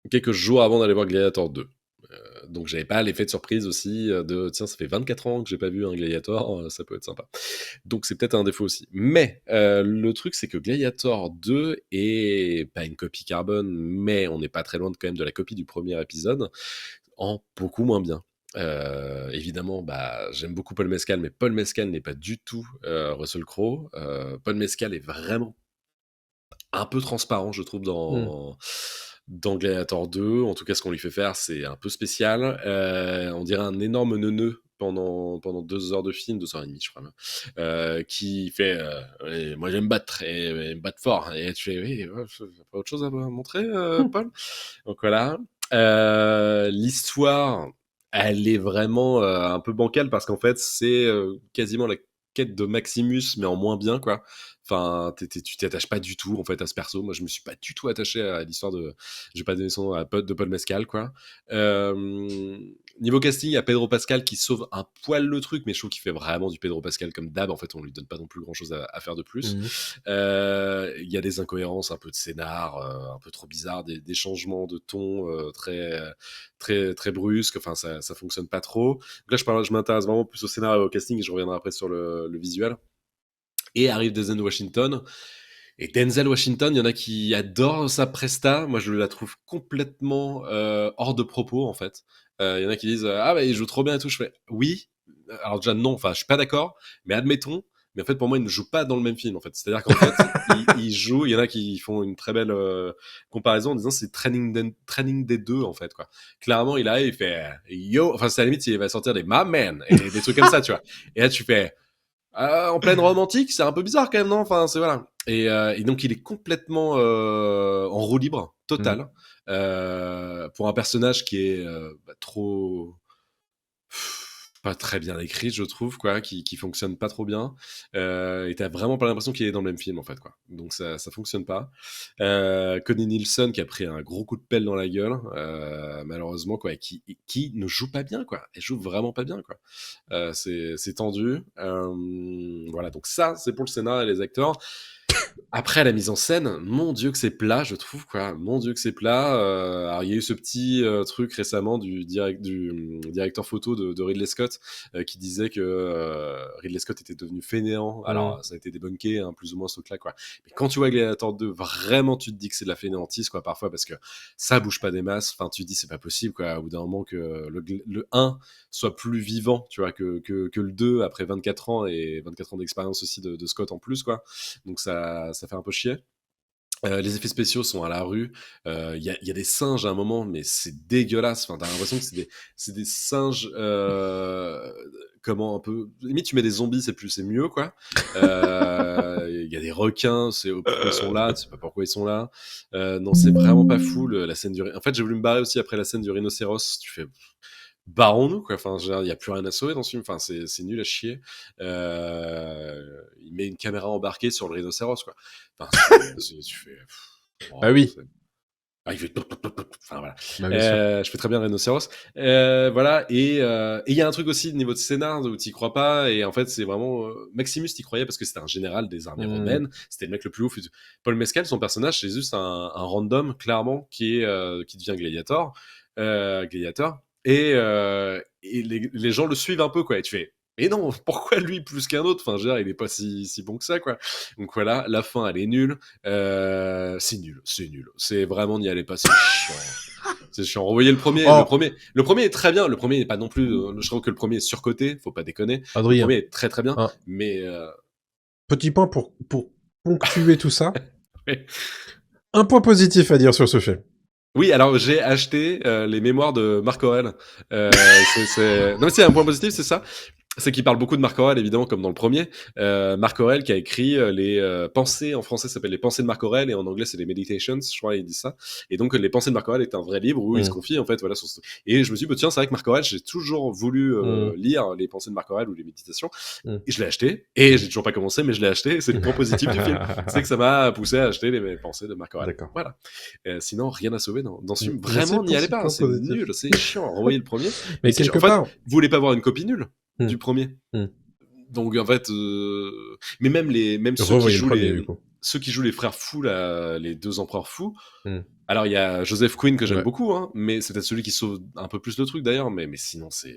quelques jours avant d'aller voir Gladiator 2. Donc j'avais pas l'effet de surprise aussi de tiens, ça fait 24 ans que j'ai pas vu un Gladiator, ça peut être sympa. Donc c'est peut-être un défaut aussi. Mais le truc c'est que Gladiator 2 est pas une copie carbone, mais on n'est pas très loin quand même de la copie du premier épisode, en beaucoup moins bien. Évidemment, bah, j'aime beaucoup Paul Mescal, mais Paul Mescal n'est pas du tout Russell Crowe. Paul Mescal est vraiment un peu transparent, je trouve, Hmm. dans Gladiator 2. En tout cas, ce qu'on lui fait faire, c'est un peu spécial. On dirait un énorme neuneu pendant 2 heures de film, 2 heures et demie, je crois même, qui fait ouais, moi j'aime battre et me battre fort. Et tu fais oui, ouais, pas autre chose à montrer, Paul. Donc voilà. L'histoire, elle est vraiment un peu bancale parce qu'en fait, c'est quasiment la quête de Maximus, mais en moins bien, quoi. Enfin, tu t'y attaches pas du tout, en fait, à ce perso. Moi, je me suis pas du tout attaché à l'histoire de... J'ai pas donné son nom à pote de Paul Mescal, quoi. Niveau casting, il y a Pedro Pascal qui sauve un poil le truc, mais je trouve qu'il fait vraiment du Pedro Pascal comme d'hab. En fait, on lui donne pas non plus grand-chose à faire de plus. Mhm. Il y a des incohérences, un peu de scénar, un peu trop bizarre, des changements de ton très brusques. Enfin, ça fonctionne pas trop. Donc là, je m'intéresse vraiment plus au scénar et au casting, et je reviendrai après sur le visuel. Et arrive Denzel Washington. Et Denzel Washington, il y en a qui adorent sa presta. Moi, je la trouve complètement hors de propos, en fait. Il y en a qui disent ah, bah, il joue trop bien et tout. Je fais oui. Alors, déjà, non, enfin, je suis pas d'accord, mais admettons. Mais en fait, pour moi, il ne joue pas dans le même film, en fait. C'est-à-dire qu'en fait, il joue. Il y en a qui font une très belle comparaison en disant c'est Training des deux, en fait, quoi. Clairement, il arrive, il fait yo. Enfin, c'est à la limite, il va sortir des my man et des trucs comme ça, tu vois. Et là, tu fais en pleine romantique, c'est un peu bizarre quand même, non? Enfin, c'est voilà. Et donc, il est complètement en roue libre, Mhm. totale, pour un personnage qui est trop pas très bien écrite, je trouve, quoi, qui fonctionne pas trop bien. Et t'as vraiment pas l'impression qu'il est dans le même film, en fait, quoi. Donc ça fonctionne pas. Connie Nielsen qui a pris un gros coup de pelle dans la gueule, malheureusement, quoi, et qui ne joue pas bien, quoi. Elle joue vraiment pas bien, quoi. C'est tendu. Voilà, donc ça, c'est pour le scénario et les acteurs. Après, la mise en scène, mon Dieu que c'est plat, je trouve, quoi. Mon Dieu que c'est plat. Alors, il y a eu ce petit truc récemment du directeur photo de Ridley Scott qui disait que Ridley Scott était devenu fainéant. Mm. Alors, ça a été débunké, hein, plus ou moins ce truc-là, quoi. Mais quand tu vois Gladiator 2, vraiment, tu te dis que c'est de la fainéantise, quoi, parfois, parce que ça bouge pas des masses. Enfin, tu te dis, c'est pas possible, quoi. Au bout d'un moment, que le 1 soit plus vivant, tu vois, que le 2 après 24 ans et 24 ans d'expérience aussi de Scott en plus, quoi. Donc ça fait un peu chier. Les effets spéciaux sont à la rue. Il y a des singes à un moment, mais c'est dégueulasse. Enfin, t'as l'impression que c'est des singes. Comment un peu. Limite, tu mets des zombies, c'est mieux, quoi. Il y a des requins, c'est pourquoi ils sont là, tu sais pas pourquoi ils sont là. Non, c'est vraiment pas fou la scène du. En fait, j'ai voulu me barrer aussi après la scène du rhinocéros. Tu fais barrons-nous, quoi. Enfin, il n'y a plus rien à sauver dans ce film. Enfin, c'est nul à chier. Il met une caméra embarquée sur le rhinocéros, quoi. Enfin, tu fais. Ah Oh, oui, il fait. Enfin, voilà. bah, bien sûr. Je fais très bien le rhinocéros. Voilà. Et il y a un truc aussi au niveau de scénar où t'y crois pas. Et en fait, c'est vraiment. Maximus, t'y croyais parce que c'était un général des armées Mm. romaines. C'était le mec le plus ouf. Paul Mescal, son personnage, c'est juste un random, clairement, qui devient gladiator. Gladiator. Et les gens le suivent un peu, quoi. Et tu fais. Et non, pourquoi lui plus qu'un autre? Enfin, je veux dire, il est pas si bon que ça, quoi. Donc voilà, la fin, elle est nulle. C'est nul, c'est nul. C'est vraiment n'y allez pas, c'est chiant. C'est chiant. Revoyez le premier. Le Oh, premier, le premier est très bien. Le premier n'est pas non plus. Je trouve que le premier est surcoté. Faut pas déconner. Le Adrien, premier est très très bien, un mais petit point pour ponctuer tout ça. Un point positif à dire sur ce film. oui, alors j'ai acheté les mémoires de Marc Aurèle. Non, mais c'est un point positif, c'est ça. C'est qu'il parle beaucoup de Marc Aurèle, évidemment, comme dans le premier. Marc Aurèle qui a écrit les pensées, en français ça s'appelle les pensées de Marc Aurèle, et en anglais c'est les meditations, je crois, il dit ça. Et donc les pensées de Marc Aurèle est un vrai livre où il se Mm. confie, en fait, voilà. Et je me suis dit, bah, tiens, c'est vrai que Marc Aurèle, j'ai toujours voulu Mm. lire les pensées de Marc Aurèle ou les méditations. Mm. Et je l'ai acheté, et j'ai toujours pas commencé, mais je l'ai acheté, et c'est le point positif du film. C'est que ça m'a poussé à acheter les pensées de Marc Aurèle. D'accord. Voilà. Sinon, rien à sauver dans ce film. Merci Vraiment, n'y pour allez ce pas, hein, point c'est positif. nul, c'est chiant. Renvoyez le premier. Mais Mais c'est chiant. quelque En fait, part. vous voulez pas avoir une copie nulle Mm. du premier. Mm. Donc en fait, mais même Revoyez le premier, du coup. ceux qui jouent les frères fous, là, les deux empereurs fous. Mm. Alors il y a Joseph Quinn que j'aime Ouais. beaucoup, hein, mais c'est peut-être celui qui sauve un peu plus le truc d'ailleurs. Mais sinon c'est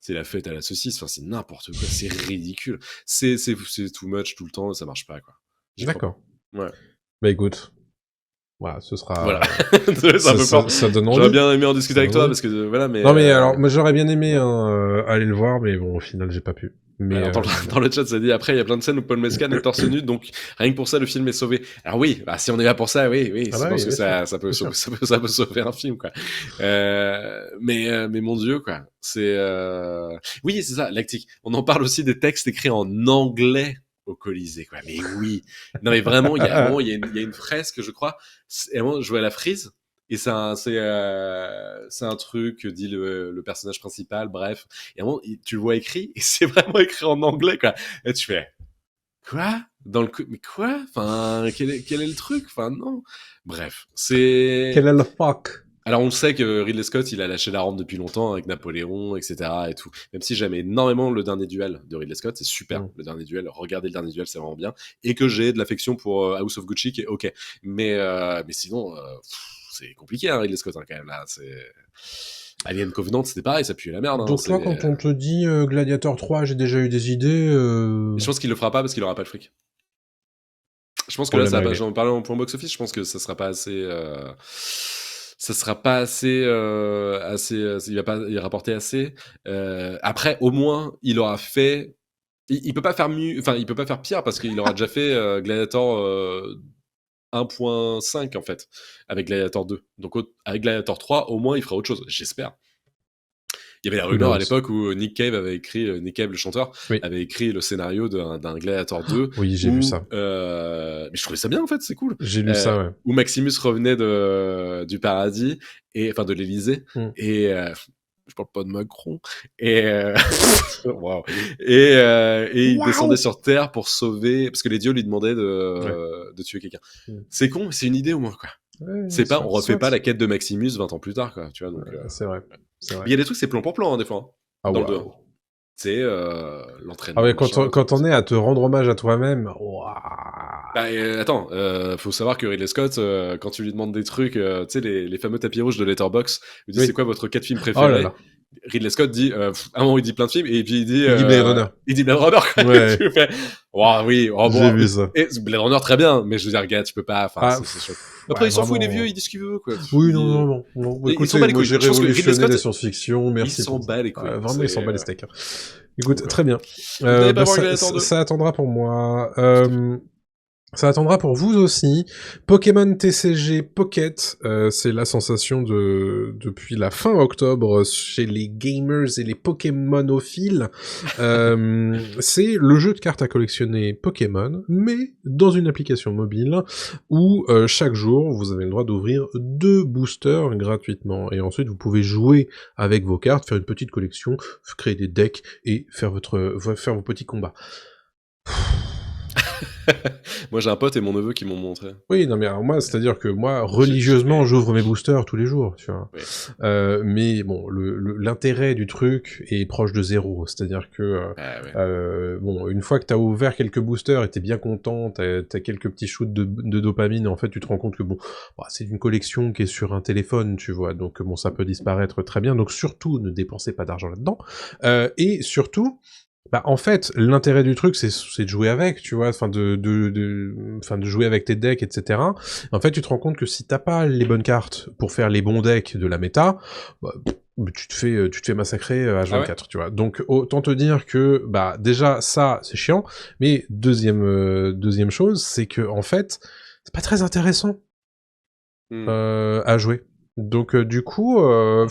la fête à la saucisse. Enfin, c'est n'importe quoi, c'est ridicule. C'est too much tout le temps, ça marche pas, quoi. J'y crois D'accord. pas. Ouais. Bah écoute, voilà, ce Voilà. sera. C'est un peu fort. Ça donne J'aurais envie. bien aimé en discuter Ça avec donne toi envie. parce que voilà, mais Non mais alors, moi j'aurais bien aimé ouais. aller le voir, mais bon, au final j'ai pas pu. Mais Alors dans le chat, ça dit après il y a plein de scènes où Paul Mescal est torse nu, donc rien que pour ça le film est sauvé. Alors oui, bah, si on est là pour ça, oui, ah je bah pense oui, que bien sûr, ça peut bien sûr. ça peut sauver un film, quoi. Mais mon Dieu, quoi, c'est oui, c'est ça, lactique. On en parle aussi des textes écrits en anglais au Colisée, quoi. Mais oui, non mais vraiment, il y a un moment, il y a une fresque, je crois. Et à un moment, je jouais à la frise. Et c'est un truc que dit le personnage principal, bref. Et à un moment, tu le vois écrit, et c'est vraiment écrit en anglais, quoi. Et tu fais, quoi? Mais quoi? Enfin, quel est le truc? Enfin, non. Bref, Quel est le fuck? alors on sait que Ridley Scott, il a lâché la rampe depuis longtemps avec Napoléon, etc. et tout. Même si j'aime énormément le dernier duel de Ridley Scott, c'est super, Mm. le dernier duel. Regardez le dernier duel, c'est vraiment bien. Et que j'ai de l'affection pour House of Gucci, qui est ok. Mais sinon, c'est compliqué, hein, Ridley Scott, hein, quand même, là. Alien Covenant, c'était pareil, ça puait la merde. Hein, Donc toi, quand on te dit Gladiator 3, j'ai déjà eu des idées, je pense qu'il le fera pas parce qu'il aura pas le fric. Je pense que là, problème ça va pas. réglé. J'en parlais en point box-office, je pense que ça sera pas assez. Ça sera pas assez, il va pas y rapporter assez. Après, au moins, il aura fait. Il peut pas faire mieux, enfin, il peut pas faire pire parce qu'il aura déjà fait Gladiator 1.5 en fait, avec Gladiator 2. Donc, avec Gladiator 3, au moins, il fera autre chose, j'espère. Il y avait la Who rumeur à knows? l'époque où Nick Cave le chanteur, Oui, avait écrit le scénario d'un Gladiator 2 oui, j'ai vu où, ça. mais je trouvais ça bien en fait, c'est cool, J'ai lu ça, ouais. où Maximus revenait du paradis, et enfin de l'Élysée, Mm. et je parle pas de Macron. Et, wow. Et il descendait sur Terre pour sauver, parce que les dieux lui demandaient de tuer quelqu'un. C'est con, mais c'est une idée au moins, quoi. Ouais, C'est pas, on refait pas soit. la quête de Maximus 20 ans plus tard, quoi. Tu vois, donc, C'est vrai. Mais il y a des trucs, c'est plan pour plan, hein, des fois. Hein, Ah, dans wow. le 2. C'est l'entraînement. Ah ouais, quand on est à te rendre hommage à toi-même, bah, attends, faut savoir que Ridley Scott, quand tu lui demandes des trucs, tu sais, les fameux tapis rouges de Letterboxd, il dit Oui. c'est quoi votre 4 films Oh préférés? là là. Ridley Scott dit, à un moment il dit plein de films, et puis il dit Blade Runner. Il dit Blade Runner, quoi. Ouais. Tu fais, wow, oui, oh, bon, J'ai vu ça. et Blade Runner très bien, mais je veux dire, gars, tu peux pas, enfin, Ah, c'est chaud. Après, ouais, il s'en fout, il est vraiment. vieux, il dit ce qu'il veut, quoi. Oui, non. Il s'en bat Écoutez, les moi couilles. j'ai Je pense que Ridley révolutionné Scott, la science-fiction, merci. il s'en bat les couilles. Vraiment, il s'en bat les steaks. Hein. Écoute, Donc, très bien. Vous n'avez pas voir Gladiator 2? Ça attendra pour moi. Ça attendra pour vous aussi. Pokémon TCG Pocket, c'est la sensation depuis la fin octobre chez les gamers et les Pokémonophiles. C'est le jeu de cartes à collectionner Pokémon, mais dans une application mobile où chaque jour vous avez le droit d'ouvrir 2 boosters gratuitement. Et ensuite vous pouvez jouer avec vos cartes, faire une petite collection, créer des decks et faire vos petits combats. Moi, j'ai un pote et mon neveu qui m'ont montré. Oui, non, mais alors moi, c'est-à-dire que moi, religieusement, j'ouvre mes boosters tous les jours, tu vois. Oui. Mais bon, l'intérêt du truc est proche de 0. C'est-à-dire que, bon, une fois que t'as ouvert quelques boosters et t'es bien content, t'as quelques petits shoots de dopamine, en fait, tu te rends compte que bon, bah, c'est une collection qui est sur un téléphone, tu vois. Donc bon, ça peut disparaître très bien. Donc surtout, ne dépensez pas d'argent là-dedans. Et surtout, bah, en fait, l'intérêt du truc, c'est de jouer avec, tu vois, enfin, de jouer avec tes decks, etc. En fait, tu te rends compte que si t'as pas les bonnes cartes pour faire les bons decks de la méta, bah, tu te fais massacrer H24, tu vois. Donc, autant te dire que, bah, déjà, ça, c'est chiant, mais deuxième chose, c'est que, en fait, c'est pas très intéressant, à jouer. Donc, du coup, oui,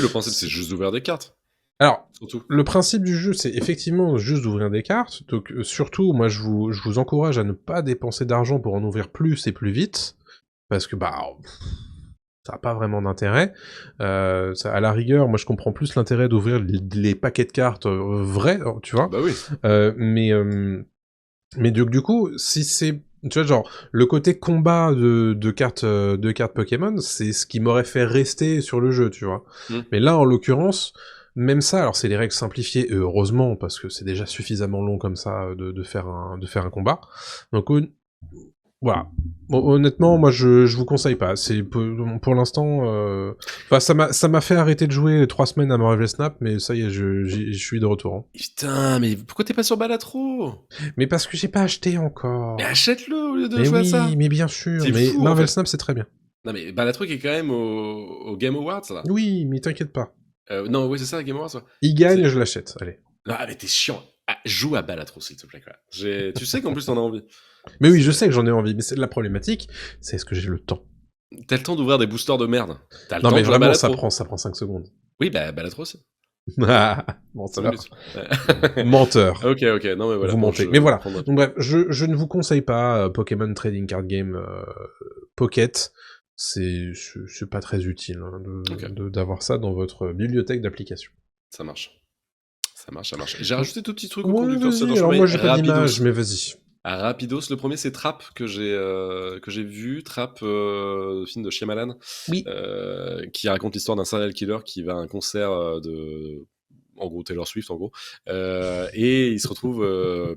le principe, c'est juste d'ouvrir des cartes. Alors, surtout. Le principe du jeu, c'est effectivement juste d'ouvrir des cartes. Donc, surtout, moi, je vous encourage à ne pas dépenser d'argent pour en ouvrir plus et plus vite, parce que bah, ça n'a pas vraiment d'intérêt. À la rigueur, moi, je comprends plus l'intérêt d'ouvrir les paquets de cartes vrais, tu vois. Bah oui. Mais du coup, si c'est, tu vois, genre, le côté combat de cartes Pokémon, c'est ce qui m'aurait fait rester sur le jeu, tu vois. Mais là, en l'occurrence, même ça, alors c'est des règles simplifiées, et heureusement, parce que c'est déjà suffisamment long comme ça de faire un combat. Donc voilà. Bon, honnêtement, moi je vous conseille pas. C'est pour l'instant, enfin ça m'a fait arrêter de jouer 3 semaines à Marvel Snap, mais ça y est, je suis de retour. Hein. Putain, mais pourquoi t'es pas sur Balatro? Mais parce que j'ai pas acheté encore. Mais achète-le au lieu de mais jouer oui, à ça. Mais bien sûr. C'est Mais fou, Marvel en fait. Snap c'est très bien. Non mais Balatro qui est quand même au Game Awards là. Oui, mais t'inquiète pas. Non, oui c'est ça, Game Awards. Ouais. Il gagne, je l'achète. Allez. Non mais t'es chiant. Ah, joue à Balatro s'il te plaît. Quoi. Tu sais qu'en plus t'en as envie. Mais oui, je sais que j'en ai envie, mais c'est la problématique, c'est est-ce que j'ai le temps? T'as le temps d'ouvrir des boosters de merde. T'as le non temps mais de jouer vraiment, à Balatro. ça prend 5 secondes. Oui, bah Balatro aussi. Menteur. Menteur. Ok, non mais voilà. Vous mentez. Mais voilà. Donc bref, je ne vous conseille pas Pokémon Trading Card Game Pocket. C'est pas très utile hein, d'avoir ça dans votre bibliothèque d'applications. Ça marche. J'ai rajouté tout petit truc au ouais, conducteur. Alors moi j'ai pas d'image, mais vas-y. Rapidos, le premier c'est Trap que j'ai vu, Trap, film de Shyamalan, oui. Qui raconte l'histoire d'un serial killer qui va à un concert en gros Taylor Swift en gros, et il se retrouve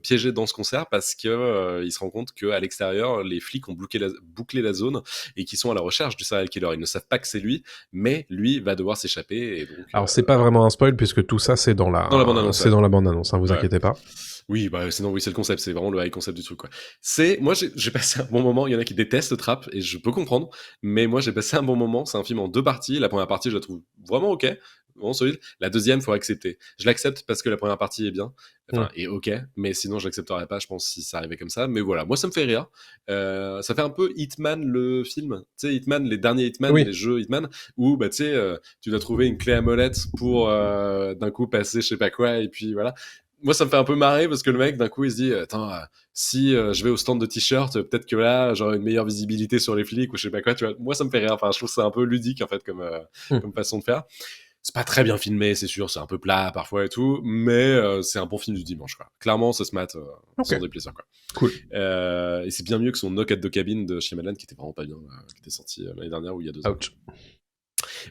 piégé dans ce concert parce que il se rend compte qu'à l'extérieur les flics ont bouclé la zone et qu'ils sont à la recherche du serial killer. Ils ne savent pas que c'est lui, mais lui va devoir s'échapper. Et donc, alors c'est pas vraiment un spoil puisque tout ça c'est dans la bande-annonce. C'est dans la bande-annonce, hein, vous inquiétez pas. Oui, bah sinon oui, c'est le concept, c'est vraiment le high concept du truc quoi. Moi j'ai passé un bon moment, il y en a qui détestent Trap et je peux comprendre, mais moi j'ai passé un bon moment, c'est un film en 2 parties, la première partie je la trouve vraiment OK, vraiment solide, la deuxième faut accepter. Je l'accepte parce que la première partie est bien, est OK, mais sinon je l'accepterais pas je pense si ça arrivait comme ça, mais voilà, moi ça me fait rire. Ça fait un peu Hitman le film, tu sais Hitman, les derniers Hitman, les jeux Hitman où bah tu sais tu dois trouver une clé à molette pour d'un coup passer je sais pas quoi et puis voilà. Moi, ça me fait un peu marrer parce que le mec, d'un coup, il se dit attends, si je vais au stand de t-shirt, peut-être que là, j'aurai une meilleure visibilité sur les flics ou je sais pas quoi, tu vois. Moi, ça me fait rire. Enfin, je trouve ça un peu ludique, en fait, comme façon de faire. C'est pas très bien filmé, c'est sûr, c'est un peu plat parfois et tout, mais c'est un bon film du dimanche, quoi. Clairement, ça se mate Ok, sans déplaisir, quoi. cool. Et c'est bien mieux que son Knock at the Cabin de Shyamalan, qui était vraiment pas bien, qui était sorti l'année dernière ou il y a 2 ans. Ouch.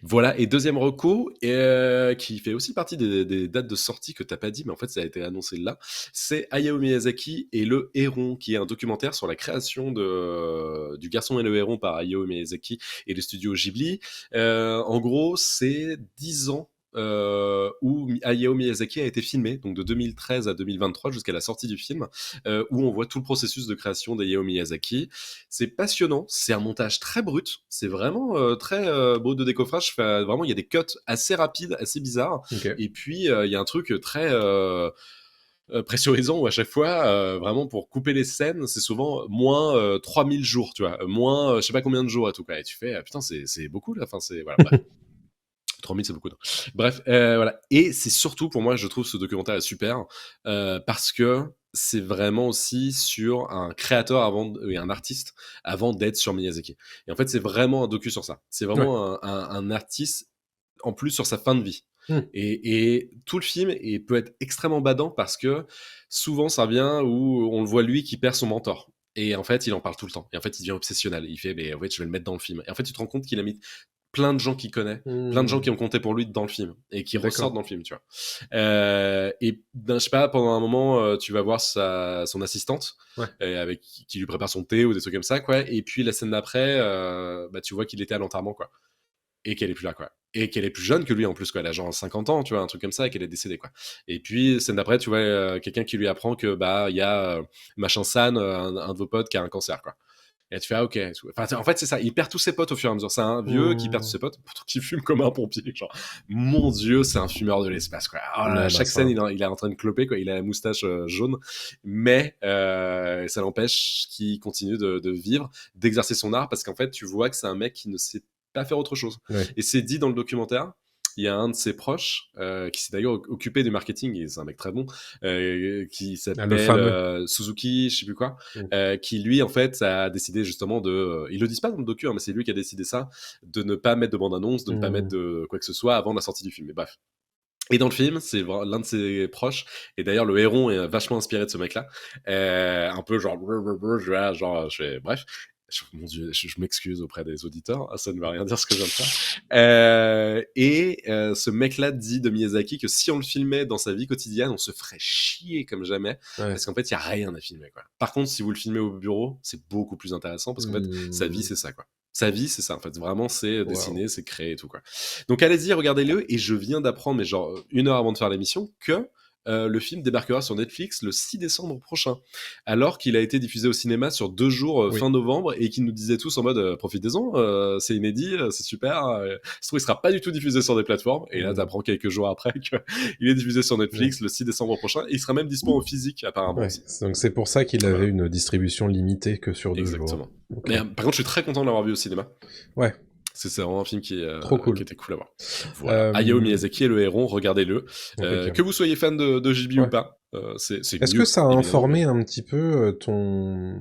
Voilà, et deuxième reco, qui fait aussi partie des dates de sortie que t'as pas dit, mais en fait ça a été annoncé là, c'est Hayao Miyazaki et Le Héron, qui est un documentaire sur la création du Garçon et le Héron par Hayao Miyazaki et le studio Ghibli. En gros, c'est 10 ans où Hayao Miyazaki a été filmé, donc de 2013 à 2023 jusqu'à la sortie du film, où on voit tout le processus de création d'Hayao Miyazaki. C'est passionnant, c'est un montage très brut, c'est vraiment très beau de décoffrage. Vraiment, il y a des cuts assez rapides, assez bizarres, Ok. et puis il y a un truc très pressurisant où à chaque fois, vraiment pour couper les scènes, c'est souvent moins 3000 jours, tu vois, moins je sais pas combien de jours à tout cas, et tu fais putain, c'est beaucoup là, enfin c'est voilà, bref. 3000 c'est beaucoup. Non. Bref, voilà. Et c'est surtout pour moi, je trouve ce documentaire est super parce que c'est vraiment aussi sur un créateur et un artiste avant d'être sur Miyazaki. Et en fait, c'est vraiment un docu sur ça. C'est Ouais. vraiment un artiste en plus sur sa fin de vie. Hmm. Et tout le film peut être extrêmement badant parce que souvent ça vient où on le voit lui qui perd son mentor. Et en fait, il en parle tout le temps. Et en fait, il devient obsessionnel. Il fait, mais en fait, je vais le mettre dans le film. Et en fait, tu te rends compte qu'il a mis plein de gens qu'il connaît, plein de gens qui Hmm. ont compté pour lui dans le film et qui ressortent D'accord. dans le film, tu vois. Et ben, je sais pas, pendant un moment, tu vas voir son assistante Ouais. avec qui lui prépare son thé ou des trucs comme ça, quoi. Et puis la scène d'après, bah, tu vois qu'il était à l'enterrement, quoi. Et qu'elle est plus là, quoi. Et qu'elle est plus jeune que lui en plus, quoi. Elle a genre 50 ans, tu vois, un truc comme ça, et qu'elle est décédée, quoi. Et puis, scène d'après, tu vois quelqu'un qui lui apprend que, bah, il y a machin San, un de vos potes qui a un cancer, quoi. Et tu fais, ah, ok. Enfin, en fait, c'est ça. Il perd tous ses potes au fur et à mesure. C'est un vieux qui perd tous Hmm. ses potes, pourtant qui fume comme un pompier. Genre, mon Dieu, c'est un fumeur de l'espace, quoi. Oh là là, Ouais, bah chaque scène, ça. il est en train de cloper, quoi. Il a la moustache jaune. Mais ça l'empêche qu'il continue de vivre, d'exercer son art, parce qu'en fait, tu vois que c'est un mec qui ne sait pas faire autre chose. Ouais. Et c'est dit dans le documentaire. Il y a un de ses proches qui s'est d'ailleurs occupé du marketing, et c'est un mec très bon, qui Ah, le s'appelle fameux. Suzuki, je sais plus quoi, Hmm. qui lui en fait a décidé justement ils le disent pas dans le docu, hein, mais c'est lui qui a décidé ça, de ne pas mettre de bande-annonce, de ne pas mettre Hmm. de quoi que ce soit avant la sortie du film. Mais bref. Et dans le film, c'est l'un de ses proches, et d'ailleurs le héron est vachement inspiré de ce mec-là, un peu genre, bref. Mon Dieu, je m'excuse auprès des auditeurs, ça ne veut rien dire ce que je viens de faire. Ce mec-là dit de Miyazaki que si on le filmait dans sa vie quotidienne, on se ferait chier comme jamais, Ouais. parce qu'en fait, il y a rien à filmer, quoi. Par contre, si vous le filmez au bureau, c'est beaucoup plus intéressant, parce qu'en fait, sa vie, Hmm. c'est ça, quoi. Sa vie, c'est ça, en fait. Vraiment, c'est Waouh. dessiner, c'est créer et tout, quoi. Donc allez-y, regardez-le. Et je viens d'apprendre, mais genre 1 heure avant de faire l'émission, que le film débarquera sur Netflix le 6 décembre prochain, alors qu'il a été diffusé au cinéma sur 2 jours Oui. fin novembre, et qu'ils nous disaient tous en mode profitez-en, c'est inédit, c'est super. Se trouve, il sera pas du tout diffusé sur des plateformes. Et là, Hmm. t'apprends quelques jours après qu'il est diffusé sur Ouais. Netflix le 6 décembre prochain, et il sera même dispo en physique apparemment Ouais. aussi. Donc c'est pour ça qu'il Donc avait voilà, une distribution limitée que sur 2 jours. exactement. Ok. Mais par contre, je suis très content de l'avoir vu au cinéma. Ouais. C'est vraiment un film Trop qui cool. était cool à voir. Voilà. Hayao Euh, Miyazaki et le héron, regardez-le. Que Impeccable. vous soyez fan de Ghibli ou Ouais. pas, c'est Est-ce que mieux, ça a évidemment, informé mais un petit peu ton...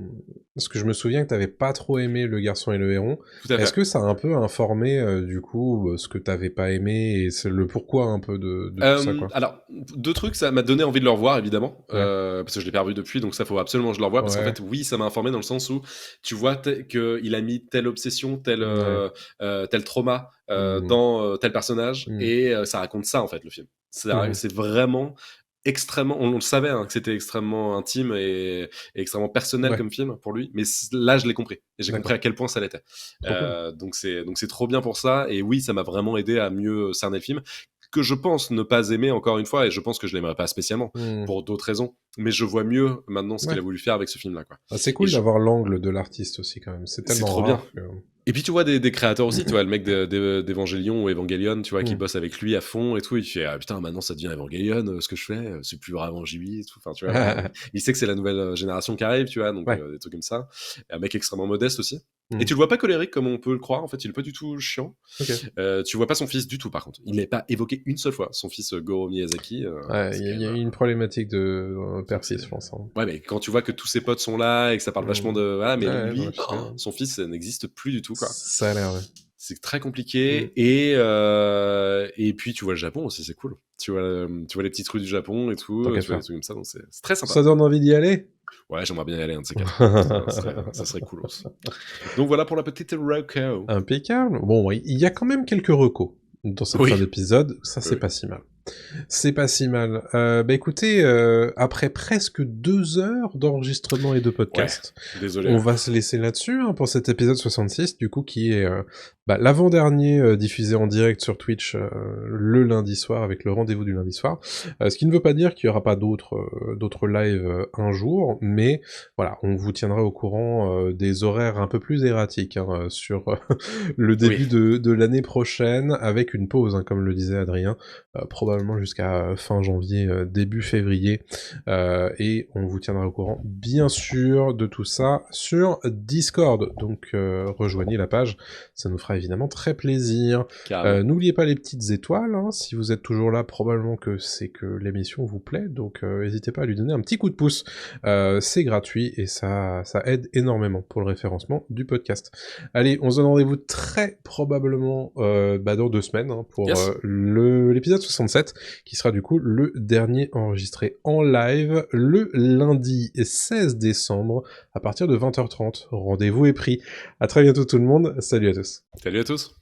Parce que je me souviens que t'avais pas trop aimé Le Garçon et le Héron. tout à Est-ce fait. que ça a un peu informé, du coup, ce que t'avais pas aimé et c'est le pourquoi un peu de tout ça, quoi? Alors, 2 trucs, ça m'a donné envie de le revoir, évidemment, Ouais. parce que je l'ai pas revu depuis, donc ça, faut absolument que je le revoie, parce qu'en Ouais. fait, oui, ça m'a informé dans le sens où tu vois qu'il a mis telle obsession, Ouais. tel trauma Hmm. dans tel personnage, Hmm. et ça raconte ça, en fait, le film. Mhm. C'est vraiment extrêmement, on le savait, hein, que c'était extrêmement intime et extrêmement personnel Ouais. comme film pour lui, mais là, je l'ai compris, et j'ai compris D'accord. à quel point ça l'était. Trop cool. Donc c'est trop bien pour ça, et oui, ça m'a vraiment aidé à mieux cerner le film, que je pense ne pas aimer encore une fois, et je pense que je l'aimerais pas spécialement Hmm. pour d'autres raisons, mais je vois mieux maintenant ce qu'il Ouais. a voulu faire avec ce film là, quoi. Ah, c'est Et cool d'avoir l'angle de l'artiste aussi, quand même. C'est c'est tellement trop bien. rare que... Et puis tu vois des créateurs aussi, tu vois le mec d'Evangelion ou Evangelion, tu vois, qui Hmm. bosse avec lui à fond et tout, il fait ah putain, maintenant ça devient Evangelion, ce que je fais, c'est plus vraiment Ghibli et tout, enfin tu vois, voilà, il sait que c'est la nouvelle génération qui arrive, tu vois, donc Ouais. des trucs comme ça. Et un mec extrêmement modeste aussi. Et Hmm. tu le vois pas colérique comme on peut le croire, en fait, il est pas du tout chiant. Ok. Tu vois pas son fils du tout, par contre. Il n'est pas évoqué une seule fois, son fils Goro Miyazaki. Ouais, C'est il quand y a même. eu une problématique de Donc père-fils, je pense, hein. ouais, mais quand tu vois que tous ses potes sont là et que ça parle vachement Hmm. de. Voilà, mais Ouais, non, lui, je sais. son fils n'existe plus du tout, quoi. Ça a l'air, ouais. C'est très compliqué et puis tu vois le Japon aussi, c'est cool. Tu vois les petites rues du Japon et tout, Tant qu'à tu vois faire. des trucs comme ça, donc c'est très sympa. Ça donne envie d'y aller? Ouais, j'aimerais bien y aller un de ces quatre. Ça serait cool aussi. Donc voilà pour la petite reco. Impeccable. Bon, il y a quand même quelques recos dans cette fin Oui. d'épisode, ça c'est Oui. pas si mal. C'est pas si mal. Bah écoutez, après presque 2 heures d'enregistrement et de Ouais, podcast, désolé. on va se laisser là-dessus hein, pour cet épisode 66, du coup, qui est l'avant-dernier diffusé en direct sur Twitch le lundi soir, avec le rendez-vous du lundi soir. Ce qui ne veut pas dire qu'il y aura pas d'autres lives un jour, mais voilà, on vous tiendra au courant des horaires un peu plus erratiques hein, sur le début Oui. de l'année prochaine, avec une pause, hein, comme le disait Adrien, probablement jusqu'à fin janvier, début février, et on vous tiendra au courant, bien sûr, de tout ça sur Discord, donc rejoignez la page, ça nous fera évidemment très plaisir. Carrément. N'oubliez pas les petites étoiles, hein, si vous êtes toujours là, probablement que c'est que l'émission vous plaît, donc n'hésitez pas à lui donner un petit coup de pouce, c'est gratuit, et ça aide énormément pour le référencement du podcast. Allez, on se donne rendez-vous très probablement dans 2 semaines hein, pour Yes. l'épisode 67, qui sera du coup le dernier enregistré en live le lundi 16 décembre à partir de 20h30. Rendez-vous est pris. À très bientôt tout le monde. Salut à tous. Salut à tous.